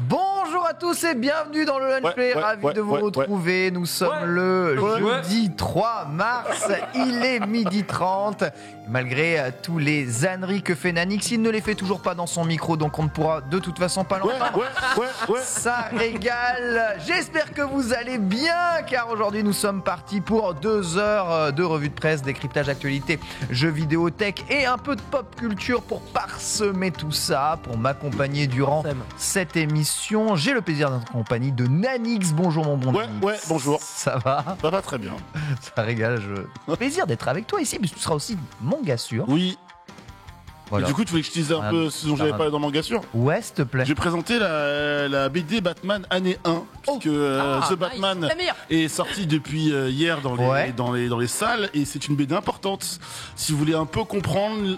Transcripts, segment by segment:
Bonjour à tous et bienvenue dans le Lunch Play. Ravi de vous retrouver. Nous sommes le jeudi 3 mars. Il est 12h30. Malgré tous les âneries que fait Nanix, il ne les fait toujours pas dans son micro, donc on ne pourra de toute façon pas l'entendre. Ça régale. J'espère que vous allez bien, car aujourd'hui nous sommes partis pour 2 heures de revue de presse, décryptage actualité, jeux vidéo, tech et un peu de pop culture pour parsemer tout ça, pour m'accompagner durant cette émission. J'ai le plaisir d'être en compagnie de Nanix. Bonjour mon bon Nanix. Bonjour. Ça va ? Ça va très bien. Ça régale. Plaisir d'être avec toi ici, mais tu seras aussi Manga Sûr. Oui. Voilà. Et du coup, tu voulais que je dise un peu ce dont j'avais parlé dans Manga Sûr ? Ouais, s'il te plaît. J'ai présenté la BD Batman année 1, puisque The Batman est sorti depuis hier dans les salles, et c'est une BD importante si vous voulez un peu comprendre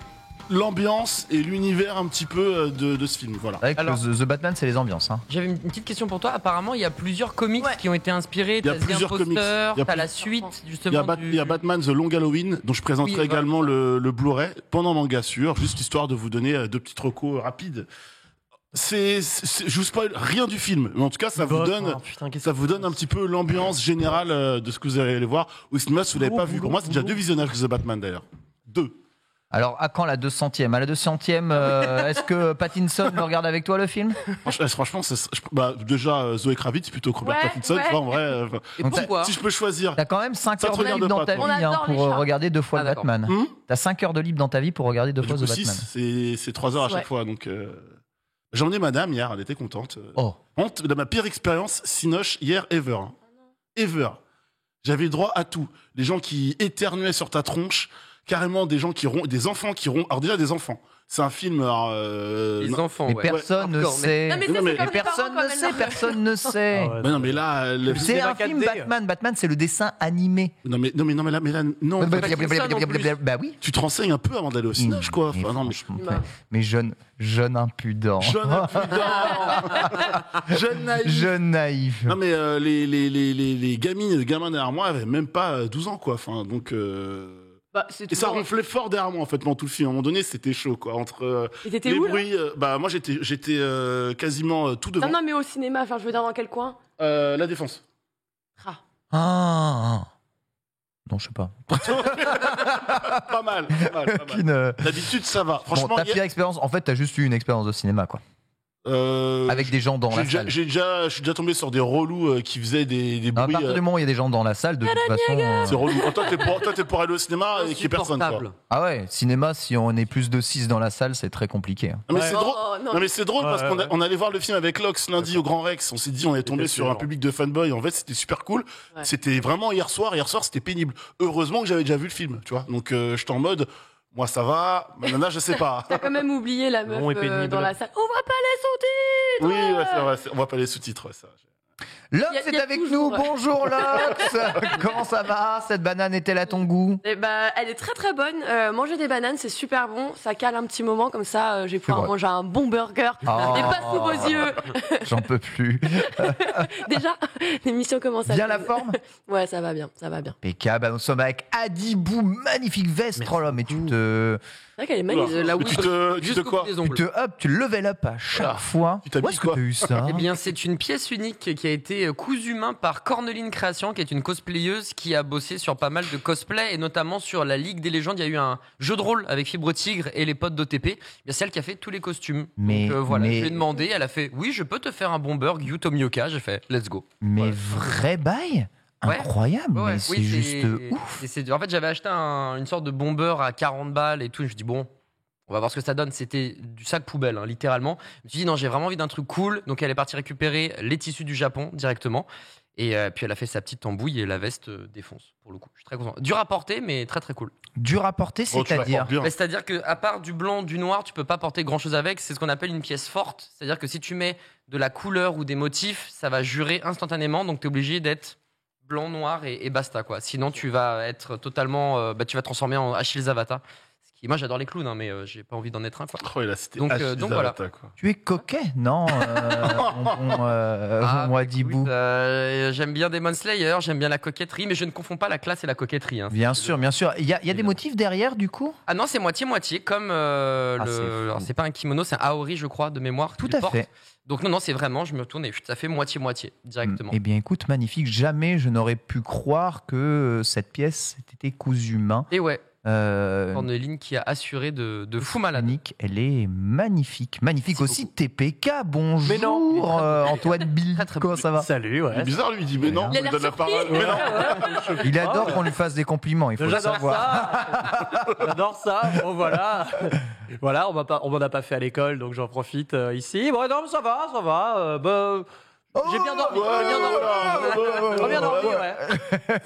l'ambiance et l'univers un petit peu de ce film. Voilà. Alors, The Batman, c'est les ambiances. Hein. J'avais une petite question pour toi. Apparemment, il y a plusieurs comics qui ont été inspirés. Il y a plusieurs comics. T'as la suite, justement. Il y a Batman The Long Halloween, dont je présenterai également le Blu-ray pendant Manga Sûr, juste histoire de vous donner 2 petites recos rapides. Je vous spoil rien du film, mais en tout cas, ça vous donne un petit peu l'ambiance générale de ce que vous allez aller voir au cinéma si vous l'avez pas vu. Pour moi, c'est déjà 2 visionnages de The Batman d'ailleurs. 2. Alors, à quand la 200e ? À la 200e, est-ce que Pattinson me regarde avec toi le film ? Franchement, déjà Zoé Kravitz plutôt que Robert Pattinson. En vrai, et pourquoi ? Si je peux choisir. T'as quand même 5 heures de libre dans ta vie pour regarder 2 fois Batman. T'as 5 heures de libre dans ta vie pour regarder 2 fois The Batman. 6, c'est 3 heures à chaque fois. Donc, j'ai emmené madame hier, elle était contente. De ma pire expérience Cinoche hier ever. Ever. J'avais droit à tout. Les gens qui éternuaient sur ta tronche. Carrément des gens des enfants qui rompent. Alors déjà des enfants. C'est un film. Les enfants. Mais personne ne sait. Personne ne sait. Mais non, mais là, c'est un film Batman. Batman, c'est le dessin animé. Non, mais là, non. Bah oui. Tu te renseignes un peu avant d'aller au cinéma, quoi. Mais jeune impudent. Jeune naïf. Non, mais les gamins derrière moi avaient même pas 12 ans, quoi. Enfin, donc. Et ça ronflait fort derrière moi en fait pendant tout le film. À un moment donné, c'était chaud quoi. Entre les bruits, moi j'étais quasiment tout devant. Non mais au cinéma, enfin je veux dire dans quel coin ? La Défense. Non, je sais pas. Pas mal. D'habitude ça va. Franchement, ta pire expérience, en fait, t'as juste eu une expérience de cinéma quoi. Avec des gens dans la salle. Je suis déjà tombé sur des relous qui faisaient des bruits. À partir du moment où il y a des gens dans la salle, de toute façon. C'est relou. Toi, t'es pour aller au cinéma et qu'il n'y ait personne. Quoi. Ah ouais, cinéma, si on est plus de 6 dans la salle, c'est très compliqué. Non, mais c'est drôle parce qu'on allait voir le film avec Lox lundi au Grand Rex. On s'est dit, on est tombé sur un public de fanboys. En fait, c'était super cool. Ouais. C'était vraiment hier soir. Hier soir, c'était pénible. Heureusement que j'avais déjà vu le film, tu vois. Donc, j'étais en mode. Moi ça va, ma nana je sais pas. T'as quand même oublié la meuf dans la salle. On voit pas les sous-titres. Oui, c'est vrai, on voit pas les sous-titres, ça. Lox est avec nous, bonjour Lox. Comment ça va ? Cette banane est-elle à ton goût ? Elle est très très bonne. Manger des bananes, c'est super bon. Ça cale un petit moment, comme ça, j'ai pouvoir manger un bon burger. Et pas sous vos yeux. J'en peux plus. Déjà, l'émission commence à bien la forme ? Ouais, ça va bien. Impeccable. Nous sommes avec Adibou, magnifique veste. Oh là, mais tu te... C'est vrai qu'elle est magnifique. Tu level up à chaque fois. Où est-ce que tu as eu ça ? Eh bien, c'est une pièce unique qui a été cousu main par Corneline Création, qui est une cosplayeuse qui a bossé sur pas mal de cosplay et notamment sur la Ligue des légendes. Il y a eu un jeu de rôle avec Fibre Tigre et les potes d'OTP. C'est elle qui a fait tous les costumes. Je lui ai demandé, elle a fait oui, je peux te faire un bon burg, Yu Tomioka. J'ai fait let's go. Mais vrai bail ? Incroyable, mais c'est juste ouf. En fait, j'avais acheté une sorte de bomber à 40 balles et tout. Et je me suis dit, bon, on va voir ce que ça donne. C'était du sac poubelle, littéralement. Je me suis dit, non, j'ai vraiment envie d'un truc cool. Donc, elle est partie récupérer les tissus du Japon directement. Et puis, elle a fait sa petite tambouille et la veste défonce, pour le coup. Je suis très content. Dur à porter, mais très, très cool. Dur à porter, c'est-à-dire c'est-à-dire qu'à part du blanc, du noir, tu peux pas porter grand-chose avec. C'est ce qu'on appelle une pièce forte. C'est-à-dire que si tu mets de la couleur ou des motifs, ça va jurer instantanément. Donc, tu es obligé d'être blanc, noir et basta quoi. Sinon tu vas être totalement tu vas te transformer en Achille Zavata, ce Moi, j'adore les clowns, hein, mais j'ai pas envie d'en être un. Quoi. Oh, il a cité donc voilà. Quoi. Tu es coquet, non moi, Dibou. J'aime bien Demon Slayer, j'aime bien la coquetterie, mais je ne confonds pas la classe et la coquetterie. Hein, bien sûr. Il y a des motifs derrière, du coup? Ah non, c'est moitié-moitié, comme alors, c'est pas un kimono, c'est un aori, je crois, de mémoire. Tout à fait. Donc non, c'est vraiment, je me tourne et ça fait moitié-moitié, directement. Eh bien, écoute, magnifique. Jamais je n'aurais pu croire que cette pièce était cousue main. Et ouais. Corneline qui a assuré de fou malade. Elle est magnifique. Magnifique Merci aussi. beaucoup. TPK, bonjour. Mais non. Antoine Bill, comment ça va? Salut, ouais. C'est bizarre, lui, il dit mais non, Il a il l'air donne la surpris. parole. Mais non. Il adore qu'on lui fasse des compliments, il faut le J'adore savoir. ça. J'adore ça. Bon, voilà. Voilà, on m'en a pas fait à l'école, donc j'en profite ici. Bon, non, mais ça va. J'ai bien dormi. Bien dormi, ouais.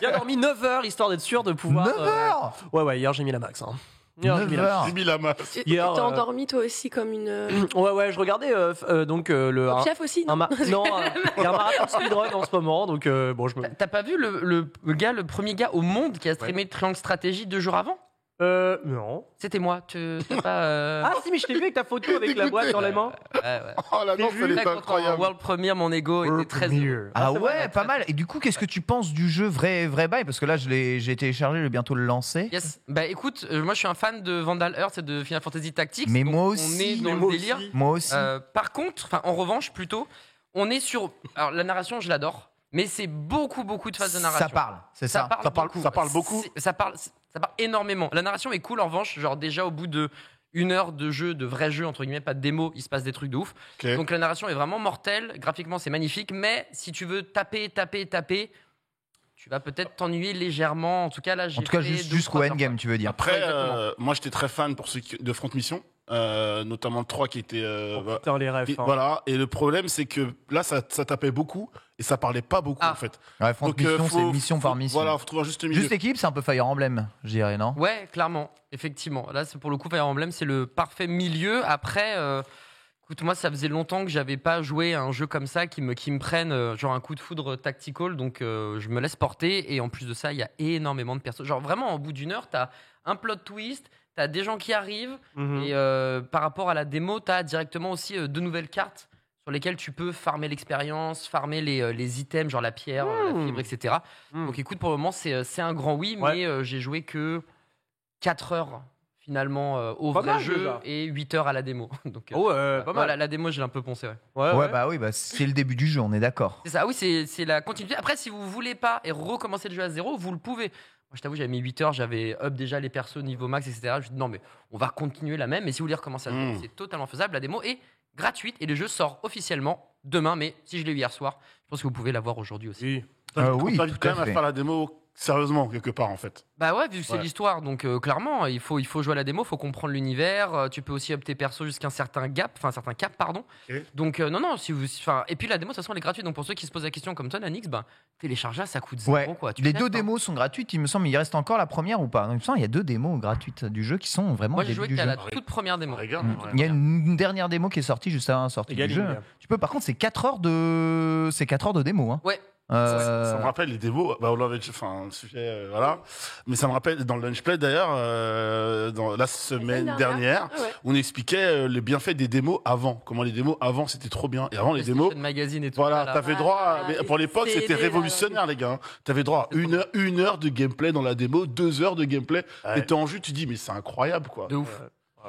Bien dormi 9 heures, histoire d'être sûr de pouvoir. 9 heures Ouais, hier j'ai mis la max. Hein. 9 heures. J'ai mis la masse. Tu t'es Hier, endormi toi aussi comme une. Ouais, je regardais le. Chef aussi, non Non, il y a un marathon speedrun en ce moment, donc bon, je me. T'as pas vu le premier gars au monde qui a streamé Triangle Stratégie 2 jours avant? Non. C'était moi. T'as pas. Ah si, mais je t'ai vu avec ta photo avec la boîte dans les mains. Ouais. Oh la danse, elle est incroyable. World Premiere, mon ego était très heureux. Ah c'est ouais, vrai, pas mal. Et du coup, qu'est-ce que tu penses du jeu vrai bail? Parce que là, j'ai téléchargé, je vais bientôt le lancer. Yes. Bah écoute, moi je suis un fan de Vandal Hearts et de Final Fantasy Tactics. Mais donc moi On aussi, est dans mais le moi délire. aussi. Moi aussi. Par contre, en revanche plutôt, on est sur. Alors la narration, je l'adore, mais c'est beaucoup de phases de narration. Ça parle, c'est ça. Ça parle beaucoup. Ça parle énormément. La narration est cool en revanche, genre déjà au bout de 1 heure de jeu, de vrai jeu entre guillemets, pas de démo, il se passe des trucs de ouf. Okay. Donc la narration est vraiment mortelle, graphiquement c'est magnifique, mais si tu veux taper, tu vas peut-être t'ennuyer légèrement. En tout cas là, j'ai En tout cas, fait jusqu'au 2-3 heures, endgame, quoi. tu veux dire. Après, Exactement. moi j'étais très fan pour ceux de Front Mission, notamment le 3 qui était. Putain, les rêves. Hein. Voilà, et le problème c'est que là ça tapait beaucoup et ça parlait pas beaucoup en fait. Ouais, Front Mission, c'est mission par mission. Voilà, faut trouver un juste milieu. Juste équipe, c'est un peu Fire Emblem, je dirais, non? Ouais, clairement, effectivement. Là, c'est pour le coup Fire Emblem, c'est le parfait milieu. Après, écoute, moi, ça faisait longtemps que j'avais pas joué à un jeu comme ça qui me prenne genre un coup de foudre tactical, donc je me laisse porter. Et en plus de ça, il y a énormément de personnes. Genre vraiment, au bout d'1 heure, t'as un plot twist, t'as des gens qui arrivent, et par rapport à la démo, t'as directement aussi 2 nouvelles cartes sur lesquelles tu peux farmer l'expérience, farmer les items, genre la pierre, la fibre, etc. Donc écoute, pour le moment, c'est un grand oui, mais j'ai joué que 4 heures finalement au vrai jeu déjà. Et 8 heures à la démo. Donc pas mal. voilà, la démo, j'ai un peu poncé. Ouais, bah oui, c'est le début du jeu, on est d'accord. C'est ça, oui, c'est la continuité. Après, si vous voulez pas et recommencer le jeu à zéro, vous le pouvez. Moi, je t'avoue, j'avais mis 8 heures, j'avais up déjà les persos niveau max, etc. Je me dis non, mais on va continuer la même. Mais si vous voulez recommencer à zéro, c'est totalement faisable. La démo est gratuite et le jeu sort officiellement demain. Mais si je l'ai eu hier soir, je pense que vous pouvez l'avoir aujourd'hui aussi. Oui, oui, on t'invite tout à quand même fait. à faire la démo sérieusement quelque part en fait. Bah ouais, vu que c'est Ouais. l'histoire, donc clairement, il faut jouer à la démo, il faut comprendre l'univers. Tu peux aussi up tes persos jusqu'à un certain cap, pardon. Ok. Donc non, si vous, et puis la démo, de toute façon, elle est gratuite. Donc pour ceux qui se posent la question comme toi, Nanix, ben télécharger, ça coûte 0 Ouais, quoi. Tu les sais, 2 hein. démos sont gratuites, il me semble, mais il reste encore la première ou pas? Donc, il me semble qu'il y a 2 démos gratuites du jeu qui sont vraiment Moi, le j'ai début joué du qu'à jeu. la toute première démo. Regarde. Il y a une dernière démo qui est sortie juste avant la sortie du jeu. Tu peux, par contre, c'est 4 heures de démo. Hein. Ouais. Ça me rappelle les démos, bah on l'avait, enfin, le sujet, voilà. Mais ça me rappelle dans le Lunch Play d'ailleurs, dans la semaine dernière, on expliquait les bienfaits des démos avant. Comment les démos avant c'était trop bien. Et avant les démos, magazine et tout. voilà, là. t'avais droit. Mais pour l'époque, c'est c'était des- révolutionnaire les gars. T'avais droit à une heure de gameplay dans la démo, 2 heures de gameplay. Ouais. T'étais en jus, tu dis mais c'est incroyable quoi. De ouf.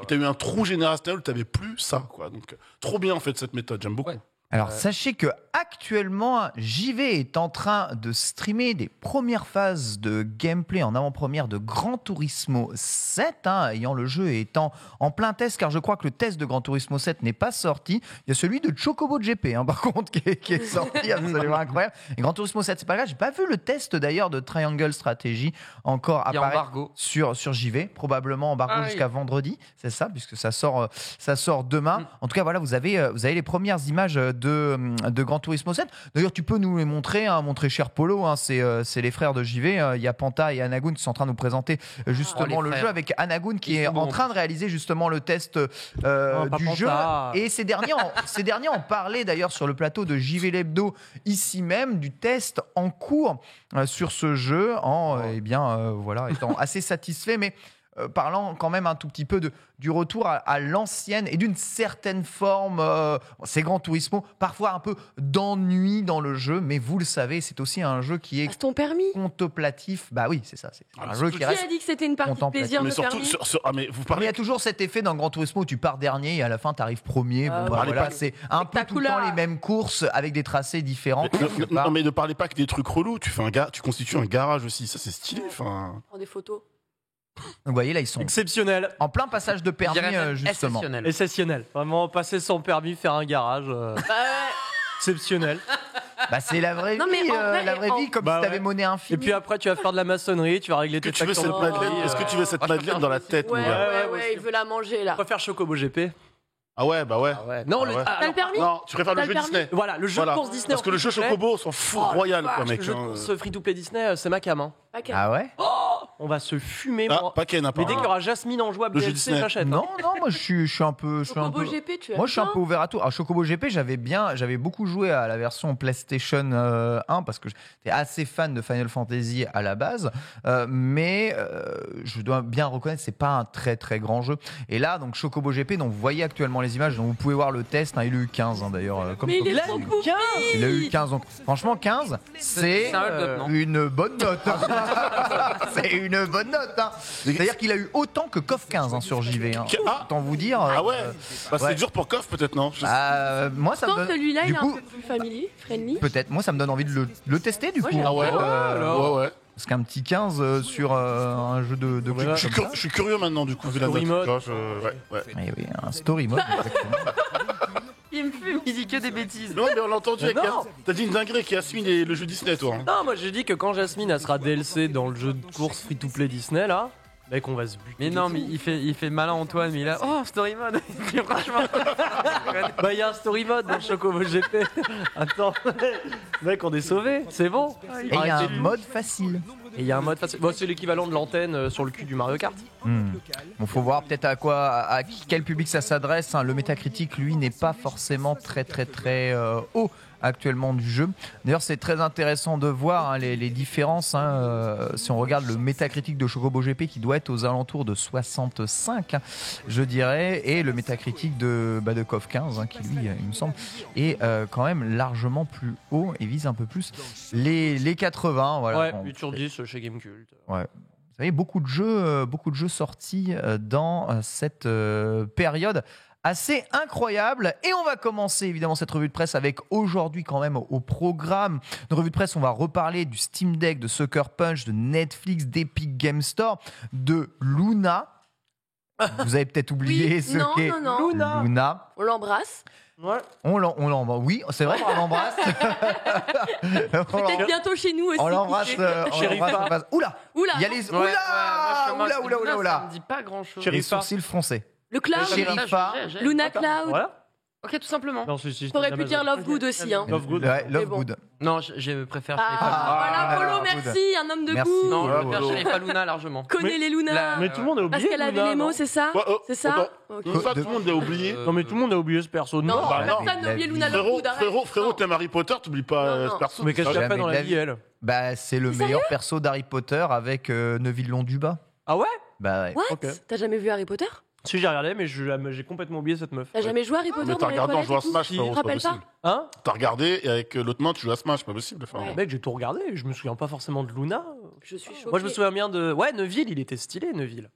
Et t'as eu un trou générationnel où t'avais plus ça quoi. Donc trop bien en fait cette méthode, j'aime beaucoup. Ouais. Alors, sachez que actuellement, JV est en train de streamer des premières phases de gameplay en avant-première de Gran Turismo 7, ayant le jeu étant en plein test, car je crois que le test de Gran Turismo 7 n'est pas sorti. Il y a celui de Chocobo GP, par contre, qui est sorti, absolument incroyable. Et Gran Turismo 7, c'est pas grave. J'ai pas vu le test d'ailleurs de Triangle Strategy encore Il y a apparaître embargo. sur JV, probablement embargo jusqu'à vendredi, c'est ça, puisque ça sort demain. En tout cas, voilà, vous avez les premières images de Gran Turismo 7. D'ailleurs, tu peux nous les montrer, montrer cher Polo, c'est les frères de JV. Il y a Panta et Anagoon qui sont en train de nous présenter justement le jeu, avec Anagoon qui est en train de réaliser justement le test du jeu. Et ces derniers en parlaient d'ailleurs sur le plateau de JV l'Hebdo, ici même, du test en cours sur ce jeu, étant assez satisfait. Mais parlant quand même un tout petit peu du retour à l'ancienne et d'une certaine forme, c'est Gran Turismo, parfois un peu d'ennui dans le jeu, mais vous le savez, c'est aussi un jeu qui est Passe ton permis. contemplatif. Bah oui, c'est ça, c'est un jeu qui Qui reste a dit que c'était une partie de plaisir Mais de surtout, permis mais vous mais il parlez y a toujours cet effet dans Gran Turismo où tu pars dernier et à la fin tu arrives premier. Voilà, c'est un peu tout le temps les mêmes courses avec des tracés différents. non, mais ne parlez pas que des trucs relous. Tu constitues un garage aussi. Ça, c'est stylé. Prends des photos. Donc, vous voyez, là, ils sont Exceptionnel. en plein passage de permis, justement. Exceptionnel. Exceptionnel. Vraiment, passer son permis, faire un garage. Exceptionnel. Bah, c'est la vraie Non, mais vie, en vrai, la vraie vie, comme Bah si t'avais ouais. monnaie infinie. Et puis après, tu vas faire de la maçonnerie, tu vas régler tes Tu veux factures cette de madeleine permis, Est-ce que tu veux cette je madeleine préfère dans la aussi. tête, mon Ouais, gars ouais, il veut la manger Je là. préfère Chocobo GP. Ah ouais, bah ouais. Non, Ah ouais. T'as le permis Non, tu préfères le T'as jeu le permis Disney. Voilà, le jeu Voilà. de course Disney. Parce que le jeu Chocobo, on s'en fout royal, quoi, mec. Le jeu de course free-to-play Disney, c'est ma cam. Hein. Ah ouais? On va se fumer, Ah, moi. pas Ken, Mais dès qu'il y aura Jasmine en jouable Le jeu DLC, Disney. j'achète. Non, moi je suis un peu. Chocobo GP, tu as Moi je suis un peu ouvert à tout. Alors Chocobo GP, j'avais beaucoup joué à la version PlayStation 1 parce que j'étais assez fan de Final Fantasy à la base, mais je dois bien reconnaître c'est pas un très très grand jeu. Et là donc Chocobo GP, donc vous voyez actuellement les images, donc vous pouvez voir le test. Hein, il a eu 15 d'ailleurs. Comme Mais il est comme- trop cool. il a eu 15 donc franchement 15 c'est un hold-up, non une bonne note. C'est une bonne note. Hein. C'est-à-dire qu'il a eu autant que KOF 15 sur JV. Hein. Ah. Autant vous dire. Ah ouais Bah, c'est ouais. dur pour Koff, peut-être, non Moi ça me Pourtant, donne. celui-là, du il est coup, un peu plus friendly. peut-être. Moi ça me donne envie de le tester du Ouais, coup. j'aime Ah ouais Ouais. Parce qu'un petit 15 sur un jeu de Voilà. clics comme ça. Je suis curieux maintenant, du coup, vu la Story note. mode. Tu vois, ouais. Eh oui, un story mode. exactement. Il me fume, il dit que des bêtises. Non, mais on l'a entendu avec non. Yas. T'as dit une dinguerie avec Yasmine et le jeu Disney, toi. Hein. Non, moi j'ai dit que quand Jasmine elle sera DLC dans le jeu de course free-to-play Disney, là, mec, on va se buter. Mais non, mais il fait malin Antoine, mais il a. Oh, story mode. Franchement. Bah, il y a un story mode dans Chocobo GP. Attends, mec, on est sauvés, c'est bon. Et il y a un mode facile. Et il y a un mode facile. Bon, c'est l'équivalent de l'antenne sur le cul du Mario Kart. Bon, faut voir peut-être à quel public ça s'adresse. Hein. Le métacritique, lui, n'est pas forcément très haut actuellement du jeu. D'ailleurs, c'est très intéressant de voir hein, les différences. Hein, si on regarde le métacritique de Chocobo GP qui doit être aux alentours de 65, hein, je dirais, et le métacritique de KOF 15, hein, qui lui, il me semble, est quand même largement plus haut et vise un peu plus les 80. Voilà. Ouais, Bon, 8 sur 10 chez Gamecult. ouais. Vous savez, beaucoup de jeux sortis dans cette période assez incroyable. Et on va commencer évidemment cette revue de presse avec aujourd'hui quand même au programme. Une revue de presse, on va reparler du Steam Deck, de Sucker Punch, de Netflix, d'Epic Game Store, de Luna. Vous avez peut-être oublié Oui, ce non, qu'est non, non. Luna. On l'embrasse. Ouais. On l'embrasse. Oui, c'est vrai qu'on l'embrasse. Peut-être bientôt chez nous aussi. On l'embrasse. Sherifa. Oula. Oula. Il y a les. Ouais, Oula. Ça me dit pas grand chose. Les Sherifa. sourcils froncés. Le cloud. Sherifa. Luna Cloud. Voilà. Ok, tout simplement. Non, c'est T'aurais pu dire Love Good aussi. Hein. Love Good. Ouais, Mais Love bon. Good. Non, je préfère Ah, voilà, Polo, good. merci, un homme de Merci. goût. Non, je Ouais, préfère ouais, Sherifa Luna largement. Connais les Luna. Mais tout le monde a oublié. Parce qu'elle avait Luna, les mots, non c'est ça Ouais, C'est ça attends. Ok. Pas tout le monde l'a oublié. Non, mais tout le monde a oublié ce perso. Non, Bah non. personne n'a oublié Luna Love Frérot, Good, arrête. frérot, Non. t'aimes Harry Potter, t'oublies pas Non, non. ce perso. Mais qu'est-ce qu'elle a Jamais fait dans de la la vie, vie. elle Bah, c'est le Sérieux meilleur perso d'Harry Potter avec Neville Londubat. Ah ouais? Bah ouais. What Ok. T'as jamais vu Harry Potter Si, j'ai regardé, mais j'ai complètement oublié cette meuf. T'as jamais joué à Harry Potter Mais dans t'as les regardé en toilettes jouant à et tout Smash, Tu frérot, te c'est pas rappelles pas possible. Hein? T'as regardé et avec l'autre main, tu joues à Smash, c'est pas possible de faire. Ouais. Mec, j'ai tout regardé, je me souviens pas forcément de Luna. Je suis choquée. Moi, je me souviens bien de. Ouais, Neville, il était stylé, Neville.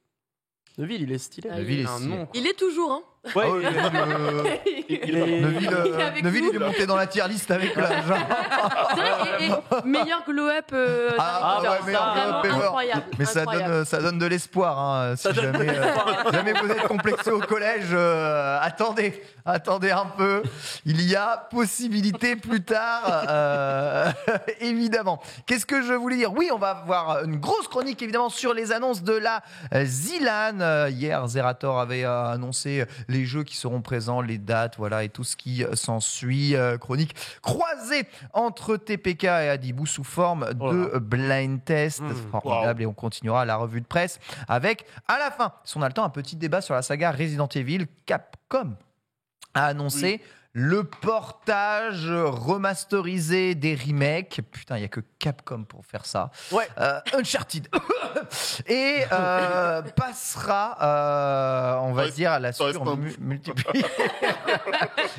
Neville, il est stylé. Ah, Neville est Un stylé. nom. Il est toujours, hein. Ouais, Ah oui, il est- Neville, il est- Neville, Il est avec Neville, nous. il est monté dans la tier list avec l'âge. C'est vrai, et meilleur glow-up Ah, d'Harry ouais, Potter. meilleur Vraiment glow-up ever. incroyable. Mais incroyable. ça donne de l'espoir. Hein, si Ça donne de jamais, l'espoir. jamais vous êtes complexé au collège, attendez un peu. Il y a possibilité plus tard, évidemment. Qu'est-ce que je voulais dire? Oui, on va avoir une grosse chronique, évidemment, sur les annonces de la Zilan. Hier, Zerator avait annoncé les jeux qui seront présents, les dates, voilà, et tout ce qui s'ensuit. Chronique croisée entre TPK et Adibou sous forme de blind test. Formidable. Et on continuera la revue de presse avec, à la fin, si on a le temps, un petit débat sur la saga Resident Evil. Capcom a annoncé le portage remasterisé des remakes. Putain, il n'y a que Capcom pour faire ça. Ouais. Uncharted. Et passera, on va dire, à la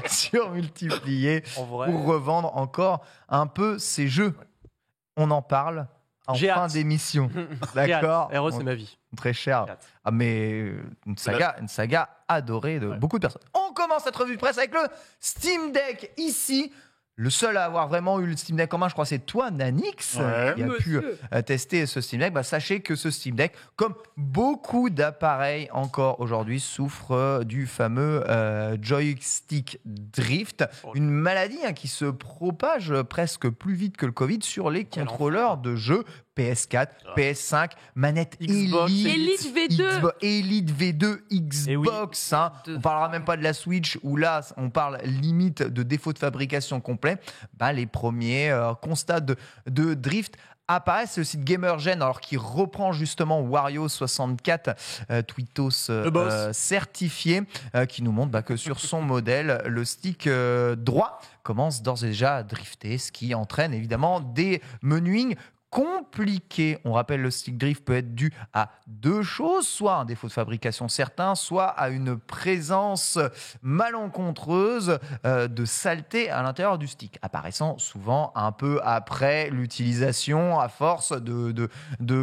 surmultiplier pour revendre encore un peu ces jeux. On en parle en fin d'émission. D'accord. RE, c'est ma vie. Très cher. Ah, mais une saga adorée de beaucoup de personnes. On commence cette revue de presse avec le Steam Deck. Ici, le seul à avoir vraiment eu le Steam Deck en main, je crois, c'est toi, Nanix, qui a pu tester ce Steam Deck. Sachez que ce Steam Deck, comme beaucoup d'appareils encore aujourd'hui, souffre du fameux joystick drift, une maladie qui se propage presque plus vite que le Covid sur les contrôleurs de jeu PS4, PS5, manette Xbox, Elite V2, Elite V2, Xbox. On parlera même pas de la Switch où là, on parle limite de défaut de fabrication complet. Les premiers constats de drift apparaissent. C'est le site GamerGen, alors qui reprend justement Wario64 Twitos certifié, qui nous montre que sur son modèle, le stick droit commence d'ores et déjà à drifter, ce qui entraîne évidemment des menuings compliqué. On rappelle, le stick drift peut être dû à deux choses, soit un défaut de fabrication certain, soit à une présence malencontreuse de saleté à l'intérieur du stick, apparaissant souvent un peu après l'utilisation à force de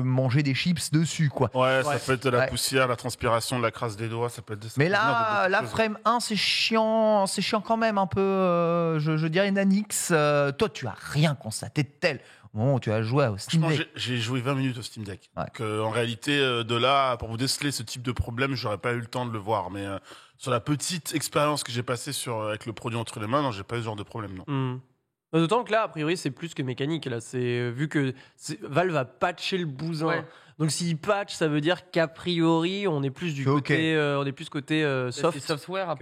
manger des chips dessus, quoi. Ouais, ça peut être de la poussière, la transpiration, de la crasse des doigts, ça peut être... Mais là, la Frame 1, c'est chiant quand même un peu, je dirais, Nanix. Toi, tu as rien constaté de tel au moment où tu as joué au Steam Deck. J'ai joué 20 minutes au Steam Deck. Donc, en réalité, de là, pour vous déceler ce type de problème, j'aurais pas eu le temps de le voir. Mais sur la petite expérience que j'ai passée avec le produit entre les mains, non, j'ai pas eu ce genre de problème, non. D'autant que là, a priori, c'est plus que mécanique. Là, c'est vu que Valve a patché le bousin. Ouais. Donc s'il patch, ça veut dire qu'a priori, on est plus du côté, software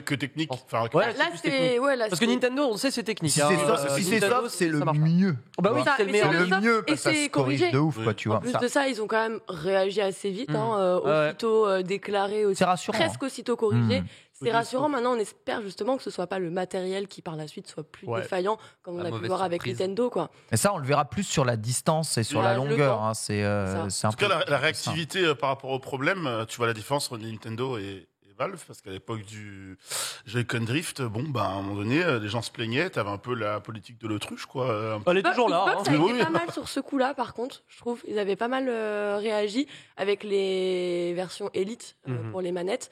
que technique. Enfin, là, c'est parce que Nintendo, on sait, c'est technique. Si c'est soft, c'est le mieux. Bah oui, c'est le meilleur. C'est le mieux parce que ça se corrige de ouf, quoi, tu vois. En plus de ça, ils ont quand même réagi assez vite, aussitôt déclaré, presque aussitôt corrigé. C'est rassurant. Maintenant, on espère justement que ce soit pas le matériel qui par la suite soit plus défaillant, comme on a pu voir avec Nintendo, quoi. Et ça, on le verra plus sur la distance et sur la longueur. C'est en tout cas, la réactivité par rapport au problème, tu vois la différence entre Nintendo et Valve, parce qu'à l'époque du Joy-Con Drift, à un moment donné, les gens se plaignaient, t'avais un peu la politique de l'autruche, quoi. Elle est toujours là. Xbox a été pas mal sur ce coup-là, par contre, je trouve. Ils avaient pas mal réagi avec les versions Elite pour les manettes.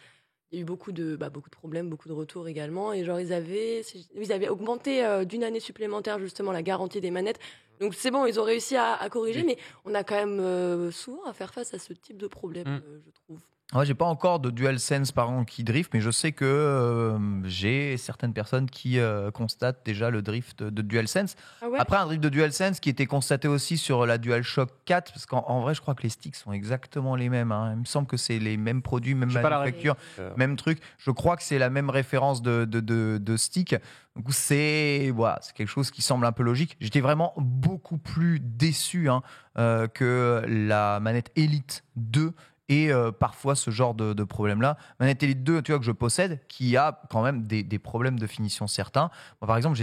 Il y a eu beaucoup de problèmes, beaucoup de retours également. Et genre, ils avaient augmenté d'une année supplémentaire, justement, la garantie des manettes. Donc, c'est bon, ils ont réussi à corriger, mais on a quand même souvent à faire face à ce type de problème, je trouve. Ouais, j'ai pas encore de DualSense par exemple qui drift, mais je sais que j'ai certaines personnes qui constatent déjà le drift de DualSense. Ah ouais. Après, un drift de DualSense qui était constaté aussi sur la DualShock 4, parce qu'en vrai, je crois que les sticks sont exactement les mêmes. Il me semble que c'est les mêmes produits, même manufacture, même truc. Je crois que c'est la même référence de stick. Donc c'est quelque chose qui semble un peu logique. J'étais vraiment beaucoup plus déçu que la manette Elite 2. Et parfois ce genre de problème-là. Manette Elite 2, tu vois, que je possède, qui a quand même des problèmes de finition certains. Moi, par exemple,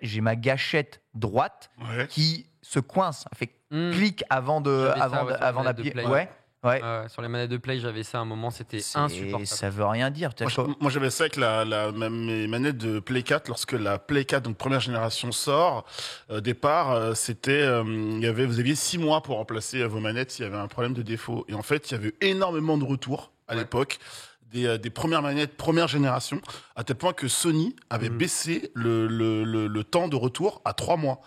j'ai ma gâchette droite qui se coince, fait clic avant d'appuyer. Sur les manettes de Play, j'avais ça à un moment, c'était insupportable. Ça veut rien dire. Moi, j'avais ça avec mes manettes de Play 4 lorsque la Play 4, donc première génération, sort. Au départ, c'était, vous aviez 6 mois pour remplacer vos manettes s'il y avait un problème de défaut. Et en fait, il y avait énormément de retours à l'époque. Des premières manettes, première génération, à tel point que Sony avait baissé le temps de retour à 3 mois.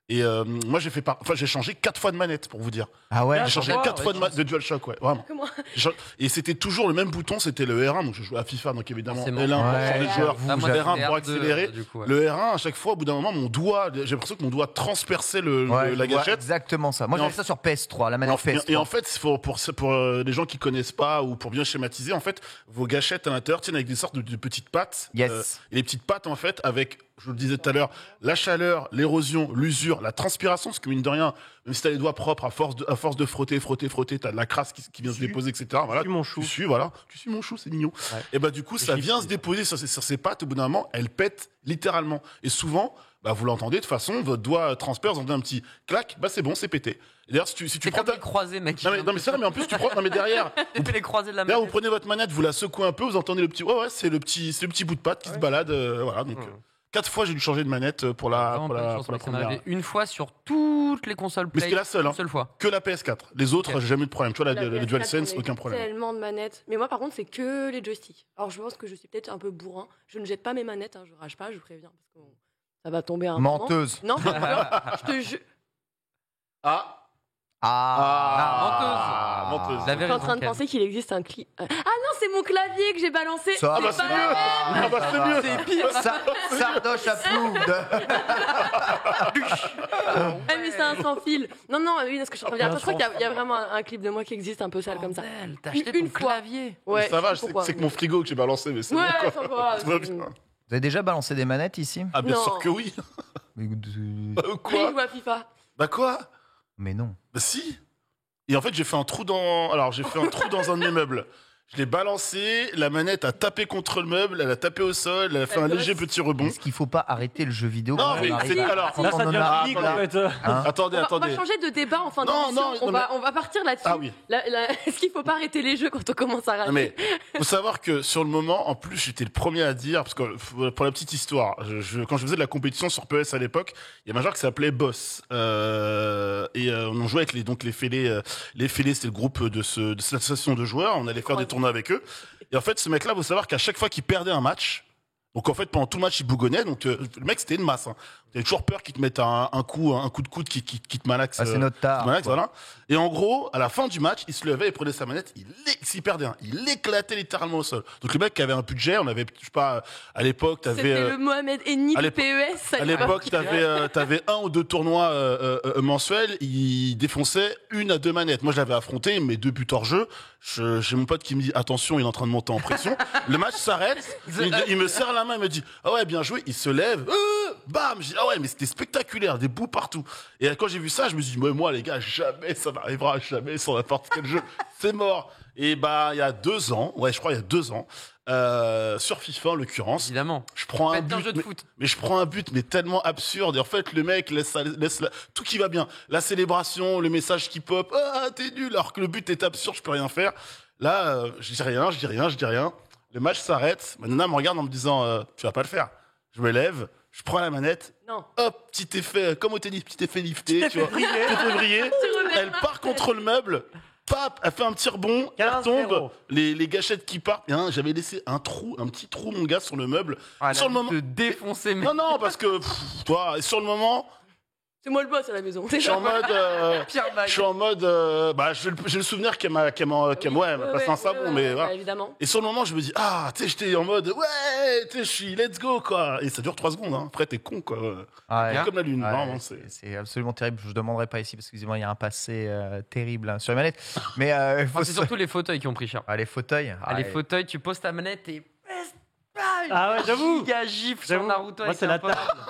Et moi, j'ai changé 4 fois de manette, pour vous dire. Ah ouais. J'ai changé 4 fois de DualShock, vraiment. Et c'était toujours le même bouton, c'était le R1. Donc je jouais à FIFA, donc évidemment L1 pour changer de joueur, R1 pour accélérer. Le R1, à chaque fois, au bout d'un moment, j'ai l'impression que mon doigt transperçait la gâchette. Exactement ça. Moi, j'avais ça sur PS3, la manette PS3. Et en fait, pour les gens qui connaissent pas ou pour bien schématiser, en fait, vos gâchettes à l'intérieur tiennent avec des sortes de petites pattes. Yes. Et les petites pattes, en fait, avec je le disais tout à l'heure, la chaleur, l'érosion, l'usure, la transpiration, parce que mine de rien, même si t'as les doigts propres, à force de frotter, t'as de la crasse qui vient se déposer, etc. Voilà, tu suis mon chou. Tu suis mon chou, c'est mignon. Ouais. Et bah du coup, ça vient se déposer sur ses pattes, au bout d'un moment, elle pète littéralement. Et souvent, bah vous l'entendez, de toute façon, votre doigt transperce, vous entendez un petit clac, bah c'est bon, c'est pété. Et d'ailleurs, si tu prends les croisés, mec. Non mais c'est vrai, mais en plus tu prends, non mais derrière, les croisés de la derrière, manette. vous prenez votre manette, vous la secouez un peu, vous entendez le petit, c'est le petit bout de patte qui se balade, voilà. Donc 4 fois j'ai dû changer de manette pour la première. Une fois sur toutes les consoles Play. Mais c'était la seule, Une seule fois. Que la PS4. Les autres, j'ai jamais eu de problème. Tu vois, le PS4, DualSense, on a aucun eu problème. Tellement de manettes. Mais moi, par contre, c'est que les joysticks. Alors, je pense que je suis peut-être un peu bourrin. Je ne jette pas mes manettes, je rage pas, je préviens. Parce que ça va tomber un moment. Menteuse. Non, je te jure. Menteuse. La Je suis en train de penser qu'il existe un clip. Ah non, c'est mon clavier que j'ai balancé. Ça, bah, c'est mieux. Ah bah c'est mieux. C'est pire. Sardoche approved. Mais c'est un sans fil. Non, oui, parce que je suis en train de dire. Je crois qu'il y a vraiment un clip de moi qui existe un peu sale comme ça. T'as acheté Une ton fois. clavier. Ouais. Ça va, je sais pourquoi, c'est que mais- mon frigo que j'ai balancé, mais c'est Ouais, bon ça quoi. va. Tout va bien. Vous avez déjà balancé des manettes ici? Ah bien Non. sûr que oui. Mais Il Quoi? joue à FIFA. Bah quoi? mais non. Bah si. Et en fait, j'ai fait un trou dans un de mes meubles. Je l'ai balancé, la manette a tapé contre le meuble, elle a tapé au sol, elle a fait un léger petit rebond. Est-ce qu'il faut pas arrêter le jeu vidéo Non, quand mais on arrive c'est- à- alors, quand Là, on ça en devient arrive ridicule, là, en fait. hein Attendez. On va changer de débat en fin Non, d'émission. non, On va partir là-dessus. Ah oui. Est-ce qu'il faut pas arrêter les jeux quand on commence à rater? Non, mais faut savoir que sur le moment, en plus, j'étais le premier à dire, parce que pour la petite histoire, quand je faisais de la compétition sur PS à l'époque, il y a un major qui s'appelait Boss, on jouait avec les fêlés, c'était le groupe de cette association de joueurs, on allait faire des tournois avec eux. Et en fait, ce mec-là, faut savoir qu'à chaque fois qu'il perdait un match, donc en fait pendant tout le match il bougonnait, donc le mec c'était une masse. Hein. T'avais toujours peur qu'il te mette un coup de coude qui te malaxe. Ah, c'est notre tard. Voilà. Et en gros, à la fin du match, il se levait et prenait sa manette, s'il perdait un, il l'éclatait littéralement au sol. Donc le mec qui avait un budget, on avait, je sais pas, à l'époque t'avais. C'était le Mohamed Eni à du l'époque- PES. À l'époque, t'avais 1 ou 2 tournois mensuels. Il défonçait 1 à 2 manettes. Moi, je l'avais affronté, mes 2 buts hors jeu. J'ai mon pote qui me dit attention, il est en train de monter en pression. Le match s'arrête. Il me serre la main, il me dit ah ouais, bien joué. Il se lève, bam. Je dis ah ouais, mais c'était spectaculaire, des bouts partout. Et quand j'ai vu ça, je me suis dit moi les gars, jamais ça n'arrivera, jamais sur n'importe quel jeu. C'est mort. Et bah il y a 2 ans, je crois il y a 2 ans. Sur FIFA en l'occurrence, Évidemment. je prends un Faites un jeu but, de foot. mais je prends un but mais tellement absurde. Et en fait, le mec laisse tout qui va bien, la célébration, le message qui pop, ah t'es nul, alors que le but est absurde, je peux rien faire. Là, je dis rien. Le match s'arrête. Ma nana me regarde en me disant, tu vas pas le faire. Je me lève, je prends la manette. Non. Hop, petit effet, comme au tennis, petit effet lifté, tu vois. Petit effet brillé. Elle part contre le meuble. Pap, elle fait un petit rebond, elle 15-0. tombe, les gâchettes qui partent. Hein, j'avais laissé un petit trou, mon gars, sur le meuble. Sur le moment. Te défoncer, mec. Non, parce que, toi, et sur le moment, C'est moi le boss à la maison. je suis en mode, Pierre Bague. j'ai le souvenir qu'elle m'a passé un savon, mais voilà. Évidemment. Et sur le moment, je me dis, j'étais en mode, je suis let's go, quoi. Et ça dure 3 secondes, hein. Après, t'es con, quoi. Ah ouais. Comme la lune, Ouais, vraiment, c'est absolument terrible. Je ne demanderai pas ici parce que excusez-moi, il y a un passé terrible hein, sur les manettes. Mais il faut C'est surtout les fauteuils qui ont pris cher. les fauteuils. Les fauteuils, tu poses ta manette et. Ah ouais, j'avoue. Giga gif sur J'avoue. Naruto. Moi, avec c'est un la pote. table.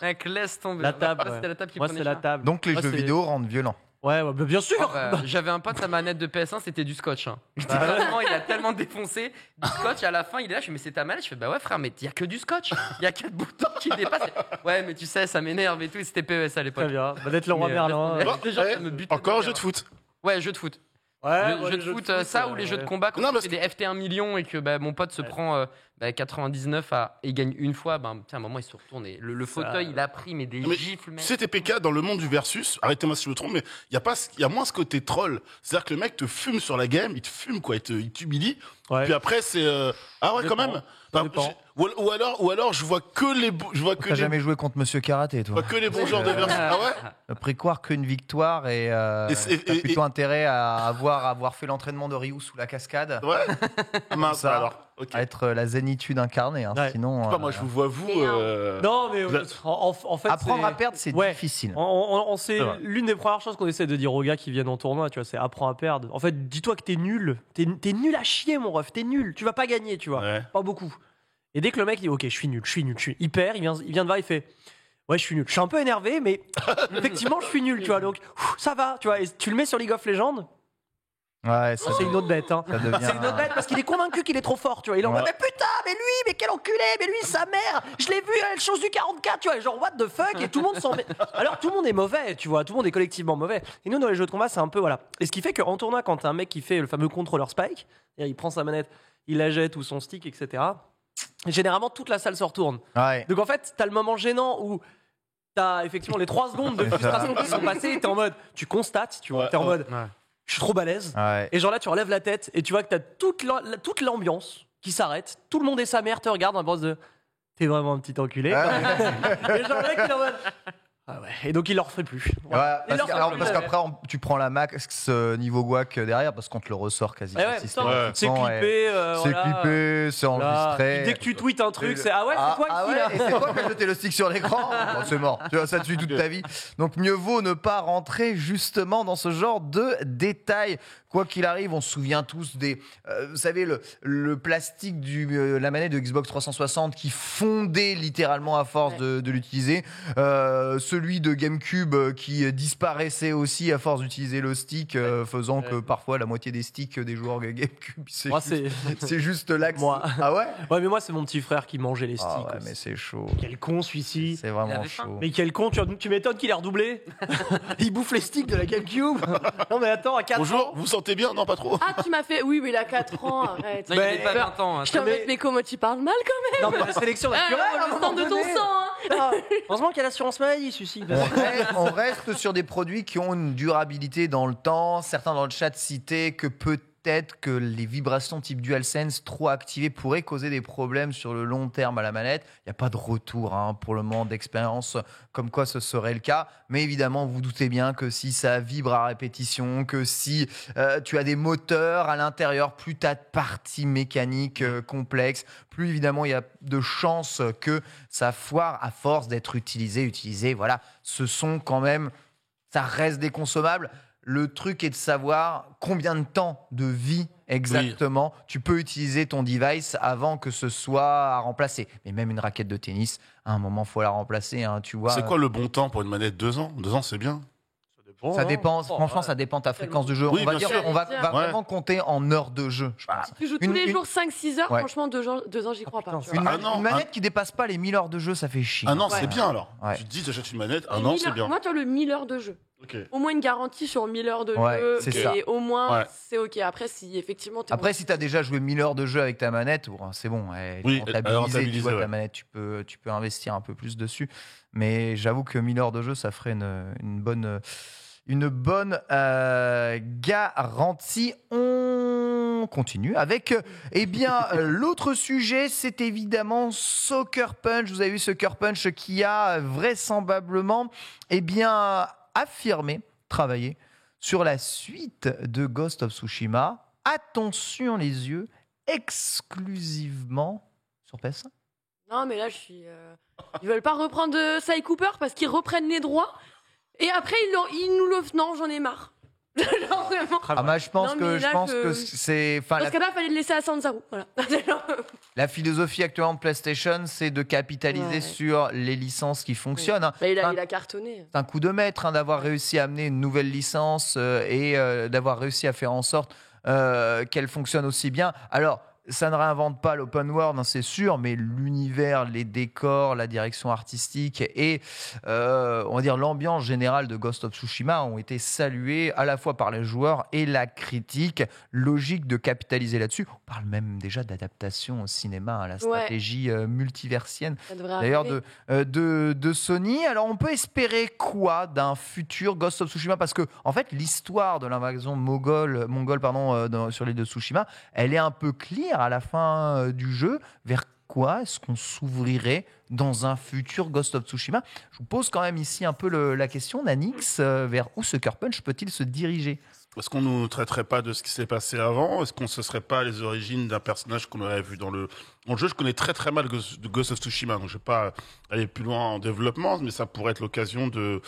Mec, laisse tomber. La table. Moi, c'était la table qui Moi, prenait c'est la cher. table. Donc les Moi, jeux c'est- vidéo rendent violents. Ouais, bah, bien sûr. J'avais un pote, sa manette de PS1, c'était du scotch. Hein. Vraiment, il a tellement défoncé du scotch. Et à la fin, il est là, je fais, mais c'est ta manette? Je fais, bah ouais, frère, mais il y a que du scotch. Il y a 4 boutons qui dépassent. Ouais, mais tu sais, ça m'énerve et tout. Et c'était PES à l'époque. Très bien. Bah, d'être le roi Mais, Merlin. Bon, déjà, ça me butait encore un de jeu rire. de foot. Ouais, jeu de foot. Ouais, Jeu de foot, ça ou les jeux de combat quand Non, on parce fait des FT1 millions et que mon pote se prend 99 et gagne une fois, à un moment il se retourne et le fauteuil il a pris mais des Mais gifles, mec. Tu sais, TPK, dans le monde du versus, arrêtez-moi si je me trompe, mais il y a moins ce côté troll. C'est-à-dire que le mec te fume sur la game, il te fume, quoi, il t'humilie. Ouais. Puis après, c'est. Ah ouais, Ça quand dépend. même. Ça Bah, dépend. ou alors, je vois que les. T'as jamais joué contre Monsieur Karaté, je toi vois que les bons joueurs de versus. Ah ouais? Après croire qu'une victoire et t'as plutôt intérêt à avoir fait l'entraînement de Ryu sous la cascade, Ouais. Ah, mince, Ça. alors. Ok. à être la zénitude incarnée. Hein, Ouais. Sinon, Je sais pas, moi, je vous vois, vous. Non, mais Vous en fait. apprendre c'est- à perdre, c'est Ouais. difficile. C'est C'est vrai. l'une des premières choses qu'on essaie de dire aux gars qui viennent en tournoi, tu vois, c'est apprends à perdre. En fait, dis-toi que t'es nul. T'es nul à chier, mon ref, t'es nul. Tu vas pas gagner, tu vois. Ouais. Pas beaucoup. Et dès que le mec dit ok, je suis nul, il perd, il vient de voir, il fait ouais, je suis nul. Je suis un peu énervé, mais effectivement, je suis nul, tu vois. Donc ça va, tu vois. Et tu le mets sur League of Legends. Ouais, C'est une autre bête, hein. C'est une autre bête parce qu'il est convaincu qu'il est trop fort, tu vois. Il est en mode, mais putain, mais lui, mais quel enculé, mais lui, sa mère, je l'ai vu à la chose du 44, tu vois. Genre, what the fuck, et tout le monde s'en met. Alors, tout le monde est mauvais, tu vois. Tout le monde est collectivement mauvais. Et nous, dans les jeux de combat, c'est un peu, voilà. Et ce qui fait qu'en tournoi, quand t'as un mec qui fait le fameux contrôleur spike, il prend sa manette, il la jette ou son stick, etc. Généralement, toute la salle se retourne. Ouais. Donc, en fait, t'as le moment gênant où t'as effectivement les 3 secondes de frustration qui sont passées et t'es en mode, tu constates, tu vois. T'es en mode. Je suis trop balèze. Ouais. Et genre là, tu relèves la tête et tu vois que t'as toute l'ambiance qui s'arrête. Tout le monde et sa mère te regardent en base de t'es vraiment un petit enculé. Et genre le mec, il est en mode ah ouais. Et donc il leur fait plus. Voilà. Ouais, parce qu'après tu prends la max niveau guac derrière parce qu'on te le ressort quasi. C'est clippé, c'est clippé, c'est enregistré. Dès que tu tweets un truc, c'est ah ouais, c'est toi ici là. Et c'est toi qui as jeté le stick sur l'écran. Bon, c'est mort. Tu vois, ça te suit toute ta vie. Donc mieux vaut ne pas rentrer justement dans ce genre de détails. Quoi qu'il arrive, on se souvient tous des, vous savez, le plastique la manette de Xbox 360 qui fondait littéralement à force de l'utiliser. Celui de GameCube qui disparaissait aussi à force d'utiliser le stick, faisant que parfois la moitié des sticks des joueurs GameCube, c'est juste là que moi. Ah ouais. Ouais, mais moi c'est mon petit frère qui mangeait les sticks. Ah ouais, mais c'est chaud. Quel con celui-ci. C'est vraiment chaud. Mais quel con, tu m'étonnes qu'il est redoublé. Il bouffe les sticks de la GameCube. Non mais attends, à 4 ans. Bonjour, vous sentez bien? Non, pas trop. Ah, tu m'as fait. Oui, mais il a 4 ans. Arrête. Non, il n'est pas 20 ans. Je t'embête, mais comment tu parles mal quand même? Non, mais la sélection naturelle. Le sang de ton sang. Heureusement qu'il y a l'assurance maladie, celui-ci. On reste sur des produits qui ont une durabilité dans le temps. Certains dans le chat citaient que peut-être que les vibrations type DualSense trop activées pourraient causer des problèmes sur le long terme à la manette. Il n'y a pas de retour pour le moment d'expérience comme quoi ce serait le cas. Mais évidemment, vous vous doutez bien que si ça vibre à répétition, que si tu as des moteurs à l'intérieur, plus tu as de parties mécaniques complexes, plus évidemment il y a de chances que ça foire à force d'être utilisé. Voilà, ce sont quand même, ça reste des consommables. Le truc est de savoir combien de temps de vie exactement tu peux utiliser ton device avant que ce soit à remplacer. Mais même une raquette de tennis, à un moment, il faut la remplacer. Tu vois. C'est quoi le bon temps pour une manette? 2 ans? 2 ans, c'est bien. Ça dépend, franchement, ça dépend de ta fréquence de jeu. Oui, on va vraiment compter en heures de jeu, je pense. Tu joues tous les jours 5-6 heures, franchement, 2 ans, j'y crois pas. Une manette qui dépasse pas les 1000 heures de jeu, ça fait chier. Un an, c'est bien alors. Tu te dis, j'achète une manette, un an, c'est bien. Moi, tu as le 1000 heures de jeu. Okay. Au moins une garantie sur 1000 heures de jeu. C'est ça. Et au moins, c'est OK. Après, si effectivement. Si tu as déjà joué 1000 heures de jeu avec ta manette, c'est bon. Rentabilisé, tu vois, ta manette, tu peux investir un peu plus dessus. Mais j'avoue que 1000 heures de jeu, ça ferait une bonne garantie. On continue avec l'autre sujet, c'est évidemment Sucker Punch. Vous avez vu Sucker Punch qui a vraisemblablement travaillé sur la suite de Ghost of Tsushima. Attention les yeux, exclusivement sur PS5. Non mais là ils veulent pas reprendre Cy Cooper parce qu'ils reprennent les droits. Et après, ils nous le... Non, j'en ai marre. Genre, vraiment. Je pense que c'est... Dans ce cas-là, il fallait le laisser à Sanzaru. Voilà. La philosophie actuellement de PlayStation, c'est de capitaliser sur les licences qui fonctionnent. Il a cartonné. C'est un coup de maître d'avoir réussi à amener une nouvelle licence et d'avoir réussi à faire en sorte qu'elle fonctionne aussi bien. Alors, ça ne réinvente pas l'open world, c'est sûr, mais l'univers, les décors, la direction artistique et on va dire l'ambiance générale de Ghost of Tsushima ont été salués à la fois par les joueurs et la critique. Logique de capitaliser là-dessus. On parle même déjà d'adaptation au cinéma à la stratégie multiversienne. D'ailleurs de Sony. Alors on peut espérer quoi d'un futur Ghost of Tsushima? Parce que en fait l'histoire de l'invasion mongole sur l'île de Tsushima, elle est un peu clear à la fin du jeu. Vers quoi est-ce qu'on s'ouvrirait dans un futur Ghost of Tsushima? Je vous pose quand même ici un peu la question, Nanix, vers où Sucker Punch peut-il se diriger? Est-ce qu'on ne nous traiterait pas de ce qui s'est passé avant? Est-ce qu'on ne se serait pas les origines d'un personnage qu'on aurait vu dans le jeu? Je connais très très mal Ghost of Tsushima, donc je ne vais pas aller plus loin en développement, mais ça pourrait être l'occasion de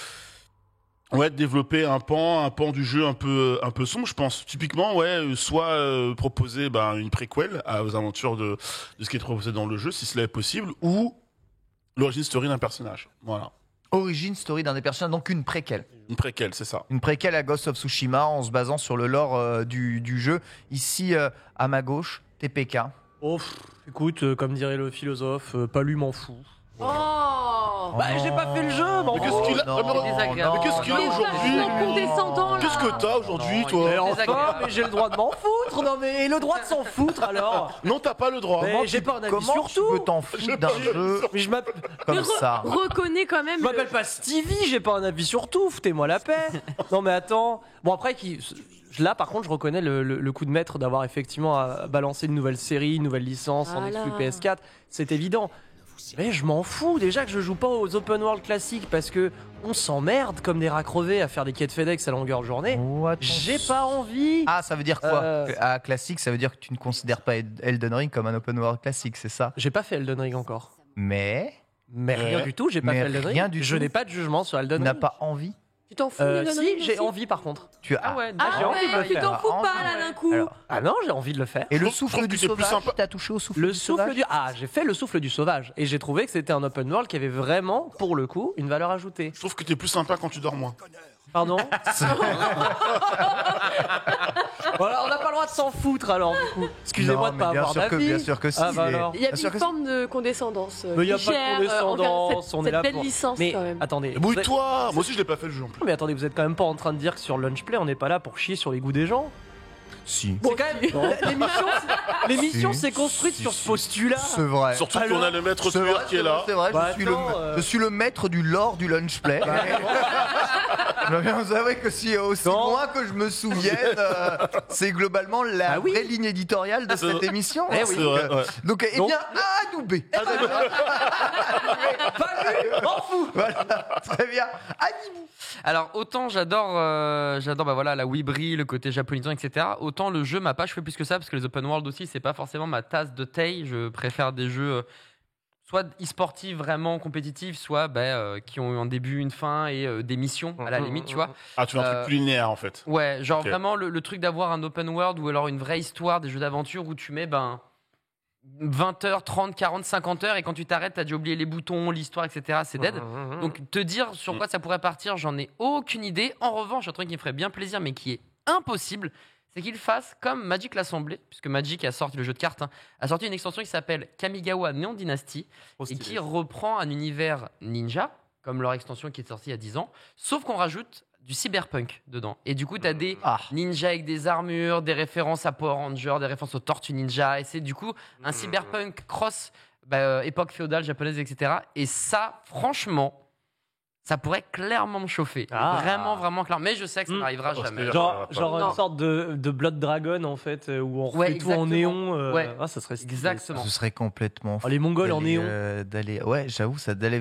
Ouais, développer un pan du jeu un peu sombre, je pense. Typiquement, soit proposer une préquelle aux aventures de ce qui est proposé dans le jeu, si cela est possible, ou l'origine story d'un personnage. Voilà. Origin story d'un des personnages, donc une préquelle. Une préquelle, c'est ça. Une préquelle à Ghost of Tsushima en se basant sur le lore du jeu. Ici, à ma gauche, TPK. Oh, écoute, comme dirait le philosophe, pas lui m'en fout. Oh J'ai pas fait le jeu, Mais qu'est-ce qu'il a Mais qu'est-ce qu'il a aujourd'hui condescendant là. Qu'est-ce que t'as aujourd'hui, toi Mais enfin, mais j'ai le droit de m'en foutre. Non mais et le droit de s'en foutre alors. Non, t'as pas le droit. Mais j'ai pas un avis Comment sur tu tout. peux t'en foutre d'un jeu Mais je m'appelle comme ça? Reconnais quand même. Je m'appelle pas Stevie, j'ai pas un avis sur tout, foutez-moi la paix. Non mais attends. Bon après là par contre je reconnais le coup de maître d'avoir effectivement balancé une nouvelle série, une nouvelle licence en exclu PS4, c'est évident. Mais je m'en fous déjà que je joue pas aux open world classiques parce que on s'emmerde comme des rats crevés à faire des quêtes FedEx à longueur de journée. J'ai pas envie. Ah, ça veut dire quoi? Ah, classique, ça veut dire que tu ne considères pas Elden Ring comme un open world classique, c'est ça? J'ai pas fait Elden Ring encore. Mais Rien du tout, j'ai pas mais fait Elden Ring. rien du Je tout. n'ai pas de jugement sur tu Elden n'as Ring. pas envie? Tu t'en fous Elden Si, Ring j'ai aussi envie par contre. Tu as. ouais, Ah j'ai envie de le ouais, tu faire. t'en fous pas Envie, là d'un coup. Alors, Ah non, j'ai envie de le faire. et le Je souffle trouve du que c'est plus sauvage, sympa. t'as touché au souffle Le du souffle sauvage? du... Ah, j'ai fait le souffle du sauvage. Et j'ai trouvé que c'était un open world qui avait vraiment, pour le coup, une valeur ajoutée. Je trouve que t'es plus sympa quand tu dors moins. Pardon. Voilà, on n'a pas le droit de s'en foutre alors du coup. Excusez-moi Non, de pas mais bien avoir sûr que- d'avis. bien sûr que si, Ah bah mais- alors. Il y a Bien sûr une que forme de condescendance. Mais il y a qui pas de gère, condescendance, cette, on est cette là belle pour... licence Mais quand même. attendez. Bouille-toi. Moi aussi, je l'ai pas fait le jeu. Mais attendez, vous êtes quand même pas en train de dire que sur Lunchplay, on n'est pas là pour chier sur les goûts des gens. Si. C'est quand même... L'émission Si. s'est construite Si, sur si. ce postulat. C'est vrai. Surtout Alors, qu'on a le maître C'est vrai, tueur qui est là. C'est vrai, Bah, je attends, suis le maître du lore du lunch play. Je dois bien vous avouer que si aussi Non. loin que je me souvienne, c'est globalement la Ah oui. vraie ligne éditoriale de cette émission. Eh oui. C'est vrai, ouais. Donc, eh Donc- bien, A ou B? Pas lui, m'en fous. Voilà, très bien. Animou. Alors autant j'adore la Wibri, le côté japonisant, etc. Autant le jeu m'a pas chauffé plus que ça parce que les open world aussi c'est pas forcément ma tasse de thé. Je préfère des jeux soit e-sportifs vraiment compétitifs, soit qui ont eu un début, une fin et des missions à la limite, tu vois. Ah, tu veux un truc plus linéaire en fait. Ouais, genre Ok. vraiment le truc d'avoir un open world ou alors une vraie histoire, des jeux d'aventure où tu mets 20 heures, 30, 40, 50 heures et quand tu t'arrêtes, t'as déjà oublié les boutons, l'histoire, etc. C'est dead. Donc te dire sur quoi ça pourrait partir, j'en ai aucune idée. En revanche, un truc qui me ferait bien plaisir mais qui est impossible, c'est qu'il fasse comme Magic l'Assemblée, puisque Magic a sorti le jeu de cartes, a sorti une extension qui s'appelle Kamigawa Neon Dynasty et qui reprend un univers ninja, comme leur extension qui est sortie il y a 10 ans, sauf qu'on rajoute du cyberpunk dedans. Et du coup, t'as des ninjas avec des armures, des références à Power Rangers, des références aux Tortues Ninja, et c'est du coup un cyberpunk cross époque féodale japonaise, etc. Et ça, franchement, ça pourrait clairement me chauffer. Vraiment, vraiment clairement. Mais je sais que ça n'arrivera jamais. Genre Non. une sorte de Blood Dragon en fait, où on refait Ouais, tout en exactement. néon. Ouais. Ça serait stylé. Exactement. Ce serait complètement fou Les Mongols en d'aller, néon. ouais, j'avoue, ça d'aller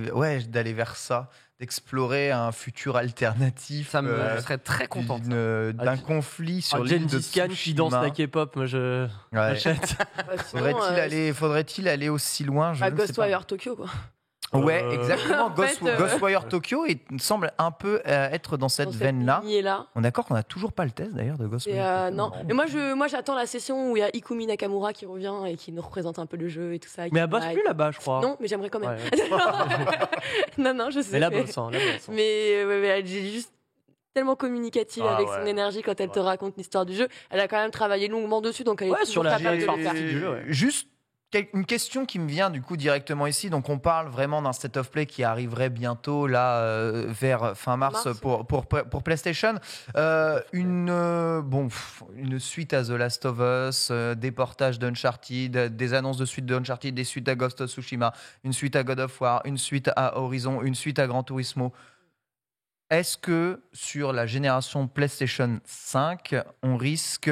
vers ça, d'explorer un futur alternatif. Ça me serait très content. D'un conflit sur l'île de Gengis Khan qui danse la K-pop, moi je Ouais. achète. Faudrait-il aller aussi loin? Je ne sais pas. Ghostwire Tokyo quoi. Ouais, exactement. En fait, Ghostwire Tokyo semble un peu être dans cette veine-là. Là. On est d'accord qu'on n'a toujours pas le test d'ailleurs de Ghostwire Tokyo. Non, mais moi j'attends la session où il y a Ikumi Nakamura qui revient et qui nous représente un peu le jeu et tout ça. Mais elle bosse plus là-bas, je crois. Non, mais j'aimerais quand même. Ouais. non, je sais. Mais la bosse, hein, la bosse. Mais elle est juste tellement communicative avec son énergie quand elle te raconte l'histoire du jeu. Elle a quand même travaillé longuement dessus, donc elle est sur la capable de le faire. partie du jeu. Ouais. Juste une question qui me vient du coup directement ici. Donc on parle vraiment d'un state of play qui arriverait bientôt là vers fin mars. Pour PlayStation. Une suite à The Last of Us, des portages d'Uncharted, des annonces de suite d'Uncharted, des suites à Ghost of Tsushima, une suite à God of War, une suite à Horizon, une suite à Gran Turismo. Est-ce que sur la génération PlayStation 5, on risque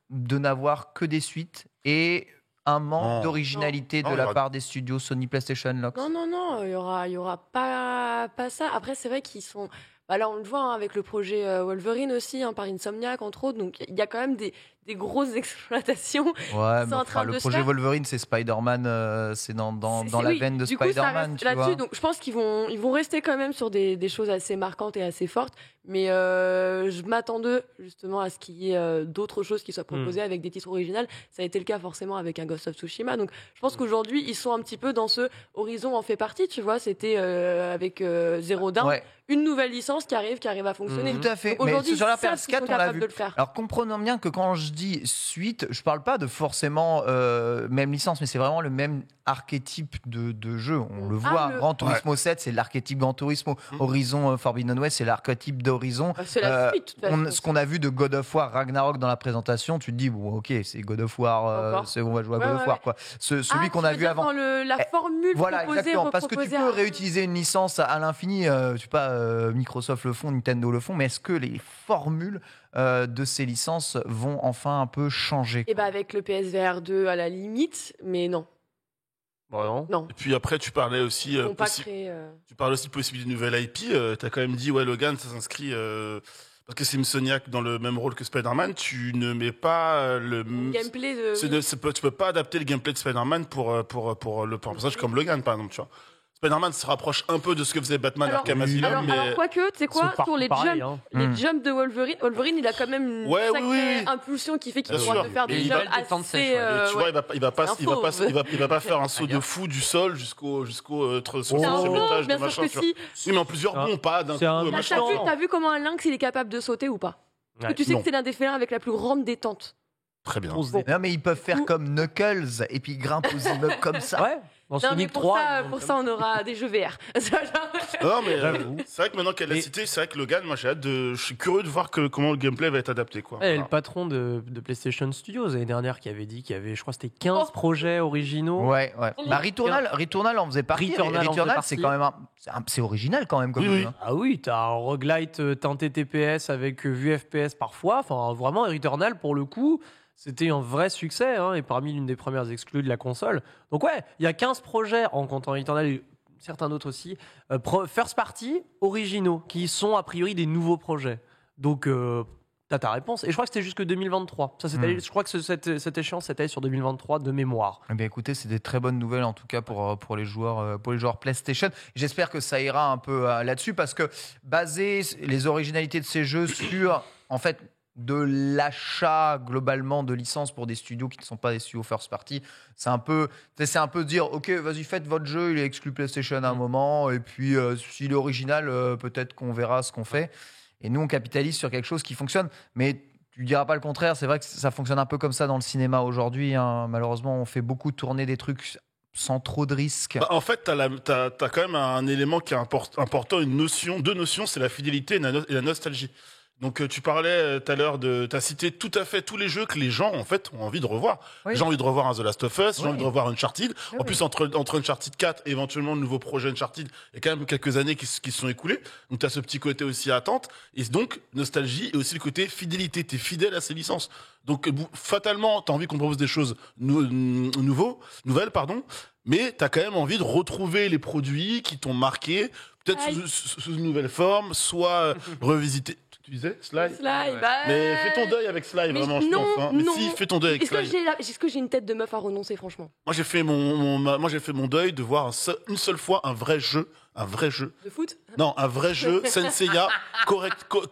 de n'avoir que des suites et un manque d'originalité de la part des studios Sony PlayStation Lox? Non, il y aura pas ça. Après, c'est vrai qu'ils sont. Là, on le voit avec le projet Wolverine aussi, par Insomniac, entre autres. Donc, il y a quand même des des grosses exploitations. Ouais, mais en train le de projet Wolverine, c'est Spider-Man, c'est dans la veine de Spider-Man, tu vois. Donc je pense qu'ils vont rester quand même sur des choses assez marquantes et assez fortes, mais je m'attendais justement à ce qu'il y ait d'autres choses qui soient proposées avec des titres originaux. Ça a été le cas forcément avec un Ghost of Tsushima. Donc je pense qu'aujourd'hui, ils sont un petit peu dans ce Horizon en fait partie, tu vois. C'était avec Zero Dawn. Ouais. Une nouvelle licence qui arrive à fonctionner. Tout à fait. Donc, Mais aujourd'hui, sur la ils savent PS4, qu'ils sont on l'a capables vu. de le faire. Alors comprenons bien que quand je dis suite, je parle pas de forcément même licence, mais c'est vraiment le même archétype de jeu. On le voit. Gran Turismo 7, c'est l'archétype Gran Turismo. Horizon Forbidden West, c'est l'archétype d'Horizon. C'est la suite. Ce qu'on a vu de God of War Ragnarok dans la présentation, tu te dis bon, ok, c'est God of War, on va jouer à God of War quoi. Celui qu'on a vu avant. Dans la formule voilà, proposée, exactement, parce que tu peux réutiliser une licence à l'infini. Je sais pas, Microsoft le font, Nintendo le font, mais est-ce que les formules de ces licences vont enfin un peu changer? Et avec le PSVR 2 à la limite, mais non. Non. Et puis après, tu parlais aussi tu parlais aussi de possibilité de nouvelle IP. T'as quand même dit Logan, ça s'inscrit parce que c'est Insomniac dans le même rôle que Spider-Man. Tu ne mets pas le gameplay tu peux pas adapter le gameplay de Spider-Man pour le personnage comme Logan par exemple, tu vois. Spider-Man se rapproche un peu de ce que faisait Batman Arkham Asylum. Alors quoique, tu sais quoi, sur les jumps de Wolverine, il a quand même une sacrée impulsion qui fait qu'il pourra te faire des jumps assez... tu vois, il va pas faire un saut de fou du sol jusqu'au 60e étage de machin. Oui, mais en plusieurs bons pas d'un coup. T'as vu comment un lynx, il est capable de sauter ou pas? Parce que tu sais que c'est l'un des félins avec la plus grande détente. Très bien. Non, mais ils peuvent faire comme Knuckles et puis grimper aux immeubles comme ça. Ouais. Dans Sonic 3, pour ça, on aura des jeux VR. Non, mais c'est vrai que maintenant qu'elle l'a cité, c'est vrai que Logan, moi je suis curieux de voir comment le gameplay va être adapté. Quoi. Ouais, le patron de PlayStation Studios l'année dernière qui avait dit qu'il y avait, je crois, c'était 15 projets originaux. Ouais. Bah, Returnal en faisait partie. Returnal, c'est quand même c'est original quand même comme jeu. Hein. Ah oui, t'as un roguelite teinté TPS avec vue FPS parfois. Enfin, vraiment, Returnal, pour le coup, c'était un vrai succès et parmi l'une des premières exclus de la console. Donc ouais, il y a 15 projets en comptant Returnal et certains d'autres aussi, first party originaux, qui sont a priori des nouveaux projets. Donc t'as ta réponse. Et je crois que c'était jusque 2023. Je crois que cette échéance c'était sur 2023 de mémoire. Eh bien écoutez, c'est des très bonnes nouvelles en tout cas pour les joueurs PlayStation. J'espère que ça ira un peu là-dessus parce que baser les originalités de ces jeux sur en fait de l'achat globalement de licences pour des studios qui ne sont pas des studios first party, c'est un peu dire ok, vas-y, faites votre jeu, il est exclu PlayStation à un moment et puis s'il est original, peut-être qu'on verra ce qu'on fait. Et nous on capitalise sur quelque chose qui fonctionne, mais tu diras pas le contraire. C'est vrai que ça fonctionne un peu comme ça dans le cinéma aujourd'hui, hein. Malheureusement, on fait beaucoup tourner des trucs sans trop de risques. En fait, t'as quand même un élément qui est important, deux notions, c'est la fidélité et la nostalgie. Donc tu parlais tout à l'heure t'as cité tout à fait tous les jeux que les gens en fait ont envie de revoir. Oui. J'ai envie de revoir un The Last of Us, j'ai envie de revoir Uncharted. En plus entre Uncharted 4 et éventuellement le nouveau projet Uncharted, il y a quand même quelques années qui se sont écoulées. Donc t'as ce petit côté aussi attente et donc nostalgie et aussi le côté fidélité. T'es fidèle à ces licences. Donc fatalement t'as envie qu'on propose des choses nouvelles, mais t'as quand même envie de retrouver les produits qui t'ont marqué, peut-être sous une nouvelle forme, soit revisiter. Tu disais Sly. Mais fais ton deuil avec Sly, vraiment, je pense. Hein. Mais si, fais ton deuil avec Sly. Est-ce que j'ai une tête de meuf à renoncer, franchement? Moi, j'ai fait mon deuil de voir une seule fois un vrai jeu. De foot? Non, un vrai jeu, Senseiya,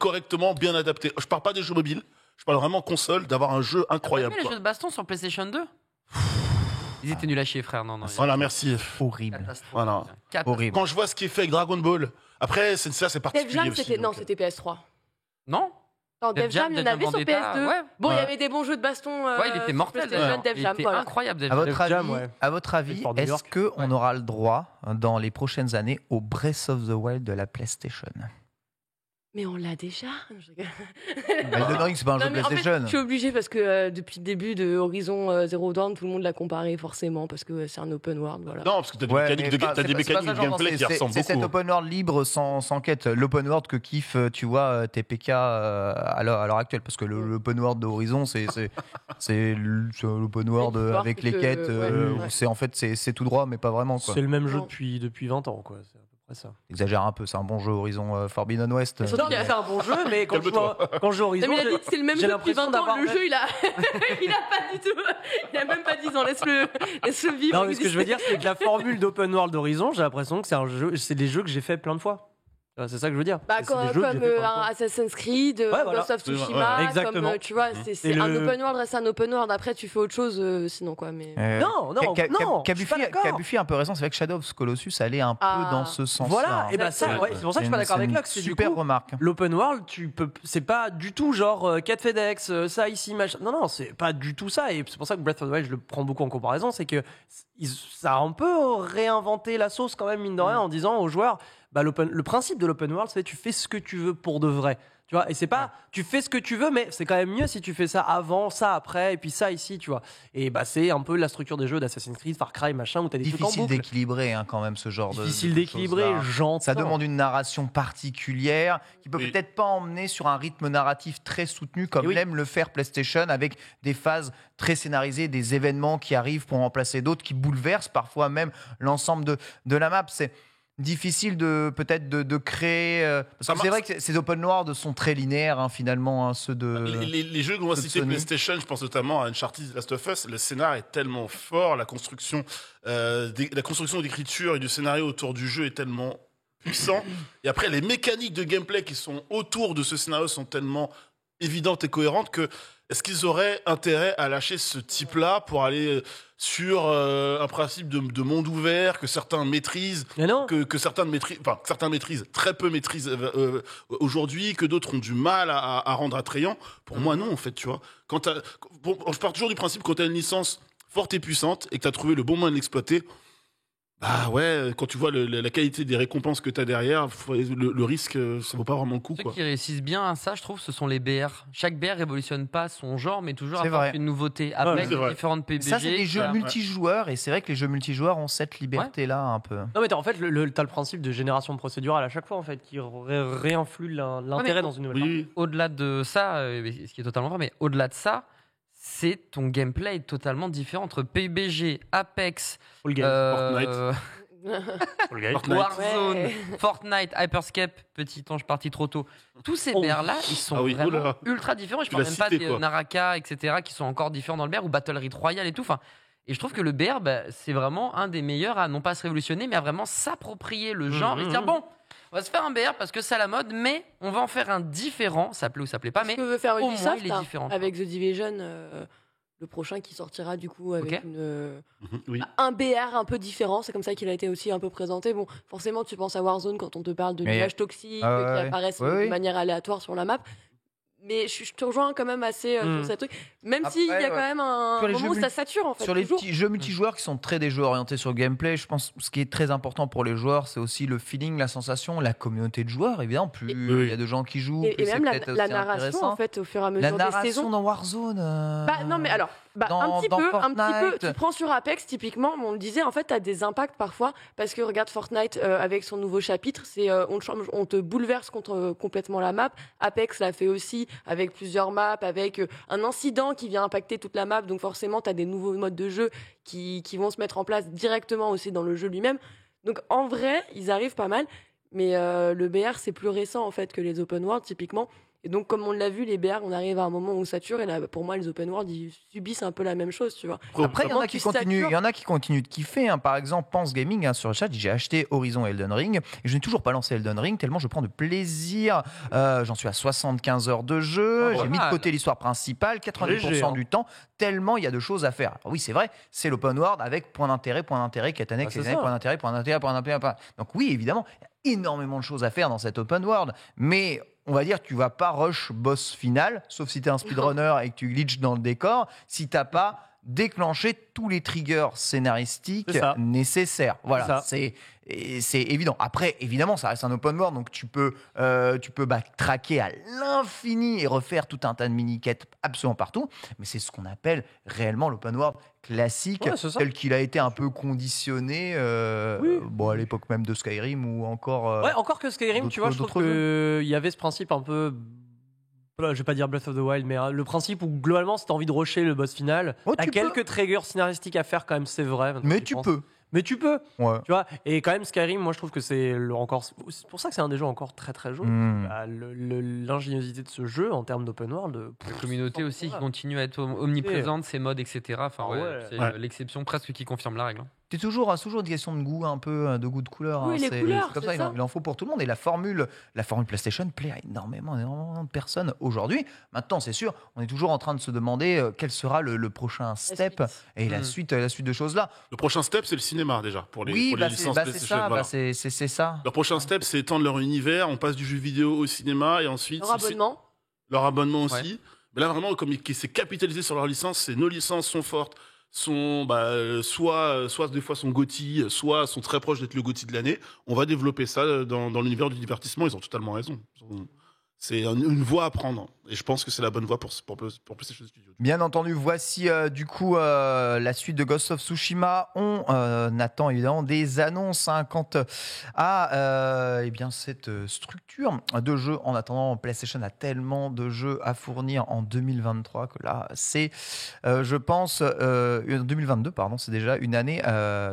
correctement bien adapté. Je parle pas des jeux mobiles, je parle vraiment console, d'avoir un jeu incroyable. T'as pas fait les jeux de baston sur PlayStation 2? Ils étaient nuls à chier, frère. Non. Voilà, merci. Horrible. Voilà. Horrible. Quand je vois ce qui est fait avec Dragon Ball, après, Senseiya, c'est particulier aussi. C'était PS3. Non. Def Jam, il y en avait sur PS2. Ouais. Bon, il y avait des bons jeux de baston. Il était mortel. Def Jam, il était incroyable. À votre avis, est-ce qu'on aura le droit dans les prochaines années au Breath of the Wild de la PlayStation? Mais on l'a déjà. Elden Ring, c'est pas un jeu PlayStation. En fait, je suis obligée parce que depuis le début de Horizon Zero Dawn, tout le monde l'a comparé forcément parce que c'est un open world. Voilà. Non, parce que t'as des mécaniques de gameplay qui ressemblent beaucoup. C'est cet open world libre sans quête. L'open world que kiffe, tu vois, TPK à l'heure actuelle. Parce que l'open world de Horizon, c'est l'open world avec les quêtes. C'est en fait c'est tout droit, mais pas vraiment. C'est le même jeu depuis 20 ans, quoi. Exagère un peu, c'est un bon jeu Horizon Forbidden West. Surtout qu'il a fait un bon jeu, mais quand je joue Horizon, il a dit que c'est le même jeu depuis 20 ans. Le jeu, il a pas du tout. Il a même pas 10 ans. Laisse-le vivre. Non, mais ce que je veux dire, c'est que la formule d'open world d'Horizon, j'ai l'impression que c'est des jeux que j'ai fait plein de fois. C'est ça que je veux dire. Comme Assassin's Creed, Ghost of Tsushima, exactement. comme tu vois, c'est un open world reste un open world. Après, tu fais autre chose, sinon quoi. Mais non. Kabufi un peu récent, c'est vrai que Shadow of Colossus allait un peu dans ce sens-là. Voilà, et bah ça, c'est pour ça que je suis pas d'accord avec Lux. Super remarque. L'open world, c'est pas du tout genre quête FedEx, ça ici, machin. Non, c'est pas du tout ça. Et c'est pour ça que Breath of the Wild, je le prends beaucoup en comparaison, c'est que ça a un peu réinventé la sauce quand même mine de rien en disant aux joueurs. Le principe de l'open world, c'est tu fais ce que tu veux pour de vrai. Tu vois, et c'est pas tu fais ce que tu veux, mais c'est quand même mieux si tu fais ça avant, ça après, et puis ça ici, tu vois. Et c'est un peu la structure des jeux d'Assassin's Creed, Far Cry, machin, où t'as des trucs en boucle. Difficile d'équilibrer quand même ce genre de. Difficile d'équilibrer, j'entends. Ça demande une narration particulière qui peut peut-être pas emmener sur un rythme narratif très soutenu comme l'aime le faire PlayStation, avec des phases très scénarisées, des événements qui arrivent pour remplacer d'autres, qui bouleversent parfois même l'ensemble de la map. C'est difficile peut-être de créer parce que c'est vrai que ces open world sont très linéaires finalement ceux de les jeux qu'on va citer PlayStation, je pense notamment à Uncharted, Last of Us. Le scénar est tellement fort, la construction d'écriture et du scénario autour du jeu est tellement puissant, et après les mécaniques de gameplay qui sont autour de ce scénario sont tellement évidentes et cohérentes que est-ce qu'ils auraient intérêt à lâcher ce type-là pour aller sur un principe de monde ouvert que certains maîtrisent, que certains maîtrisent, très peu maîtrisent aujourd'hui, que d'autres ont du mal à rendre attrayant. Pour moi, non, en fait, tu vois. Je pars toujours du principe quand tu as une licence forte et puissante et que tu as trouvé le bon moyen de l'exploiter, quand tu vois la qualité des récompenses que tu as derrière, le risque, ça vaut pas vraiment le coup. Ceux qui réussissent bien à ça, je trouve, ce sont les BR. Chaque BR révolutionne pas son genre, mais toujours apporte une nouveauté avec différentes PBG. Ça, c'est des jeux multijoueurs, et c'est vrai que les jeux multijoueurs ont cette liberté-là un peu. Non, mais en fait, t'as le principe de génération procédurale à chaque fois, en fait, qui réinflue l'intérêt dans une nouvelle partie. Au-delà de ça, ce qui est totalement vrai, mais au-delà de ça, c'est ton gameplay totalement différent entre PUBG, Apex, Fortnite, Warzone, Fortnite, Hyperscape, petit ange parti trop tôt. Tous ces BR-là, ils sont vraiment ultra différents. Je parle même pas des Naraka, etc., qui sont encore différents dans le BR, ou Battle Royale et tout. Et je trouve que le BR, c'est vraiment un des meilleurs à non pas se révolutionner, mais à vraiment s'approprier le genre et se dire bon, on va se faire un BR parce que c'est à la mode, mais on va en faire un différent. Ça plaît ou ça plaît pas, mais ce que veut faire au moins il est différent. Avec The Division, le prochain qui sortira du coup avec un BR un peu différent. C'est comme ça qu'il a été aussi un peu présenté. Bon, forcément, tu penses à Warzone quand on te parle de nuages toxiques qui apparaissent de manière aléatoire sur la map. Mais je te rejoins quand même assez sur ce truc. Même s'il y a quand même un moment où ça sature en fait. Sur les petits jeux multijoueurs qui sont des jeux orientés sur le gameplay, je pense que ce qui est très important pour les joueurs, c'est aussi le feeling, la sensation, la communauté de joueurs. Évidemment, plus il y a de gens qui jouent, plus et même la narration en fait au fur et à mesure des saisons. La narration dans Warzone. Non mais alors. Un petit peu. Tu prends sur Apex, typiquement, on le disait, en fait, tu as des impacts parfois, parce que regarde Fortnite avec son nouveau chapitre, on te bouleverse complètement la map. Apex l'a fait aussi avec plusieurs maps, avec un incident qui vient impacter toute la map, donc forcément, tu as des nouveaux modes de jeu qui vont se mettre en place directement aussi dans le jeu lui-même. Donc en vrai, ils arrivent pas mal, mais le BR, c'est plus récent en fait que les open world, typiquement. Et donc, comme on l'a vu, les BR, on arrive à un moment où on sature. Et là, pour moi, les open world, ils subissent un peu la même chose, tu vois. Après, il y en a qui continuent de kiffer. Par exemple, Pense Gaming sur le chat, j'ai acheté Horizon et Elden Ring. Et je n'ai toujours pas lancé Elden Ring, tellement je prends de plaisir. J'en suis à 75 heures de jeu. J'ai mis de côté l'histoire principale, 90% du temps, tellement il y a de choses à faire. Alors oui, c'est vrai, c'est l'open world avec point d'intérêt, quête année, point d'intérêt. Donc oui, évidemment, il y a énormément de choses à faire dans cet open world. Mais on va dire, tu vas pas rush boss final, sauf si tu es un speedrunner et que tu glitches dans le décor, si tu n'as pas déclenché tous les triggers scénaristiques nécessaires. Voilà, c'est évident. Après, évidemment, ça reste un open world, donc tu peux traquer à l'infini et refaire tout un tas de mini-quêtes absolument partout, mais c'est ce qu'on appelle réellement l'open world classique, tel qu'il a été un peu conditionné à l'époque même de Skyrim ou encore... encore que Skyrim, tu vois, je trouve qu'il y avait ce principe un peu... Je vais pas dire Breath of the Wild, mais le principe où globalement, si t'as envie de rusher le boss final, t'as quelques triggers scénaristiques à faire quand même, c'est vrai. Mais tu peux. Mais tu peux, Ouais. tu vois. Et quand même, Skyrim, moi, je trouve que c'est pour ça que c'est un des jeux encore très très jeune. L'ingéniosité de ce jeu en termes d'open world. La communauté aussi qui continue à être omniprésente, ses modes, etc. Enfin, c'est l'exception presque qui confirme la règle. C'est toujours une question de goût, un peu de goût de couleur. Oui, les couleurs, comme c'est ça. Il en faut pour tout le monde. Et la formule PlayStation plaît à énormément de personnes aujourd'hui. Maintenant, c'est sûr, on est toujours en train de se demander quel sera le prochain step et la suite de choses là. Le prochain step, c'est le cinéma déjà pour les licences PlayStation. C'est ça. Le prochain step, c'est étendre leur univers. On passe du jeu vidéo au cinéma et ensuite leur abonnement aussi. Ouais. Mais là vraiment, comme c'est capitalisé sur leur licence, nos licences sont fortes. Sont soit des fois sont GOTY, soit sont très proches d'être le GOTY de l'année. On va développer ça dans l'univers du divertissement. Ils ont totalement raison. C'est une voie à prendre. Et je pense que c'est la bonne voie pour PlayStation Studios. Bien entendu, voici du coup la suite de Ghost of Tsushima. On attend évidemment des annonces quant à cette structure de jeu. En attendant, PlayStation a tellement de jeux à fournir en 2023 que là, c'est, je pense, 2022, pardon, c'est déjà une année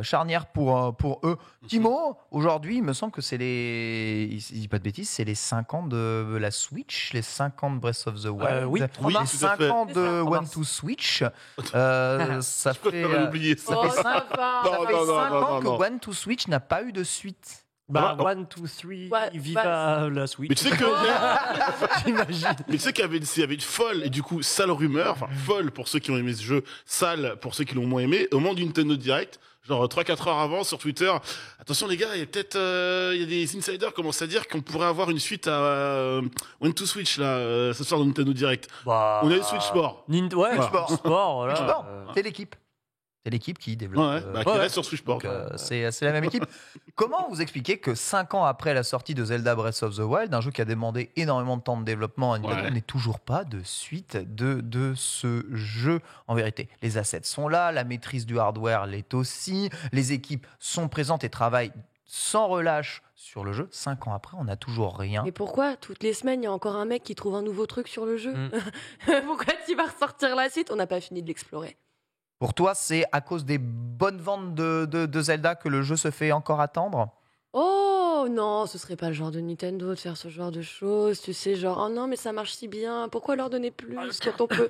charnière pour eux. Timo, aujourd'hui, il me semble que c'est je dis pas de bêtises, c'est les 5 ans de la Switch, les 5 ans de Breath of the Wild, oui, les 5 ans de One to Switch. Ça fait 5 ans que One to Switch n'a pas eu de suite. One, two, three, viva la Switch. Mais tu sais que j'imagine. Mais tu sais qu'il y avait une folle et du coup sale rumeur, enfin folle pour ceux qui ont aimé ce jeu, sale pour ceux qui l'ont moins aimé. Au moment d'une Nintendo Direct, genre 3-4 heures avant sur Twitter, attention les gars, il y a peut-être il y a des insiders qui commencent à dire qu'on pourrait avoir une suite à One to Switch là ce soir dans Nintendo Direct. On a eu Switch Sport. Switch Sport, voilà. Switch Sport, c'est l'équipe. C'est l'équipe qui développe. Qui reste sur Switch Sport. C'est la même équipe. Comment vous expliquez que 5 ans après la sortie de Zelda Breath of the Wild, un jeu qui a demandé énormément de temps de développement, on n'est toujours pas de suite de ce jeu en vérité? Les assets sont là, la maîtrise du hardware l'est aussi, les équipes sont présentes et travaillent sans relâche sur le jeu. 5 ans après, on n'a toujours rien. Mais pourquoi toutes les semaines, il y a encore un mec qui trouve un nouveau truc sur le jeu? Pourquoi tu vas ressortir la suite? On n'a pas fini de l'explorer. Pour toi, c'est à cause des bonnes ventes de Zelda que le jeu se fait encore attendre? Oh non, ce serait pas le genre de Nintendo de faire ce genre de choses, tu sais, genre oh non mais ça marche si bien, pourquoi leur donner plus quand on peut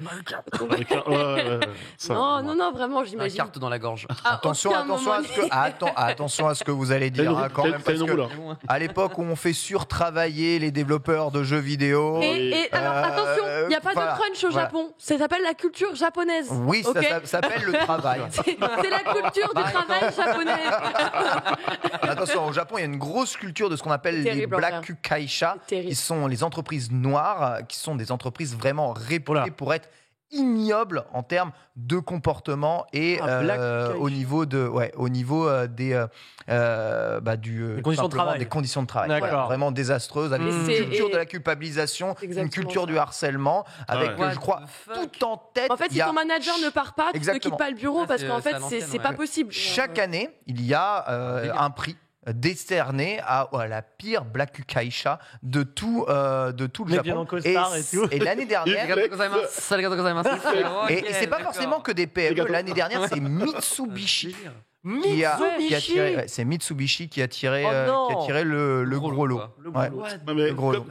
Non, vraiment, j'imagine. La carte dans la gorge. Attention à ce que vous allez dire quand même, parce que à l'époque où on fait surtravailler les développeurs de jeux vidéo. Et alors attention, il n'y a pas de crunch au Japon, ça s'appelle la culture japonaise. Oui, ça s'appelle le travail. C'est la culture du travail japonaise. Attention, au Japon, il y a une grosse culture de ce qu'on appelle les Black Kukaisha, qui sont les entreprises noires, qui sont des entreprises vraiment réputées pour être ignobles en termes de comportement et au niveau des conditions de travail. Des conditions de travail. Voilà, vraiment désastreuses, avec une culture de la culpabilisation, une culture du harcèlement, avec, je crois, tout en tête. En fait, si ton manager ne part pas, tu ne quittes pas le bureau parce qu'en fait, c'est pas possible. Chaque année, il y a un prix décerné à la pire Black Kukaisha de tout le Japon. Et l'année dernière, et c'est pas forcément que des PME. L'année dernière, c'est Mitsubishi. C'est Mitsubishi qui a tiré le gros lot.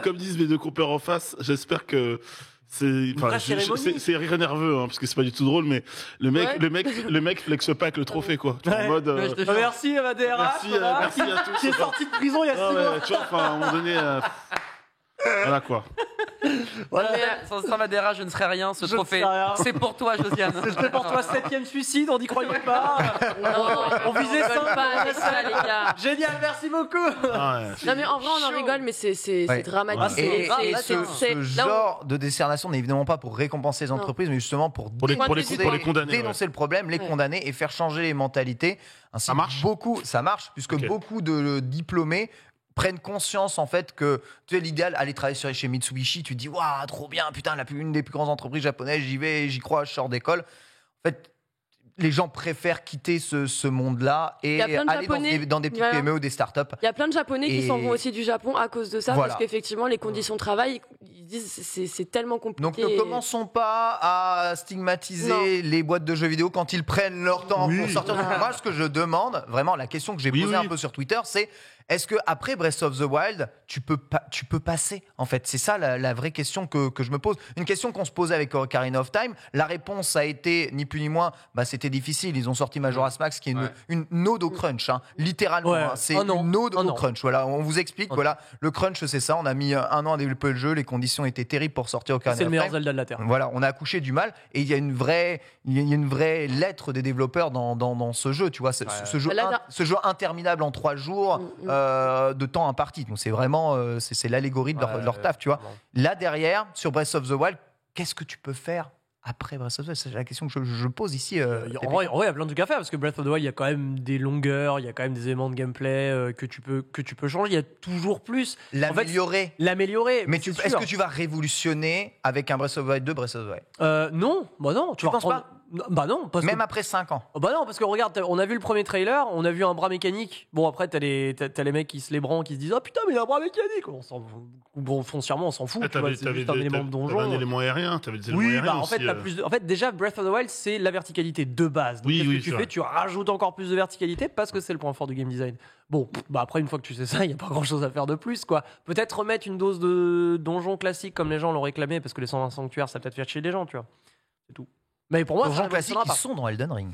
Comme disent mes deux compères en face, j'espère que c'est rire nerveux, parce que c'est pas du tout drôle, mais le mec flexe pas avec le trophée, quoi. En mode, merci à ma DRH. Merci à tous. Qui est sorti de prison il y a 6 mois. Tu vois, à un moment donné, voilà quoi. Sans ma DRH, je ne serais rien. Ce trophée, c'est pour toi, Josiane. C'est pour toi, 7e suicide, on n'y croyait pas. On visait ça, les gars. Génial, merci beaucoup. Non mais en vrai, on en rigole, mais c'est dramatique. Et ce genre de décernation n'est évidemment pas pour récompenser les entreprises, mais justement pour les condamner, dénoncer le problème, les condamner et faire changer les mentalités. Ça marche. Ça marche, puisque beaucoup de diplômés prennent conscience en fait que tu sais, l'idéal, aller travailler chez Mitsubishi, tu te dis waouh, trop bien, putain, une des plus grandes entreprises japonaises, j'y vais, j'y crois, je sors d'école. En fait, les gens préfèrent quitter ce monde-là et aller dans des petites PME ou des startups. Il y a plein de Japonais qui s'en vont aussi du Japon à cause de ça, parce qu'effectivement, les conditions de travail, se disent c'est tellement compliqué. Donc ne commençons pas à stigmatiser les boîtes de jeux vidéo quand ils prennent leur temps pour sortir. Moi, ce que je demande, vraiment, la question que j'ai posée un peu sur Twitter, c'est est-ce que après Breath of the Wild, tu peux passer en fait? C'est ça la vraie question que je me pose. Une question qu'on se posait avec Ocarina of Time. La réponse a été ni plus ni moins. C'était difficile. Ils ont sorti Majora's Mask, qui est une ode au crunch, littéralement. C'est une ode au crunch. Voilà, on vous explique. Voilà, le crunch, c'est ça. On a mis 1 an à développer le jeu. Les conditions étaient terribles pour sortir Ocarina of Time. C'est le meilleur Zelda de la Terre. Voilà, on a accouché du mal. Et il y a une vraie lettre des développeurs dans ce jeu. Tu vois, ce jeu interminable en 3 jours. De temps imparti. Donc c'est vraiment c'est l'allégorie de leur taf, tu vois. Là derrière, sur Breath of the Wild, qu'est-ce que tu peux faire après Breath of the Wild? C'est la question que je pose ici. En vrai, il y a plein de trucs à faire parce que Breath of the Wild, il y a quand même des longueurs, il y a quand même des éléments de gameplay que tu peux changer. Il y a toujours plus. L'améliorer. Mais est-ce que tu vas révolutionner avec un Breath of the Wild 2, Breath of the Wild? Non, non. Tu penses pas? Non, parce même après 5 ans. Non, parce que regarde, on a vu le premier trailer, on a vu un bras mécanique. Bon, après, t'as les mecs qui se les branlent, qui se disent oh putain, mais il y a un bras mécanique. Foncièrement, on s'en fout. C'est juste un élément de donjon. Un élément aérien. T'avais des éléments aériens. En fait, déjà, Breath of the Wild, c'est la verticalité de base. Donc, qu'est-ce que tu fais? Tu rajoutes encore plus de verticalité parce que c'est le point fort du game design. Bon, après, une fois que tu sais ça, il n'y a pas grand chose à faire de plus, quoi. Peut-être remettre une dose de donjon classique comme les gens l'ont réclamé parce que les 120 sanctuaires, ça peut-être faire chier les gens, tu vois. C'est tout. Mais pour moi, les gens classiques qui sont dans Elden Ring.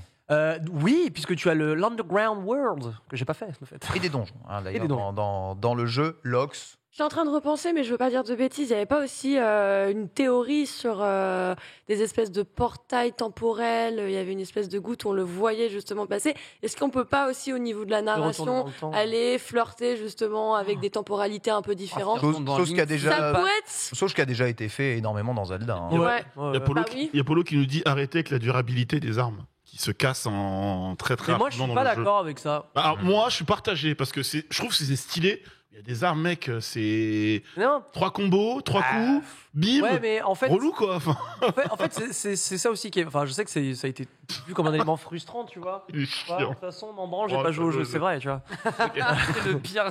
Oui, puisque tu as l'Underground World que j'ai pas fait, en fait. Et des donjons. D'ailleurs, dans le jeu, Lox. Je suis en train de repenser, mais je veux pas dire de bêtises. Il n'y avait pas aussi une théorie sur des espèces de portails temporels. Il y avait une espèce de goutte où on le voyait justement passer. Est-ce qu'on peut pas aussi, au niveau de la narration, aller flirter justement avec des temporalités un peu différentes? Chose qui a déjà été fait énormément dans Zelda. Il y a Polo qui nous dit arrêtez avec la durabilité des armes qui se cassent en très très rapidement. Mais moi, je suis pas d'accord avec ça. Moi, je suis partagé parce que je trouve que c'est stylé. Il y a des armes, mec, c'est 3 combos, 3 coups, bim, ouais, mais en fait, relou quoi. En fait, c'est ça aussi qui est. Enfin, je sais que ça a été vu comme un élément frustrant, tu vois. De toute façon, dans j'ai pas joué au jeu, c'est vrai, tu vois. C'est le pire.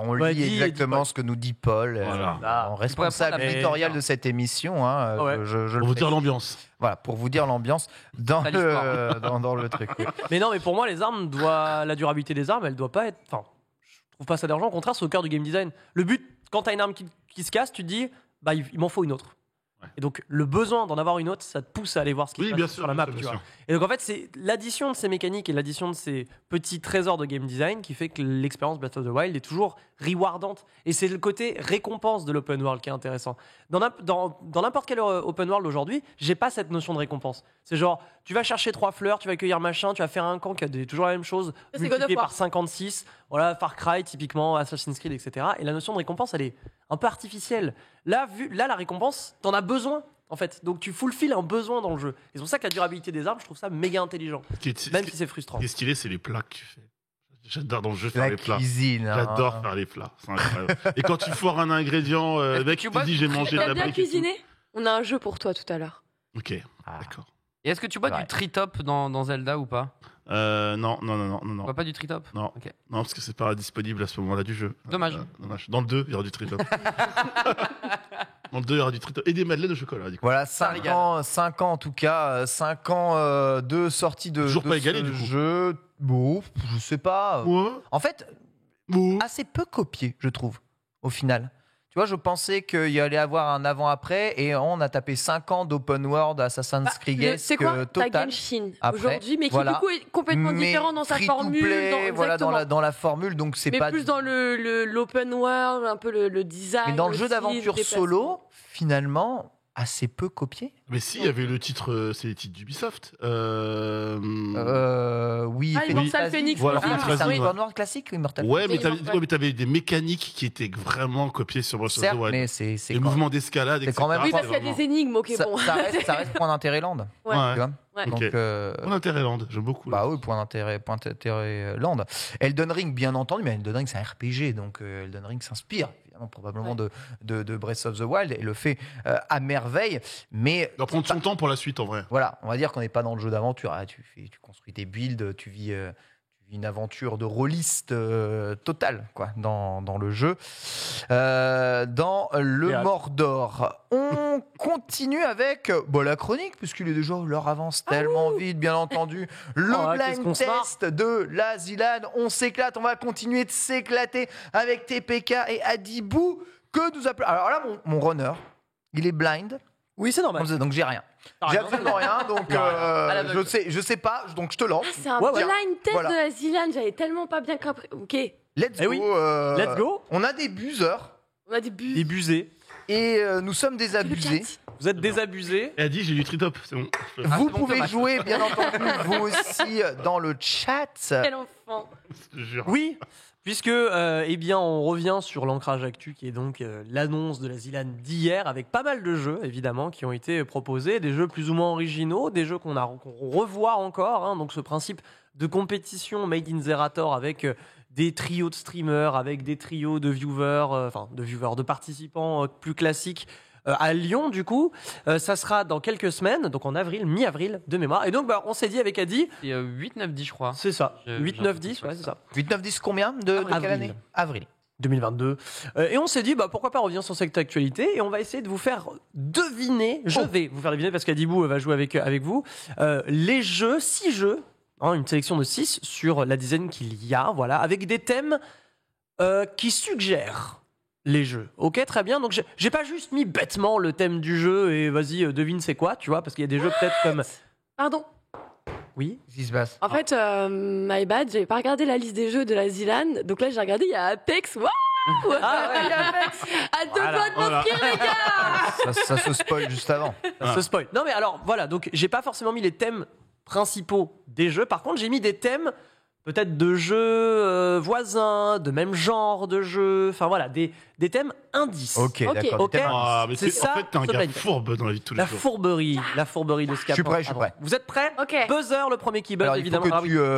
On lit exactement ce que nous dit Paul, en responsable éditorial de cette émission. Pour vous dire l'ambiance. Voilà, pour vous dire l'ambiance dans le truc. Mais non, mais pour moi, la durabilité des armes, elle doit pas être. Enfin, je trouve pas ça d'argent. Au contraire, c'est au cœur du game design. Le but, quand t'as une arme qui se casse, tu te dis, il m'en faut une autre. Ouais. Et donc, le besoin d'en avoir une autre, ça te pousse à aller voir ce qui se passe sur la map. Tu vois. Et donc, en fait, c'est l'addition de ces mécaniques et l'addition de ces petits trésors de game design qui fait que l'expérience Breath of the Wild est toujours rewardante. Et c'est le côté récompense de l'open world qui est intéressant. Dans n'importe quel open world aujourd'hui, j'ai pas cette notion de récompense. C'est genre, tu vas chercher 3 fleurs, tu vas cueillir machin, tu vas faire un camp qui a toujours la même chose, multiplié par 56. Voilà, Far Cry, typiquement, Assassin's Creed, etc. Et la notion de récompense, elle est un peu artificielle. Là, la récompense, t'en as besoin, en fait. Donc, tu fulfilles un besoin dans le jeu. Et c'est pour ça que la durabilité des armes, je trouve ça méga intelligent. Même si c'est frustrant. Ce qui est stylé, c'est les plats que tu fais. J'adore dans le jeu faire les plats. Cuisine, J'adore faire les plats. C'est incroyable. Et quand tu foires un ingrédient, mec, tu te dis j'ai mangé de la brique. Tu as bien cuisiné? On a un jeu pour toi tout à l'heure. Ok, d'accord. Et est-ce que tu bois du tritop dans Zelda ou pas? Non. Tu bois pas du tritop? Non. Okay. Non, parce que c'est pas disponible à ce moment-là du jeu. Dommage. Dans le 2, il y aura du tritop. Dans le 2, il y aura du tritop. Et des madeleines au chocolat, du coup. Voilà, 5 ans en tout cas. 5 ans de sortie de toujours pas égalé, du coup. Jeu. Bon, je sais pas. Ouais. En fait, assez peu copié, je trouve, au final. Tu vois, je pensais qu'il y allait avoir un avant-après et on a tapé 5 ans d'open world Assassin's Creed. C'est quoi total. Genshin aujourd'hui, mais qui du coup est complètement différent dans sa formule. Dans la formule, donc c'est pas. Mais plus dans l'open world, un peu le design. Mais dans le jeu d'aventure solo, finalement, assez peu copié. Mais si, il y avait le titre, c'est les titres d'Ubisoft. Oui, Immortal Phoenix. Voilà, c'est un open world classique, Immortal Phoenix. Mais t'avais des mécaniques qui étaient vraiment copiées sur Breath of the Wild. Mais c'est les mouvements d'escalade, etc. Oui, parce qu'il y a des énigmes, ok, bon. Ça reste point d'intérêt land. Ouais. Tu vois. Ouais. Donc, point d'intérêt land, j'aime beaucoup. Bah oui, point d'intérêt land. Elden Ring, bien entendu, mais Elden Ring, c'est un RPG, donc Elden Ring s'inspire évidemment probablement de Breath of the Wild et le fait à merveille. Mais il doit prendre son temps pour la suite en vrai. Voilà, on va dire qu'on n'est pas dans le jeu d'aventure. Tu construis tes builds, tu vis une aventure de rôliste totale quoi, dans le jeu. Dans le Mordor. On continue avec la chronique, puisqu'il est déjà l'heure avance tellement vite, bien entendu. Le blind test de la Zilan. On s'éclate, on va continuer de s'éclater avec TPK et Adibou que nous appelons. Alors là, mon runner, il est blind. Oui, c'est normal. Donc j'ai rien. J'ai absolument rien, donc je sais pas, donc je te lance. C'est un blind test de la Zilan, j'avais tellement pas bien compris. Ok. Let's go. Let's go. On a des buzzers. On a des Des busés. Et nous sommes des abusés. Vous êtes désabusés. Elle a dit j'ai du tritop, c'est bon. Vous pouvez jouer, bien entendu, vous aussi, dans le chat. Quel enfant. Je te jure. Oui, puisque on revient sur l'ancrage actu qui est donc l'annonce de la Zilan d'hier avec pas mal de jeux évidemment qui ont été proposés, des jeux plus ou moins originaux, des jeux qu'on revoit encore, hein, donc ce principe de compétition made in Zerator avec des trios de streamers, avec des trios de viewers, de participants plus classiques. À Lyon, du coup, ça sera dans quelques semaines, donc en avril, mi-avril de mémoire. Et donc, on s'est dit avec Adi. C'est 8, 9, 10, je crois. C'est ça. 8, 9, 10, ouais, c'est ça. 8, 9, 10, combien de quelle année? Avril 2022. Et on s'est dit, pourquoi pas revenir sur cette actualité et on va essayer de vous faire deviner. Je vais vous faire deviner parce qu'Adibou va jouer avec vous. Les jeux, 6 jeux, une sélection de 6 sur la dizaine qu'il y a, voilà, avec des thèmes qui suggèrent les jeux. Ok, très bien. Donc, j'ai pas juste mis bêtement le thème du jeu et vas-y, devine c'est quoi, tu vois, parce qu'il y a des jeux peut-être comme. Pardon. Oui. Qu'est-ce qui se passe? En fait, my bad, j'avais pas regardé la liste des jeux de la Zilan. Donc là, j'ai regardé, il y a Apex. Waouh! Il y a Apex. À deux doigts de m'inscrire, les gars! Ça se spoil juste avant. Ça se spoil. Non, mais alors, voilà. Donc, j'ai pas forcément mis les thèmes principaux des jeux. Par contre, j'ai mis des thèmes peut-être de jeux voisins, de même genre de jeux, enfin voilà, des thèmes indices. Ok, d'accord. Mais c'est ça, en fait, t'es un gars fourbe dans la vie de tous les jours. La fourberie de Scapin. Je suis prêt. Vous êtes prêts? Ok. Buzzer, le premier qui buzz, Alors, évidemment. il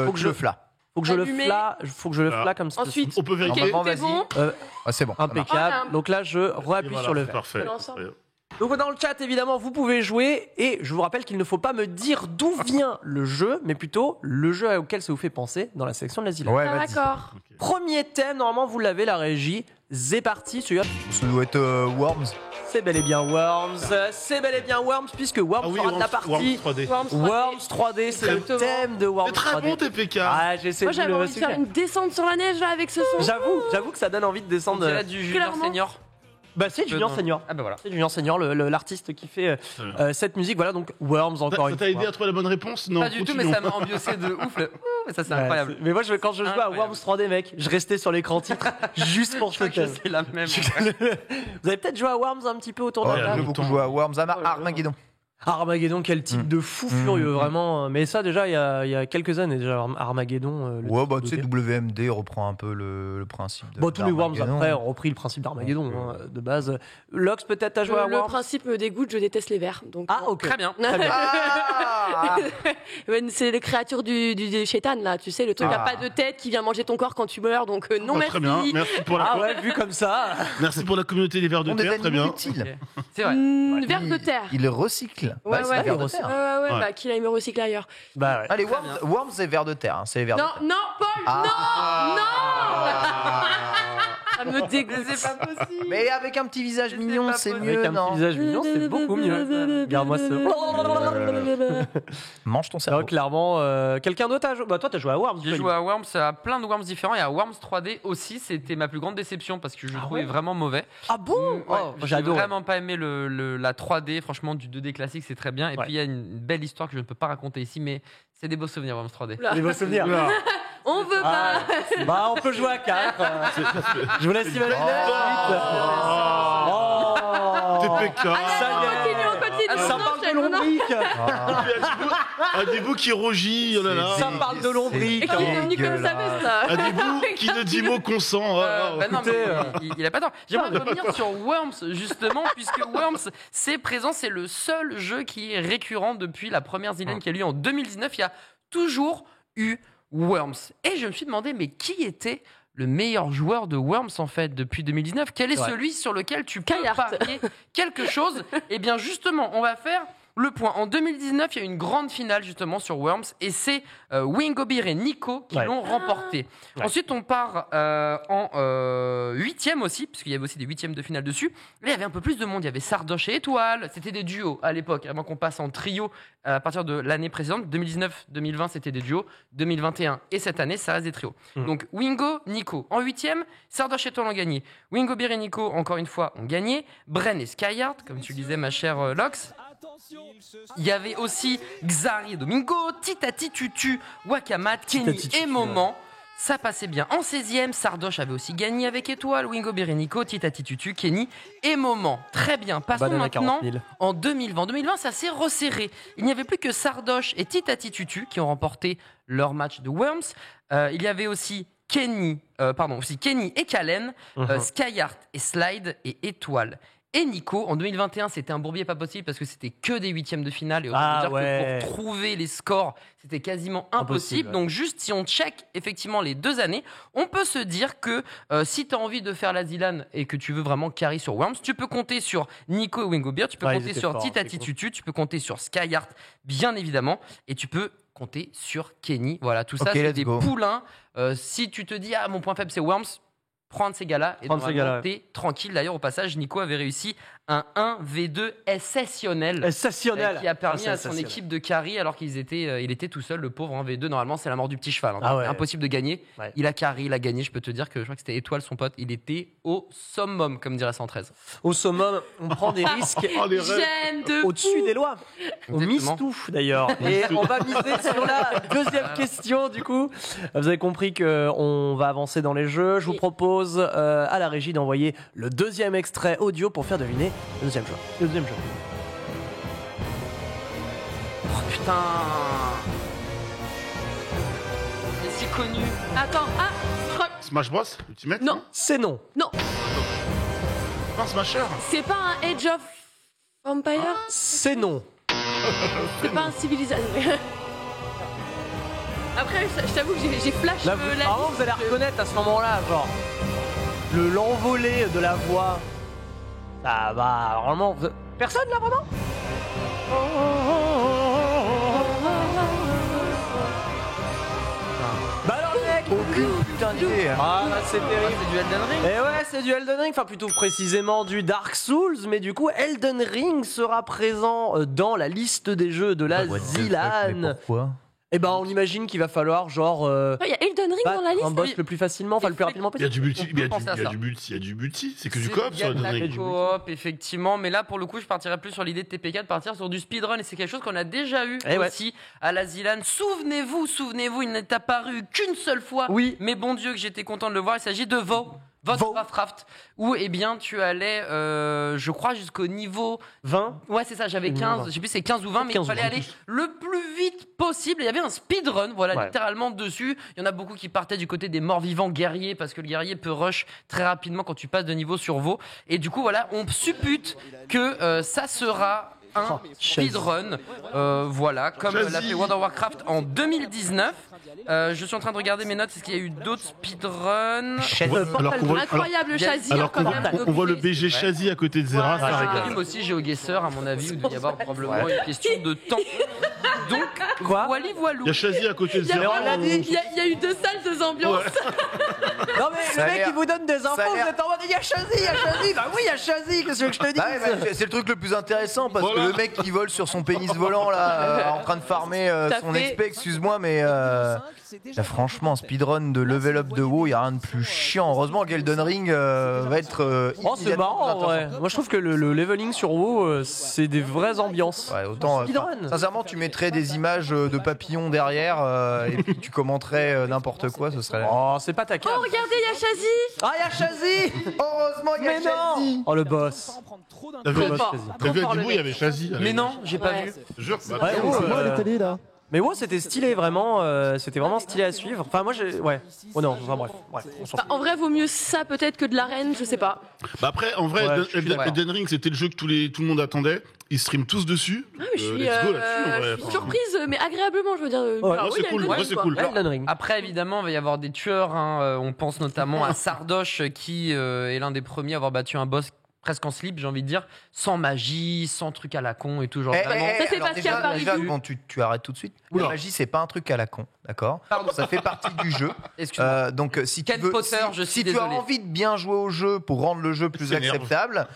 faut que tu le flas. Faut que je le Allumé. flatte comme ça. Ensuite, On peut vérifier. Normalement, c'est vas-y. bon. C'est bon. ça marche. Impeccable. Donc là, je réappuie Voilà, sur le parfait. C'est l'ensemble. Donc dans le chat, évidemment, vous pouvez jouer. Et je vous rappelle qu'il ne faut pas me dire d'où vient le jeu, mais plutôt le jeu auquel ça vous fait penser dans la sélection de la Zilan. Ouais, Ah, vas-y. d'accord. Premier thème, normalement, vous l'avez, la régie. C'est parti. Celui-là, Ça doit être Worms. c'est bel et bien Worms. C'est bel et bien Worms, puisque Worms sera de la partie. Worms 3D. Worms 3D, c'est le Exactement. thème de Worms C'est très 3D. bon TPK. Ah, j'essaie Moi, de j'avais le envie de faire une descente sur la neige là avec ce son. J'avoue que ça donne envie de On descendre. dirait du junior Clairement. senior. Bah, c'est Julien Non. Senior. Ah bah voilà. C'est Julien Senior, l'artiste qui fait cette musique. Voilà, donc Worms encore Ça une t'a fois. aidé à trouver la bonne réponse? Non. Pas du tout, mais ça m'a ambiissé de ouf. Mais ça, c'est incroyable. Mais moi, quand je jouais à Incroyable. Worms 3D, mec, je restais sur l'écran titre juste pour Je ce crois que thème. c'est la même. Vous avez peut-être joué à Worms un petit peu autour de Ouais, la j'ai table. beaucoup joué à Worms, à Armageddon. Armageddon, quel type de fou furieux, vraiment. Mais ça, déjà, il y a quelques années, déjà, Armageddon. le Ouais, type bah de tu sais, guerre. WMD reprend un peu le principe de. Bon, tous les Worms d'Armageddon. après ont repris le principe d'Armageddon, de base. Lox, peut-être, t'as joué à Le Worms? principe me dégoûte, je déteste les vers. Donc, Ah, ok. Très bien. Très bien. Ah Ouais, c'est les créatures du chétan là, tu sais, le truc qui a pas de tête qui vient manger ton corps quand tu meurs, donc non Ah, merci. très bien. Merci pour Ah la, ouais, vu comme ça. merci pour la communauté des vers de On des terre. Très animaux bien. utiles. C'est vrai. Vers de terre. Il recycle. Ouais, c'est ouais. la vers de Ouais, terre. Ouais, Ouais. bah qu'il aille me recycler ailleurs. Bah ouais. Allez, Worms, c'est vers de terre. C'est les vers de Non, terre. non, Paul, Ah. ça me dégoûte. C'est pas possible. Mais avec un petit visage C'est mignon, pas c'est possible. mieux, Avec un non petit visage mignon, c'est beaucoup mieux. Regarde-moi ce. Mange ton Alors, cerveau. clairement, quelqu'un d'autre a joué. Bah, toi, t'as joué à Worms. J'ai toi, joué à Worms, à plein de Worms différents et à Worms 3D aussi. C'était ma plus grande déception parce que je le trouvais ouais vraiment mauvais. Ah bon? Ouais, Oh, j'ai j'adore. vraiment pas aimé la 3D. Franchement, du 2D classique, c'est très bien. Et Ouais. puis il y a une belle histoire que je ne peux pas raconter ici, mais c'est des beaux souvenirs Worms 3D. Oula. Les beaux souvenirs. On veut pas. Ah, bah, on peut jouer à 4. Je vous laisse imaginer la suite. Oh. TPK. Ça y est. On continue. Ça on parle de enchaîne, on enchaîne. lombric. Adibou qui rougit. Oh là là. Ça parle de lombric. Et qui est devenu comme ça, mais ça. Adibou qui ne dit mot consent. Bah non, écoutez, mais il a pas tort. J'aimerais revenir sur Worms justement, puisque Worms, c'est présent, c'est le seul jeu qui est récurrent depuis la première Zilan qui a eu lieu en 2019. Il y a toujours eu Worms. Et je me suis demandé, mais qui était le meilleur joueur de Worms en fait depuis 2019? Quel est Ouais. celui sur lequel tu peux Kayart. parier quelque chose? Eh bien justement, on va faire Le point. En 2019, il y a eu une grande finale justement sur Worms et c'est Wingo Beer et Nico qui l'ont remporté. Ensuite, on part en 8e aussi, parce qu'il y avait aussi des 8e de finale dessus. Là, il y avait un peu plus de monde. Il y avait Sardoche et Étoile. C'était des duos à l'époque, avant qu'on passe en trio à partir de l'année précédente. 2019-2020, c'était des duos. 2021 et cette année, ça reste des trios. Donc, Wingo, Nico. En 8e, Sardoche et Étoile ont gagné. Wingo Beer et Nico, encore une fois, ont gagné. Bren et Skyheart, comme tu le disais, ma chère Lox. Il y avait aussi Xari et Domingo, Titati Tutu, Wakamat, Kenny et Moment. Ça passait bien. En 16e, Sardoche avait aussi gagné avec Étoile, Wingo Beer et Nico, Titati Tutu, Kenny et Moment. Très bien. Passons maintenant en 2020. 2020, ça s'est resserré. Il n'y avait plus que Sardoche et Titati Tutu qui ont remporté leur match de Worms. Il y avait aussi Kenny et Kalen, Skyheart et Slide et Étoile. Et Nico, en 2021, c'était un bourbier pas possible parce que c'était que des 8e de finale. Et on peut dire que pour trouver les scores, c'était quasiment impossible. Donc juste si on check effectivement les 2 années, on peut se dire que si tu as envie de faire la Zilan et que tu veux vraiment carry sur Worms, tu peux compter sur Nico et Wingo Beer, tu peux compter sur Titati Tutu, tu peux compter sur Skyheart, bien évidemment, et tu peux compter sur Kenny. Voilà, tout ça, c'est des poulains. Si tu te dis, mon point faible, c'est Worms, prendre ces gars-là et t'es tranquille. D'ailleurs, au passage, Nico avait réussi un 1v2 exceptionnel qui a permis à son équipe de carry alors il était tout seul, le pauvre en V2. Normalement, c'est la mort du petit cheval. Impossible de gagner. Il a carry, il a gagné. Je peux te dire que je crois que c'était Étoile, son pote. Il était au summum, comme dirait 113. Au summum, on prend des risques au-dessus des lois. On mise tout d'ailleurs. Et on va miser sur la deuxième question du coup. Vous avez compris qu'on va avancer dans les jeux. Je vous propose à la régie d'envoyer le deuxième extrait audio pour faire deviner le deuxième jeu. Oh putain, c'est si connu. Attends, Smash Bros Ultimate? Non. C'est non. Non. Pas un Smasher? C'est pas un Age of Empire? C'est non. C'est pas un Civilization. Après, je t'avoue que j'ai flash la vraiment, vous allez reconnaître à ce moment-là, genre l'envolée de la voix. Ça va vraiment. Personne là vraiment? Bah alors mec, aucune putain d'idée. Ah là c'est terrible. C'est du Elden Ring. Et ouais, c'est du Elden Ring, enfin plutôt précisément du Dark Souls, mais du coup Elden Ring sera présent dans la liste des jeux de la Zilan. Pourquoi? Eh ben on imagine qu'il va falloir genre il y a Elden Ring dans la liste. Un boss le plus facilement, enfin le plus rapidement Il y a possible. du multi, c'est que du coop sur Elden Ring. Coop, effectivement, mais là pour le coup, je partirais plus sur l'idée de TP4, partir sur du speedrun, et c'est quelque chose qu'on a déjà eu aussi à la Zilan. Souvenez-vous, il n'est apparu qu'une seule fois. Oui. Mais bon Dieu que j'étais content de le voir. Il s'agit de Warcraft, où eh bien tu allais, je crois, jusqu'au niveau 20. Ouais, c'est ça, j'avais 15, je sais plus c'est 15 ou 20, mais il fallait aller le plus vite possible. Il y avait un speedrun, littéralement dessus. Il y en a beaucoup qui partaient du côté des morts-vivants guerriers, parce que le guerrier peut rush très rapidement quand tu passes de niveau sur WoW. Et du coup, voilà, on suppute que ça sera un speedrun, comme l'a fait World of Warcraft en 2019. Je suis en train de regarder mes notes. Est-ce qu'il y a eu d'autres speedruns? Incroyable Chazi. Alors on voit le BG Chazi à côté de Zera. Ça régale. Aussi GeoGuessr, à mon avis, où il doit y avoir probablement une question de temps. Donc, voilou. Il y a Chazi à côté de Zera. Il y a eu 2 salles, 2 ambiances. Non mais le mec il vous donne des infos, vous êtes en mode il y a Chazi. Bah oui, il y a Chazi, qu'est-ce que je te dis? C'est le truc le plus intéressant parce que le mec qui vole sur son pénis volant là, en train de farmer son XP, excuse-moi, mais là, franchement, speedrun de level up de WoW, il n'y a rien de plus chiant. Heureusement qu'Elden Ring va être. C'est marrant en vrai. Moi je trouve que le leveling sur WoW, c'est des vraies ambiances. Ouais, autant. Sincèrement, tu mettrais des images de papillons derrière et puis tu commenterais n'importe quoi, ce serait. Oh, c'est pas ta carte. Oh, regardez, il y a Chazi. Ah, il y a Chazi. Heureusement, il y a Chazi. Oh, le boss. T'as vu à Dibou, il y avait Chazi. Mais non, j'ai pas vu. Jure, c'est moi, elle est allée là. Mais ouais, c'était stylé, vraiment. C'était vraiment stylé à suivre. Enfin, moi, j'ai. Ouais. Oh non, enfin bref. En vrai, vaut mieux ça peut-être que de l'arène, je sais pas. Bah après, en vrai, Elden Ring, c'était le jeu que tout le monde attendait. Ils streament tous dessus. Ah, je suis surprise, mais agréablement, je veux dire. C'est cool. C'est cool. Après, évidemment, il va y avoir des tueurs. On pense notamment à Sardoche, qui est l'un des premiers à avoir battu un boss presque en slip, j'ai envie de dire, sans magie, sans truc à la con et tout. Genre, vraiment. Ça, c'est parce qu'il y a Paris déjà, Zoo. bon, tu arrêtes tout de suite. La magie, c'est pas un truc à la con, d'accord? Pardon. Ça fait partie du jeu. Excuse-moi. Donc, si Ken tu veux, Potter, je suis si tu as désolé. envie de bien jouer au jeu pour rendre le jeu plus C'est énervant. acceptable,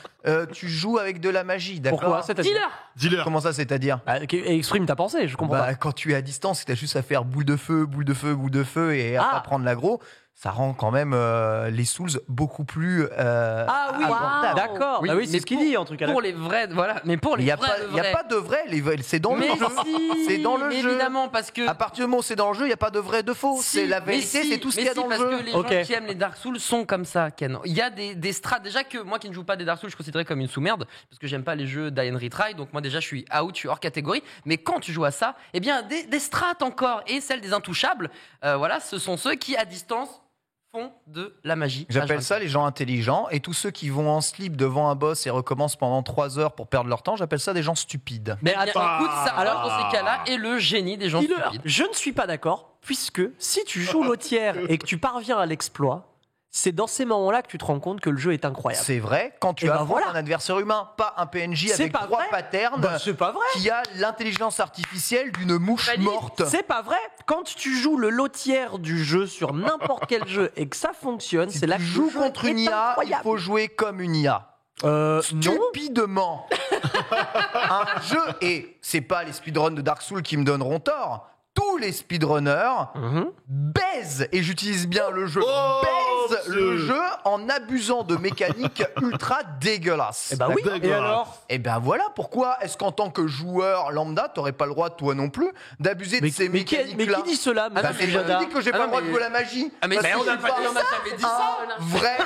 tu joues avec de la magie, d'accord? Pourquoi? C'est-à-dire Dealer. Dealer. Comment ça, c'est-à-dire? Exprime ta pensée, je comprends Bah, quand tu es à distance, tu as juste à faire boule de feu, boule de feu, boule de feu et à pas prendre l'aggro, ça rend quand même les Souls beaucoup plus Ah oui, abordables. d'accord. Oui, Ah oui, mais c'est ce qu'il dit en tout cas. Pour les vrais, voilà. Mais pour Il les n'y a, vrais, pas- il y a pas de vrai, c'est dans mais le jeu. si, C'est dans le mais jeu. évidemment, parce que. À partir du moment où c'est dans le jeu, il n'y a pas de vrai, de faux. Si, C'est la mais vérité, si, c'est tout ce mais qu'il y a si, dans le parce jeu. que les Ok. gens qui aiment les Dark Souls sont comme ça, Ken. Il y a des strats. Déjà que moi qui ne joue pas des Dark Souls, je considérais comme une sous-merde, parce que j'aime pas les jeux die and retry, donc moi déjà je suis out, je suis hors catégorie. Mais quand tu joues à ça, eh bien des strats encore, et celles des intouchables, voilà, ce sont ceux qui à distance font de la magie. J'appelle ça les gens intelligents. Et tous ceux qui vont en slip devant un boss et recommencent pendant 3 heures pour perdre leur temps, j'appelle ça des gens stupides. Mais Eh bien, attends, écoute, ça, alors- dans ces cas-là, est le génie des gens Dealer, stupides. je ne suis pas d'accord, puisque si tu joues l'autre et que tu parviens à l'exploit, c'est dans ces moments-là que tu te rends compte que le jeu est incroyable. C'est vrai quand tu Et ben affrontes voilà. un adversaire humain, pas un PNJ C'est avec pas 3 vrai. patterns Bah, c'est pas vrai. qui a l'intelligence artificielle d'une mouche Valide. morte. C'est pas vrai. Quand tu joues le lotière du jeu sur n'importe quel jeu et que ça fonctionne, Si c'est là tu que le joues jeu contre est une IA, il incroyable. faut jouer comme une IA. Non. Stupidement. Un jeu, et c'est pas les speedruns de Dark Souls qui me donneront tort. Tous les speedrunners Mhm. baisent, et j'utilise bien le jeu, Oh, baisent monsieur. le jeu en abusant de mécaniques ultra dégueulasses. Eh ben oui. D'accord. Et alors Et ben voilà pourquoi est-ce qu'en tant que joueur lambda, t'aurais pas le droit, toi non plus, d'abuser de ces mais qui mécaniques-là. dit cela, Bah, monsieur c'est moi Jada qui dis que j'ai Ah pas non, le droit de mais- jouer la magie. Ah, mais Parce que on je n'a suis pas pas jamais dit ça. un vrai.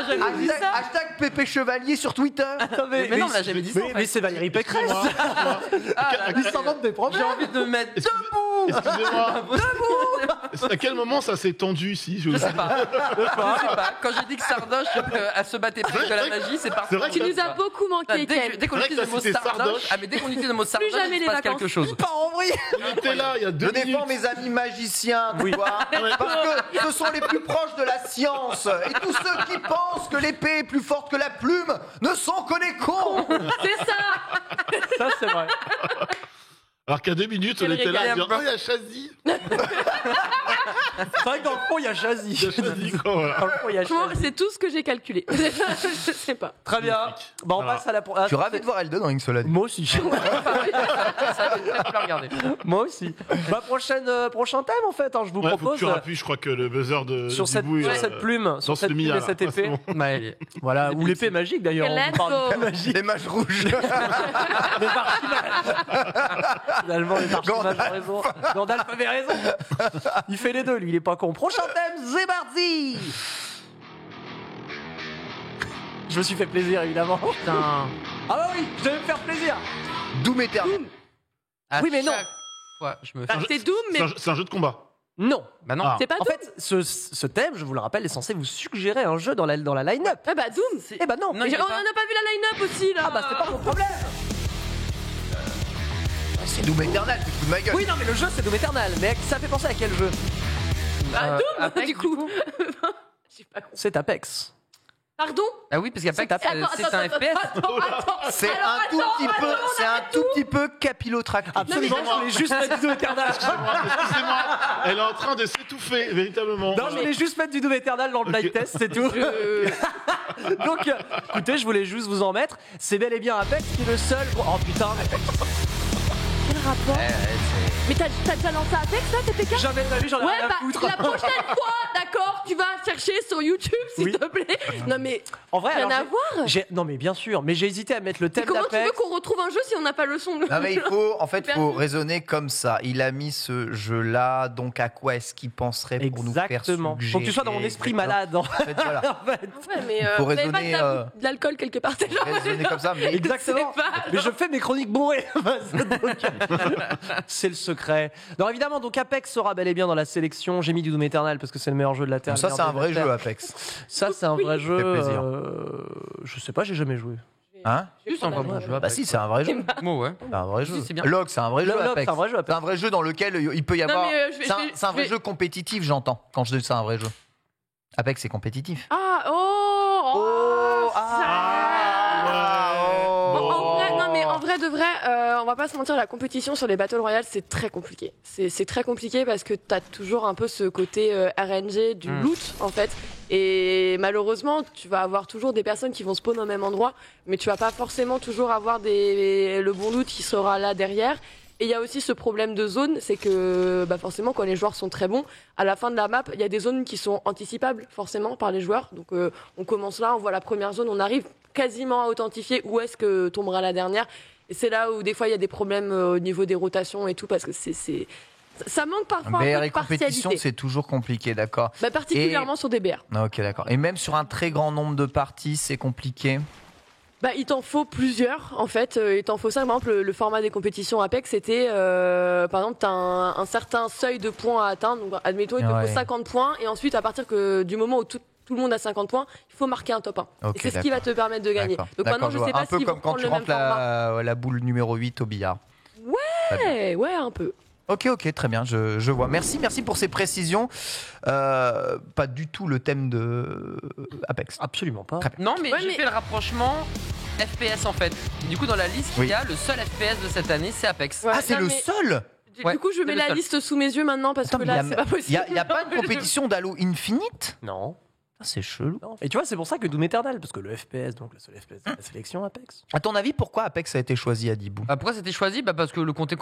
jamais dit ça. Hashtag Pépé Chevalier sur Twitter. Attends, Mais non, on l'a jamais dit ça, en fait. Mais c'est Valérie Pécresse. Ah, là, Il s'invente des problèmes. j'ai envie de me mettre debout. Excusez-moi. À quel moment ça s'est tendu ici? Je sais pas. Je sais pas. Quand j'ai dit que Sardoche elle se battait plus que la magie, c'est parce C'est vrai Tu que nous as beaucoup manqué, Ken. Dès qu'on C'est vrai utilise que le mot t'as cité Sardoche, Sardoche. mais dès qu'on utilise le mot Sardoche, jamais il les se passe vacances. quelque chose. Pas en vrille. il était là il y a 2 Je minutes. défends mes amis magiciens, tu vois, parce que ce sont les plus proches de la science. Et tous ceux qui pensent que l'épée est plus forte que la plume ne sont que des cons. C'est ça. Ça, c'est vrai. Alors qu'à 2 minutes, on Quel était là à régal. dire, oh, il y a Chazy. C'est vrai que dans le fond, il y a Chazy. Il y a Chazy, quoi, voilà. Dans le fond, il y a Franchement, Chazy. c'est tout ce que j'ai calculé. Je sais pas. Très bien. Bah, on Voilà. passe à la. Je suis ravi de voir L2 dans une seule année. Moi aussi. Ça, je vais regarder. Moi aussi. Bah, prochain thème en fait. Je vous Ouais, faut que propose tu rappuies, je crois que le buzzer de sur cette, Dibou, sur cette plume, sur cette plume et cette épée. Ouais, Voilà, ou l'épée magique d'ailleurs. On Let's vous parle go. d'épée magique. Les mages rouges. Mais finalement, les archimages ont raison. Gandalf avait raison. Il fait les deux, lui, il est pas con. Prochain thème, Zébardi. Je me suis fait plaisir, évidemment. putain. Ah bah oui, je devais me faire plaisir. Doom Eternal. À Oui, mais non. chaque fois, je me Bah, fais. c'est Doom, mais C'est un jeu de combat. Non. Bah non. Ah. c'est pas En Doom. fait, ce thème, je vous le rappelle, est censé vous suggérer un jeu dans la line-up. Ah bah Doom. Eh bah non. Non, Mais il y a on pas. n'a pas vu la line-up aussi là. Ah bah c'est pas mon problème. C'est Doom Eternal, tu te fous de ma gueule. Oui, non, mais le jeu c'est Doom Eternal. Mais ça fait penser à quel jeu? Bah Doom Apex, du coup. J'ai pas compris. C'est Apex. Pardon. Ah oui, parce qu'Apex, Attends, c'est un FPS. Attends. C'est Alors, un tout petit peu, c'est un tout petit peu capillotracté. Absolument, je voulais juste mettre du Doom Eternal. Excusez-moi, elle est en train de s'étouffer, véritablement. Non, je voulais juste mettre du Doom Eternal dans le blind test, c'est tout. Donc, écoutez, je voulais juste vous en mettre. C'est bel et bien Apex qui est le seul. Oh putain, Quel rapport Mais t'as déjà lancé Apex là, TPK? jamais de ma vie, j'en ai Ouais, rien à bah foutre. la prochaine fois, d'accord, tu vas chercher sur YouTube, s'il Oui. te plaît. Non mais En vrai, rien alors, à voir. non, mais bien sûr, mais j'ai hésité à mettre le Mais thème comment tu veux d'Apex. qu'on retrouve un jeu si on n'a pas le son de Non mais il faut, en fait, faut Perdu. raisonner comme ça. Il a mis ce jeu-là, donc à quoi est-ce qu'il penserait pour nous faire Exactement. suggérer? Faut que tu sois dans mon esprit D'accord. malade. En En fait, voilà. fait. Ouais, mais Faut vous avez pas raisonner, de l'alcool quelque part, c'est genre. Raisonner comme ça, mais Exactement. C'est pas- Mais je fais mes chroniques bourrées. C'est le secret. Non, évidemment, donc Apex sera bel et bien dans la sélection. J'ai mis du Doom Eternal parce que c'est le meilleur jeu de la Terre. ça le c'est un meilleur vrai de la jeu Terre. Apex. Ça, c'est un vrai jeu. fait plaisir. Je sais pas, j'ai jamais joué. Hein? Juste un vrai bon jeu. Bah si, c'est un vrai jeu. Bon, ouais. C'est un vrai jeu. Si, c'est bien. Log, c'est un vrai jeu Log, Apex. c'est un vrai jeu, Apex. C'est un vrai jeu dans lequel il peut y Non, avoir. mais, je vais- C'est un je vrai vais- jeu compétitif, j'entends. Quand je dis c'est un vrai jeu. Apex c'est compétitif. Ah, Oh, ça- va pas se mentir, la compétition sur les Battle Royale, c'est très compliqué. C'est très compliqué parce que t'as toujours un peu ce côté RNG du loot, en fait. Et malheureusement, tu vas avoir toujours des personnes qui vont spawn au même endroit, mais tu vas pas forcément toujours avoir le bon loot qui sera là derrière. Et il y a aussi ce problème de zone, c'est que forcément quand les joueurs sont très bons, à la fin de la map, il y a des zones qui sont anticipables forcément par les joueurs. Donc on commence là, on voit la première zone, on arrive quasiment à authentifier où est-ce que tombera la dernière. Et c'est là où des fois il y a des problèmes au niveau des rotations et tout, parce que ça manque parfois un peu de compétition, partialité. c'est toujours compliqué, d'accord. Particulièrement sur des BR. Ok, d'accord. Et même sur un très grand nombre de parties, c'est compliqué. Il t'en faut plusieurs, en fait. Il t'en faut 5. Par exemple, le format des compétitions Apex, c'était, par exemple, tu as un certain seuil de points à atteindre. Donc, admettons, il te faut 50 points. Et ensuite, à partir du moment où tout le monde a 50 points, il faut marquer un top 1. Okay, et c'est ce qui va te permettre de gagner. D'accord. Donc maintenant, je sais pas un peu comme quand tu rentres la boule numéro 8 au billard. Ouais, un peu. Ok, très bien, je vois. Merci pour ces précisions. Pas du tout le thème de Apex. Absolument pas. Non, mais j'ai fait le rapprochement FPS en fait. Du coup, dans la liste, il y a le seul FPS de cette année, c'est Apex. Ouais, c'est le seul. Du coup, je mets la liste sous mes yeux maintenant parce que là, c'est pas possible. Il n'y a pas de compétition d'Halo Infinite ? Non. C'est chelou. Non. Et tu vois, c'est pour ça que Doom Eternal, parce que le FPS, donc le seul FPS, c'est la sélection Apex. À ton avis, pourquoi Apex a été choisi, Adibou ? Pourquoi c'était choisi ? Parce que le côté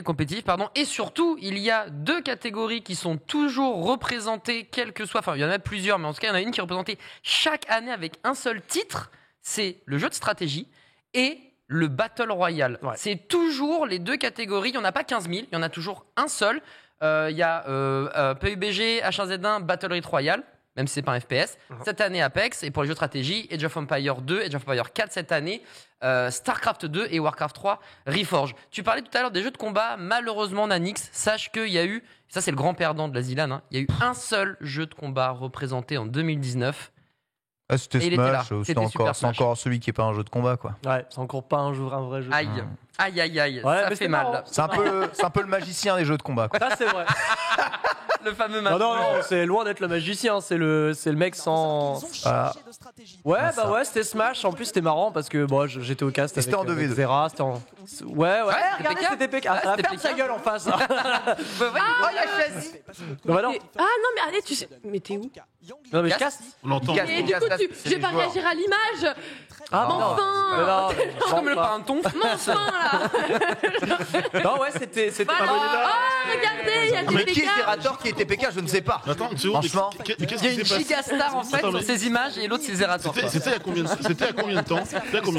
compétitif, et surtout, il y a 2 catégories qui sont toujours représentées, quel que soit. Enfin, il y en a plusieurs, mais en tout cas, il y en a une qui est représentée chaque année avec un seul titre. C'est le jeu de stratégie et le Battle Royale. Ouais. C'est toujours les 2 catégories. Il n'y en a pas 15 000, il y en a toujours un seul. Il y a PUBG, H1Z1, Battle Royale. Même si c'est pas un FPS. Cette année, Apex. Et pour les jeux de stratégie, Age of Empires 2, Age of Empires 4 cette année, StarCraft 2 et Warcraft 3 Reforged. Tu parlais tout à l'heure des jeux de combat. Malheureusement, Nanix, sache qu'il y a eu, ça c'est le grand perdant de la Zilan, il y a eu un seul jeu de combat représenté en 2019. C'était Smash, c'est encore celui qui n'est pas un jeu de combat, quoi. Ouais, c'est encore pas un vrai jeu. Aïe, ouais, ça fait mal. C'est un peu le magicien des jeux de combat, quoi. Ça, c'est vrai. Le fameux match. Non, c'est loin d'être le magicien, c'est le mec sans. Ouais, c'était Smash. En plus, c'était marrant parce que j'étais au cast. C'était en 2v2. Zera, c'était en. Ouais, regardez, c'était PK. Ça va faire sa gueule en face. Il a choisi. Non, mais allez, tu sais. Mais t'es où? Non, mais je casse. On l'entend. Et du coup, je vais pas réagir à l'image. Ah, enfin. Comme le parenton. Mon fin, là. Non, ouais, c'était pas mal. Oh, regardez, il y a des mais qui est Zerator, qui était PK, je ne sais pas. Attends, franchement, il y a une giga star en fait sur ces images et l'autre c'est Zerator. C'était à combien de temps?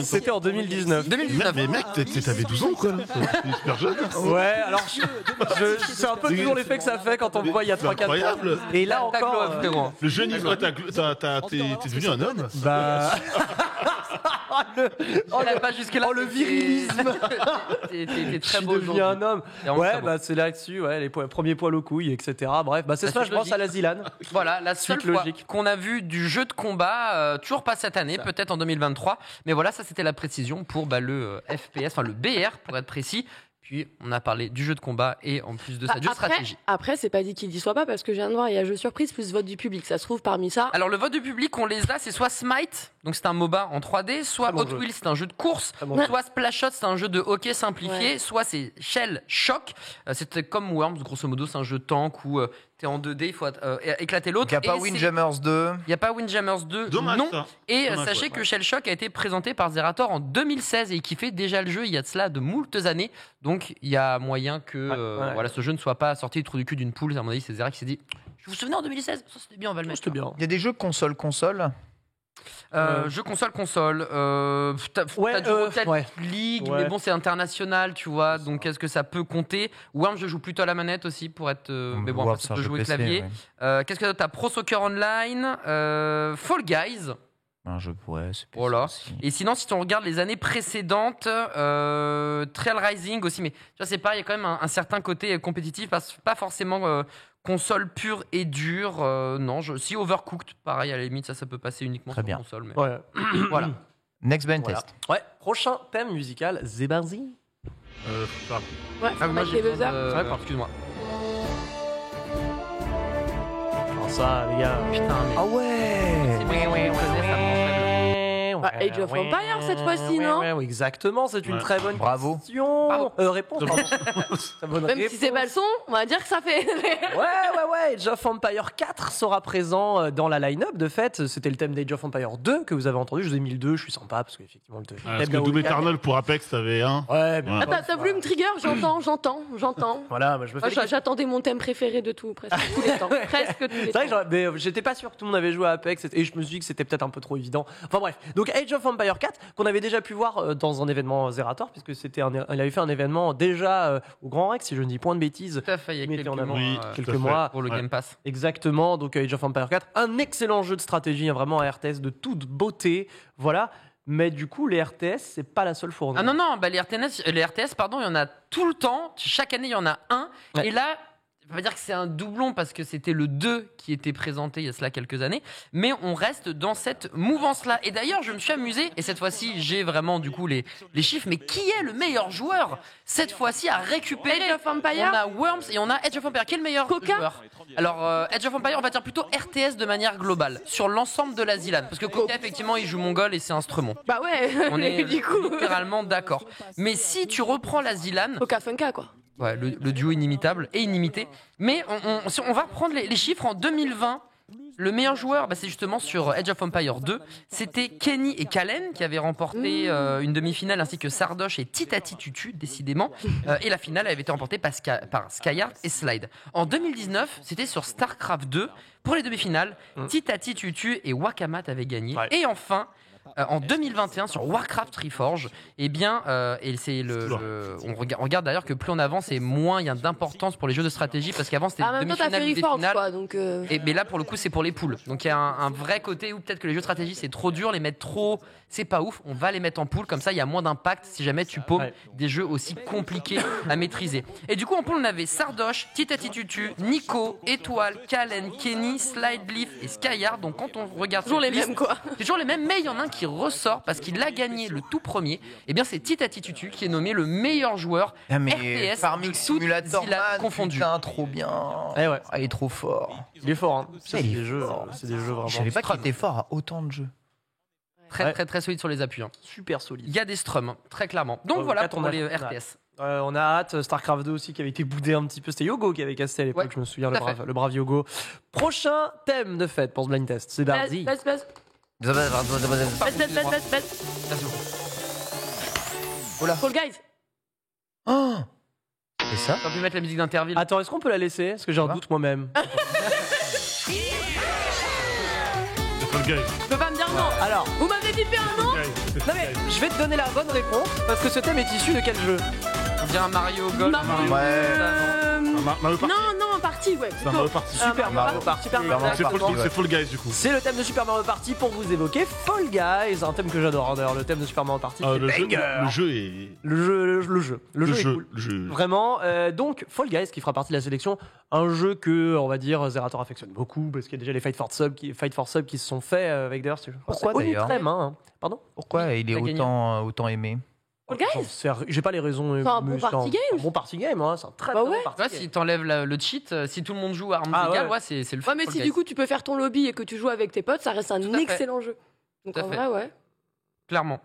C'était en 2019. Mais mec, t'avais 12 ans, quoi. T'es super jeune. Ouais, alors c'est un peu toujours l'effet que ça fait quand on me voit il y a 3-4 ans. Et là encore, le jeune Yves, t'es devenu un homme. Bah. Pas jusque là. Le virilisme. T'es très beau. Je suis devenu un homme. Ouais, c'est là-dessus, les premiers poils aux couilles, etc. Bref, c'est Smash Bros à la Zilan. Voilà, la seule fois qu'on a vu du jeu de combat, toujours pas cette année, peut-être en 2023. Mais voilà, ça c'était la précision pour le FPS, enfin le BR pour être précis. Puis on a parlé du jeu de combat et en plus de ça, du jeu de stratégie. Après, c'est pas dit qu'il y soit pas parce que je viens de voir, il y a jeu surprise plus vote du public. Ça se trouve parmi ça. Alors le vote du public, on les a, c'est soit Smite, donc c'est un MOBA en 3D, soit Hot Wheels, c'est un jeu de course, soit Splashshot, c'est un jeu de hockey simplifié, soit c'est Shell Shock, c'était comme Worms, grosso modo, c'est un jeu tank où t'es en 2D, il faut éclater l'autre. Il n'y a pas Windjammers 2. Il n'y a pas Windjammers 2, dommage, non. Ça. Et dommage, sachez que Shell Shock a été présenté par Zerator en 2016 et qui fait déjà le jeu il y a de cela de moultes années. Donc il y a moyen que voilà, ce jeu ne soit pas sorti du trou du cul d'une poule. À mon avis, c'est Zera qui s'est dit je vous souvenez en 2016, ça c'était bien, on va le mettre. C'était bien. Il y a des jeux console. Jeux console. T'as du Rocket League, mais bon, c'est international, tu vois. Donc, est-ce que ça peut compter? Worms, je joue plutôt à la manette aussi pour être. Mais bon, ça peut jouer clavier. Ouais. Qu'est-ce que t'as? Pro Soccer Online, Fall Guys. Un jeu c'est voilà. Et sinon, si on regarde les années précédentes, Trail Rising aussi, mais tu vois, c'est pas, il y a quand même un certain côté compétitif, pas forcément console pure et dure. Non, si Overcooked, pareil, à la limite, ça peut passer uniquement sur console. Mais... Ouais. Voilà. Next Ben Test. Ouais, prochain thème musical, Zebarzi. Ouais, moi j'ai excuse-moi. Alors ça, les gars. Putain, mais. Ah ouais. C'est bon, ça me Age of Empires cette fois-ci, non? Ouais, exactement, c'est une très bonne Bravo. question. Réponse, pardon. Très bonne Même réponse. si c'est pas le son, on va dire que ça fait. Ouais, Age of Empire 4 sera présent dans la line-up. De fait, c'était le thème d'Age of Empire 2 que vous avez entendu. Je vous ai mis le 2, je suis sympa parce qu'effectivement, le 2. Parce que Doom Eternal pour Apex, t'avais un. Ouais, mais T'as voulu me trigger? J'entends. voilà, moi, je me fais. Moi, j'attendais mon thème préféré de tout, presque tous les temps. Presque tous les C'est vrai temps. que mais j'étais pas sûr que tout le monde avait joué à Apex et je me suis dit que c'était peut-être un peu trop évident. Enfin bref, donc Age of Empire 4 qu'on avait déjà pu voir dans un événement Zerator puisque il avait fait un événement déjà au Grand Rex si je ne dis point de bêtises. Tout à fait, il y a Mettez quelques en avant, mois, quelques tout à fait. mois. pour le Game Pass. Exactement, donc Age of Empire 4, un excellent jeu de stratégie, vraiment un RTS de toute beauté, voilà. Mais du coup, les RTS, c'est pas la seule fournie. Ah non, bah les RTS, pardon, il y en a tout le temps. Chaque année, il y en a un. Ouais. Et là, on va dire que c'est un doublon parce que c'était le 2 qui était présenté il y a cela quelques années. Mais on reste dans cette mouvance-là. Et d'ailleurs, je me suis amusé. Et cette fois-ci, j'ai vraiment du coup les chiffres. Mais qui est le meilleur joueur cette fois-ci à récupérer? Age of Empire. On a Worms et on a Age of Empire. Qui est le meilleur Coca. joueur? Alors, Age of Empire, on va dire plutôt RTS de manière globale. Sur l'ensemble de la ZLAN. Parce que Coca, effectivement, il joue mongol et c'est un stremon. Bah ouais, On est du coup. littéralement d'accord. Mais si tu reprends la ZLAN, Coca Funka, quoi. ouais, le duo inimitable et inimité. Mais on va reprendre les chiffres. En 2020, le meilleur joueur, bah, c'est justement sur Age of Empire 2. C'était Kenny et Kalen qui avaient remporté une demi-finale, ainsi que Sardoche et Titati Tutu, décidément. Et la finale avait été remportée par Skyheart et Slide. En 2019, c'était sur StarCraft 2. Pour les demi-finales, Titati Tutu et Wakamat avaient gagné. Ouais. Et enfin, en 2021 sur Warcraft Reforged, eh bien, et c'est on regarde d'ailleurs que plus on avance et moins il y a d'importance pour les jeux de stratégie parce qu'avant c'était En même temps, t'as fait demi-finale ou des Reforged, finales. quoi, donc. Mais là pour le coup c'est pour les poules. Donc il y a un vrai côté où peut-être que les jeux de stratégie c'est trop dur, les mettre trop, c'est pas ouf. On va les mettre en poule comme ça il y a moins d'impact si jamais tu paumes des jeux aussi compliqués à maîtriser. Et du coup en poule on avait Sardoche, Titati Tutu, Nico, Étoile, Kalen, Kenny, Slide, Leaf et Skyheart. Donc quand on regarde Toujours les cette liste, mêmes, quoi. c'est toujours les mêmes, mais il y en a un qui ressort parce qu'il a gagné le tout premier. Et bien c'est Titati Tutu qui est nommé le meilleur joueur Ah, mais RTS Farming de toutes Simulator ZLAN Man, confondues. putain, trop bien. Eh ouais. Ah, il est trop fort. Il est fort, hein. Il est C'est des jeux vraiment Je savais pas qu'il était fort à autant de jeux. Très solide sur les appuis. Hein. super solides. Il y a des strums, hein, très clairement. Donc Ouais, voilà quatre, pour on a- les on a- RTS. On a hâte, StarCraft 2 aussi qui avait été boudé un petit peu. C'était Yogo qui avait cassé à l'époque, Ouais, je me souviens, tout à fait. le brave Yogo. Prochain thème de fête pour ce blind test, c'est Bardi. Baisse. Baisse. Fall Guys. Oh, c'est ça? On peut mettre la musique d'interville. Attends, est-ce qu'on peut la laisser? Parce que j'ai un doute moi-même. Fall Guys. Je peux pas me dire non. Alors, Vous m'avez dit de faire un non? non mais je vais te donner la bonne réponse parce que ce thème est issu de quel jeu? On dirait un Mario Golf. Mario. Mario Party. Non, partie, ouais. C'est un Mario Party. Super Mario Party. C'est Fall Guys du coup. C'est le thème de Super Mario Party pour vous évoquer Fall Guys, un thème que j'adore hein, d'ailleurs, le thème de Super Mario Party. Le c'est banger. jeu est. Le jeu est cool. Le jeu. Vraiment, donc Fall Guys qui fera partie de la sélection, un jeu que on va dire Zerator affectionne beaucoup parce qu'il y a déjà les Fight for Sub qui se sont faits avec d'ailleurs. Pourquoi, d'ailleurs Pardon. Pourquoi il est autant aimé? Fall Guys. J'ai pas les raisons. C'est un mais bon party game. Un bon party game, hein, c'est un très Bah très ouais. bon party Ouais, game. si t'enlèves le cheat, si tout le monde joue à armes Ah égales, ouais. ouais, c'est le Ouais, fun. mais Fall si Guys. du coup tu peux faire ton lobby et que tu joues avec tes potes, ça reste un Tout à fait. excellent jeu. Donc Tout à en fait. vrai, ouais. Clairement.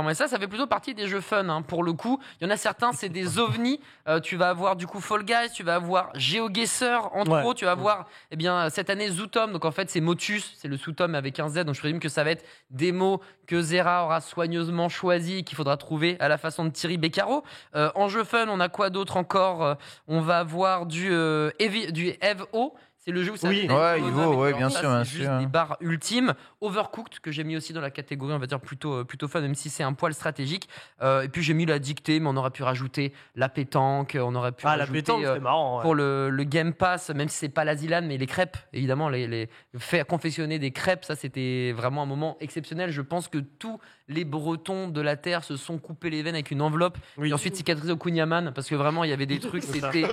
Et ça fait plutôt partie des jeux fun. Hein. Pour le coup, il y en a certains, c'est des ovnis. Tu vas avoir du coup Fall Guys, tu vas avoir GeoGuessr, entre autres. Tu vas avoir, eh bien, cette année Zootom. Donc en fait, c'est Motus, c'est le sous-tome avec un Z. Donc je présume que ça va être des mots que Zera aura soigneusement choisi, qu'il faudra trouver à la façon de Thierry Beccaro. En jeu fun, on a quoi d'autre encore? On va avoir du EVO. C'est le jeu où ça Oui. fait Ouais, des Evo, bonhommes et ouais, tout. bien Ça, sûr, c'est bien juste sûr. des barres ultimes. Overcooked, que j'ai mis aussi dans la catégorie, on va dire, plutôt fun, même si c'est un poil stratégique. Et puis j'ai mis la dictée, mais on aurait pu rajouter la pétanque, on aurait pu Ah, rajouter la pétanque, c'est marrant. Ouais. pour le Game Pass, même si c'est pas la ZLAN, mais les crêpes, évidemment, les faire confectionner des crêpes, ça c'était vraiment un moment exceptionnel. Je pense que tous les Bretons de la Terre se sont coupés les veines avec une enveloppe Oui. et ensuite cicatrisé au Kunyaman, parce que vraiment il y avait des trucs, c'était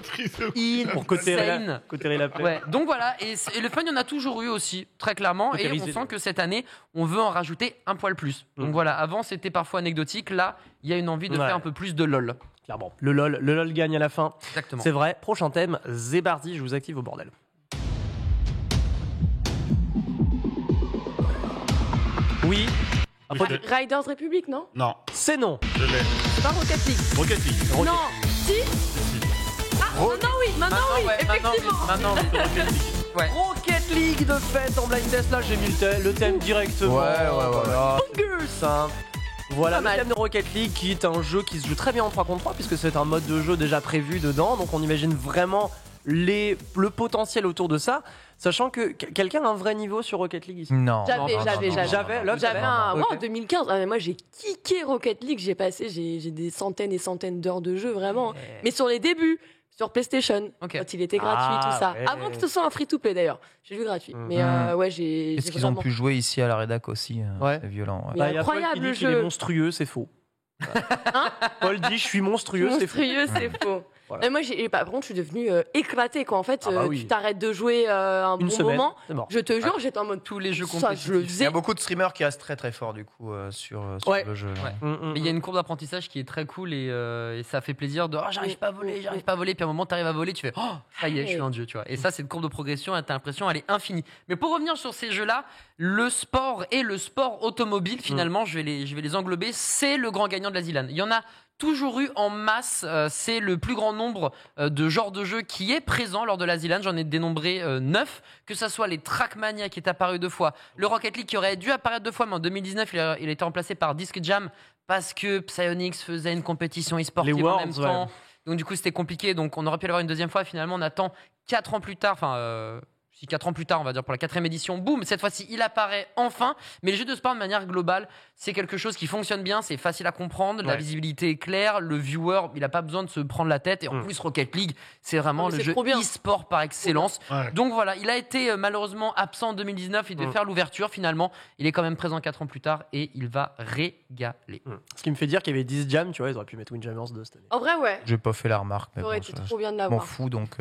Pour cotérer insane. la plaie. Ouais, donc voilà, et le fun, il y en a toujours eu aussi, très clairement, et on Cautérisé. sent que cette année, on veut en rajouter un poil plus. Donc voilà, avant c'était parfois anecdotique, là, il y a une envie de Ouais. faire un peu plus de LOL. Clairement. Le LOL gagne à la fin. Exactement. C'est vrai. Prochain thème, Zébardi, je vous active au bordel. Oui, Riders Republic, non? Non, C'est non. je l'ai. C'est pas Rocket League. Rocket League. Non. Si. Ah, maintenant oui, effectivement. Maintenant, oui, Rocket League. Ouais. Rocket League de fait en blind test. Là, j'ai mis le thème directement. Ouais. Simple. Voilà Pas le mal. thème de Rocket League qui est un jeu qui se joue très bien en 3 contre 3 puisque c'est un mode de jeu déjà prévu dedans. Donc on imagine vraiment le potentiel autour de ça. Sachant que quelqu'un a un vrai niveau sur Rocket League ici. Non. J'avais un. Ok. Moi, en 2015, mais moi, j'ai kické Rocket League. J'ai des centaines et centaines d'heures de jeu, vraiment. Mais sur les débuts, sur PlayStation, quand il était gratuit, tout ça. ouais. Avant que ce soit un free-to-play, d'ailleurs. J'ai vu gratuit. Mais ouais, j'ai Est-ce qu'ils vraiment... ont pu jouer ici à la rédac aussi Ouais. C'est violent. Mais Il y a Paul qui incroyable dit le qu'il est jeu. monstrueux, c'est faux. Hein Paul dit je suis monstrueux, c'est faux. Monstrueux, c'est faux. Voilà. Mais moi, par contre, je suis devenue éclatée, quoi. En fait, oui. tu t'arrêtes de jouer un Une bon semaine, moment. c'est mort. Je te jure, j'étais en mode Tous les jeux ça, je compétitifs. le Il y faisais. a beaucoup de streamers qui restent très très forts du coup sur Ouais. le jeu. Ouais. Mm. Mais il y a une courbe d'apprentissage qui est très cool et ça fait plaisir de j'arrive pas à voler, puis à un moment t'arrives à voler, tu fais ça y est, je suis un dieu, tu vois. Et ça c'est une courbe de progression, et t'as l'impression elle est infinie. Mais pour revenir sur ces jeux-là, le sport et le sport automobile finalement, je vais les englober, c'est le grand gagnant de la ZLAN. Il y en a toujours eu en masse, c'est le plus grand nombre de genres de jeux qui est présent lors de la ZLAN. J'en ai dénombré 9, que ça soit les Trackmania qui est apparu 2 fois, le Rocket League qui aurait dû apparaître 2 fois, mais en 2019 il a été remplacé par Disc Jam parce que Psyonix faisait une compétition e-sportive Les en Worlds, même temps. Donc du coup c'était compliqué, donc on aurait pu l'avoir une deuxième fois. Finalement on attend 4 ans plus tard, 4 ans plus tard, on va dire pour la 4e édition, boum, cette fois-ci il apparaît enfin. Mais les jeux de sport de manière globale, c'est quelque chose qui fonctionne bien, c'est facile à comprendre, la visibilité est claire, le viewer il n'a pas besoin de se prendre la tête, et en plus Rocket League c'est vraiment le jeu e-sport par excellence. Ouais. Donc voilà, il a été malheureusement absent en 2019, il devait faire l'ouverture, finalement il est quand même présent 4 ans plus tard et il va régaler. Ce qui me fait dire qu'il y avait 10 jams, tu vois, ils auraient pu mettre Windjammers 2 cette année. En vrai, ouais. J'ai pas fait la remarque, mais Ça aurait bon, été je trop bien de m'en l'avoir. fous donc.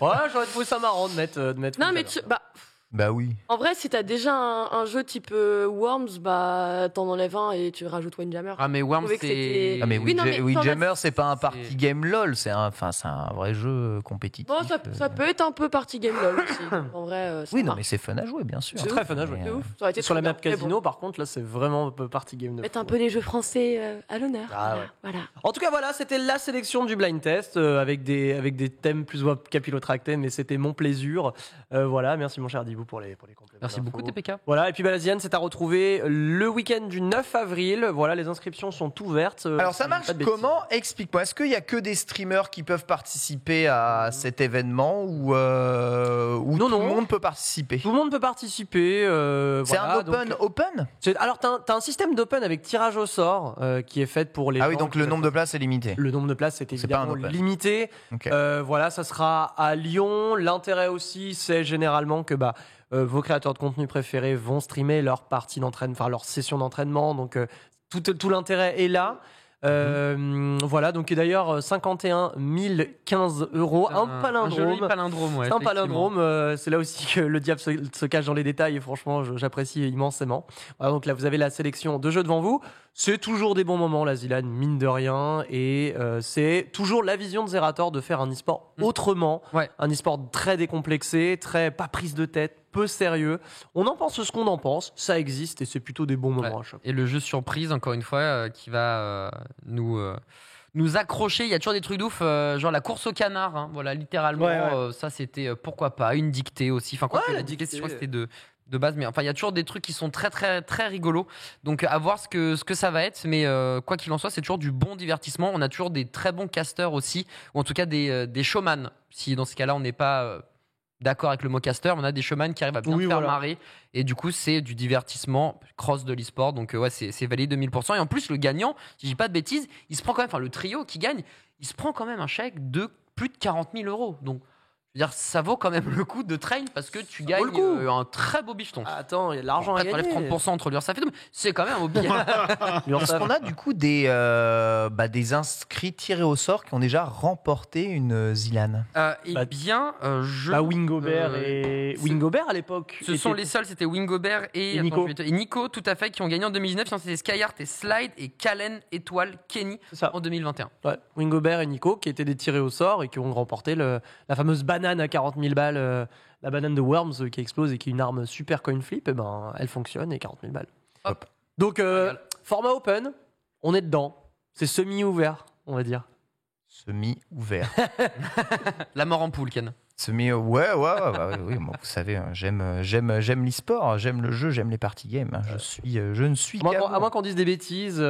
Ouais, j'aurais trouvé ça marrant de mettre Non, mais Windjammers. Bah oui. en vrai, si t'as déjà un jeu type Worms, bah t'en enlèves un et tu rajoutes Windjammer. Ah mais Worms trouvais que c'est... c'était- Ah mais Oui, non, mais Windjammer c'est pas un c'est- party game lol, c'est un vrai jeu compétitif. Bon, ça peut être un peu party game lol aussi. En vrai, ça Oui non marche. mais c'est fun à jouer bien sûr. C'est très fun à jouer. Mais, De ouf. Ça aurait été Sur la trop map bien. Mais casino, bon. par contre, là, c'est vraiment un peu party game de Mettre fou. un peu les jeux français à l'honneur. Ah ouais. Voilà. En tout cas, voilà, c'était la sélection du blind test avec des thèmes plus ou moins capillotractés, mais c'était mon plaisir. Voilà, merci mon cher Dibou pour les compléments. Merci beaucoup d'infos. TPK. Voilà, et puis la ZLAN, c'est à retrouver le week-end du 9 avril. Voilà, les inscriptions sont ouvertes. Alors ça si je dis marche pas de bêtises. comment? Explique-moi. Est-ce qu'il y a que des streamers qui peuvent participer à cet événement ou Non, tout non. le monde peut participer? Tout le monde peut participer. C'est voilà, un open donc, open? alors, t'as un système d'open avec tirage au sort qui est fait pour les Ah oui gens donc qui le veulent- nombre de places est limité. Le nombre de places, c'est C'est pas un évidemment open. limité. Ok. Voilà, ça sera à Lyon. L'intérêt aussi, c'est généralement que vos créateurs de contenu préférés vont streamer leur partie d'entraînement, enfin leur session d'entraînement. Donc tout l'intérêt est là. Voilà, donc et d'ailleurs 51 015 €, un palindrome. Un joli palindrome, ouais. C'est un effectivement. palindrome, c'est là aussi que le diable se cache dans les détails et franchement j'apprécie immensément. Voilà, donc là vous avez la sélection de jeux devant vous. C'est toujours des bons moments la ZLAN, mine de rien, et c'est toujours la vision de Zerator de faire un e-sport autrement, Ouais. un e-sport très décomplexé, très pas prise de tête, peu sérieux. On en pense ce qu'on en pense, ça existe et c'est plutôt des bons moments Ouais. à chaque fois. Et le jeu surprise, encore une fois, qui va nous accrocher. Il y a toujours des trucs d'ouf, genre la course au canard. Hein. Voilà, littéralement, Ouais. ça c'était pourquoi pas. Une dictée aussi. Enfin, quoi Ouais, que la la dictée, dictée. je crois que c'était de base. Mais enfin, il y a toujours des trucs qui sont très, très, très rigolos. Donc, à voir ce que ça va être. Mais quoi qu'il en soit, c'est toujours du bon divertissement. On a toujours des très bons casters aussi, ou en tout cas des showman. Si dans ce cas-là, on n'est pas. D'accord avec le mot caster, on a des showman qui arrivent à bien Oui, faire voilà. marrer et du coup c'est du divertissement cross de l'e-sport, donc ouais c'est validé 2000%. Et en plus le gagnant, si je dis pas de bêtises, il se prend quand même, enfin le trio qui gagne, il se prend quand même un chèque de plus de 40 000 €. Donc je veux dire ça vaut quand même le coup de train parce que tu vaut gagnes le coup. un très beau bifton. Attends, il y a de l'argent à Après, gagner. t'enlèves 30% entre l'URSAF et tout, mais c'est quand même un beau billet. Est-ce qu'on a du coup des inscrits tirés au sort qui ont déjà remporté une ZLAN? Eh Bah, bien, je. Wingobert et c'est- Wingobert à l'époque. Ce sont était- les seuls, c'était Wingobert et Et Nico. attends, et Nico, tout à fait, qui ont gagné en 2019. Sinon, c'était Skyheart et Slide et Kalen, Étoile, Kenny C'est ça. en 2021. Ouais, Wingobert et Nico qui étaient des tirés au sort et qui ont remporté la fameuse banane à 40 000 balles, la banane de Worms qui explose et qui est une arme super coin flip, et ben elle fonctionne et 40 000 balles. Donc, format open, on est dedans. C'est semi-ouvert, on va dire. Semi-ouvert. La mort en poule, Ken. Ouais, oui, moi, vous savez, j'aime l'e-sport, j'aime le jeu, j'aime les party games. Je ne suis qu'à À moins qu'on dise des bêtises.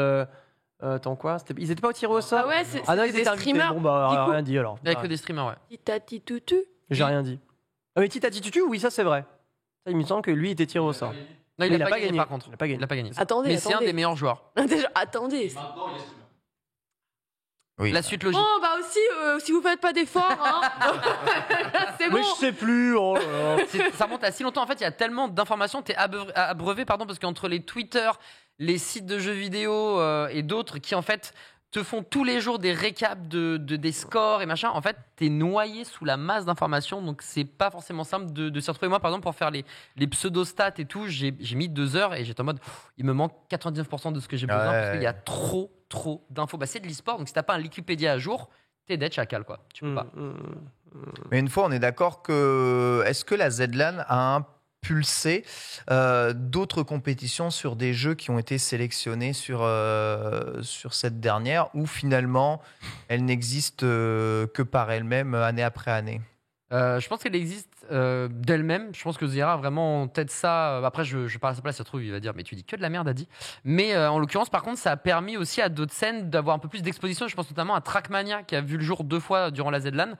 Attends quoi ils étaient pas au tiré au sort? Ah ouais, Ah non, ils des étaient invités. streamers. Bon bah Du coup, rien dit alors. Il n'y a que des streamers, ouais. Titati tutu. J'ai rien dit. Ah mais Titati Tutu, oui, ça c'est vrai. Ça, il me semble que lui était tiré au sort. Non, il Mais n'a pas gagné, par contre. Il a pas gagné. Il n'a pas gagné. Attendez, Mais c'est un des meilleurs joueurs. Attendez. Oui. La suite logique. Bon, bah aussi, si vous faites pas d'efforts, hein. C'est bon. Mais je sais plus. Oh là là. Ça remonte à si longtemps. En fait, il y a tellement d'informations. T'es abreuvé, parce qu'entre les Twitter, les sites de jeux vidéo et d'autres qui, en fait, te font tous les jours des récaps des scores et machin. En fait, t'es noyé sous la masse d'informations. Donc, c'est pas forcément simple de s'y retrouver. Moi, par exemple, pour faire les pseudo-stats et tout, j'ai mis 2 heures et j'étais en mode, il me manque 99% de ce que j'ai besoin parce qu'il y a trop d'infos. Bah, c'est de l'e-sport. Donc, si t'as pas un Wikipédia à jour, t'es dead chacal, quoi. Tu peux pas. Mais une fois, on est d'accord que. Est-ce que la ZLAN a impulsé d'autres compétitions sur des jeux qui ont été sélectionnés sur cette dernière, ou finalement, elle n'existe que par elle-même, année après année? Je pense qu'elle existe d'elle-même. Je pense que Zira a vraiment en tête ça. Après, je parle à sa place, ça se trouve, il va dire, mais tu dis que de la merde, Adi. Mais en l'occurrence, par contre, ça a permis aussi à d'autres scènes d'avoir un peu plus d'exposition. Je pense notamment à Trackmania, qui a vu le jour 2 fois durant la ZLAN.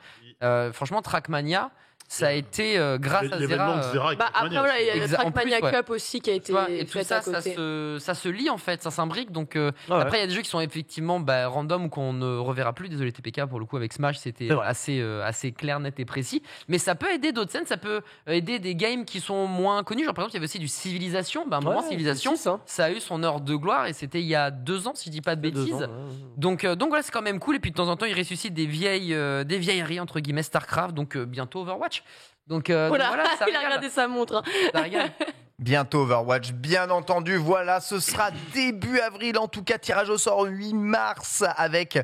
Franchement, Trackmania, ça a été grâce à l'événement de Zera. Zera avec Après, voilà, il y a le Trackmania Trackmania Cup aussi qui a été et tout fait ça, à côté. ça se lie en fait, ça s'imbrique. Donc après, il y a des jeux qui sont effectivement random ou qu'on ne reverra plus. Désolé TPK, pour le coup avec Smash, c'était assez clair, net et précis. Mais ça peut aider d'autres scènes, ça peut aider des games qui sont moins connus. Genre par exemple, il y avait aussi du Civilization. À un moment, Civilization, ça a eu son heure de gloire et c'était il y a 2 ans, si je dis pas de bêtises. Donc voilà, c'est quand même cool. Et puis de temps en temps, ils ressuscitent des vieilleries entre guillemets, Starcraft. Donc bientôt Overwatch. Donc voilà, ça il a regardé sa montre. Hein. Ça régale. Bientôt Overwatch, bien entendu. Voilà, ce sera début avril, en tout cas tirage au sort 8 mars avec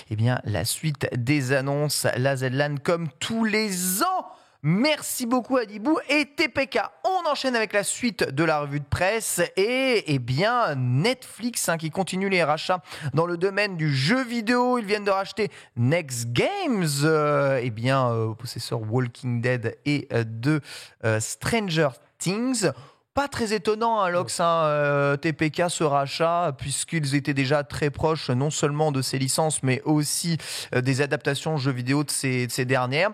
la suite des annonces, la ZLAN comme tous les ans. Merci beaucoup Adibou et TPK. On enchaîne avec la suite de la revue de presse et Netflix qui continue les rachats dans le domaine du jeu vidéo. Ils viennent de racheter Next Games, possesseur Walking Dead et de Stranger Things. Pas très étonnant, Lox, TPK, ce rachat, puisqu'ils étaient déjà très proches non seulement de ces licences, mais aussi des adaptations jeux vidéo de ces dernières.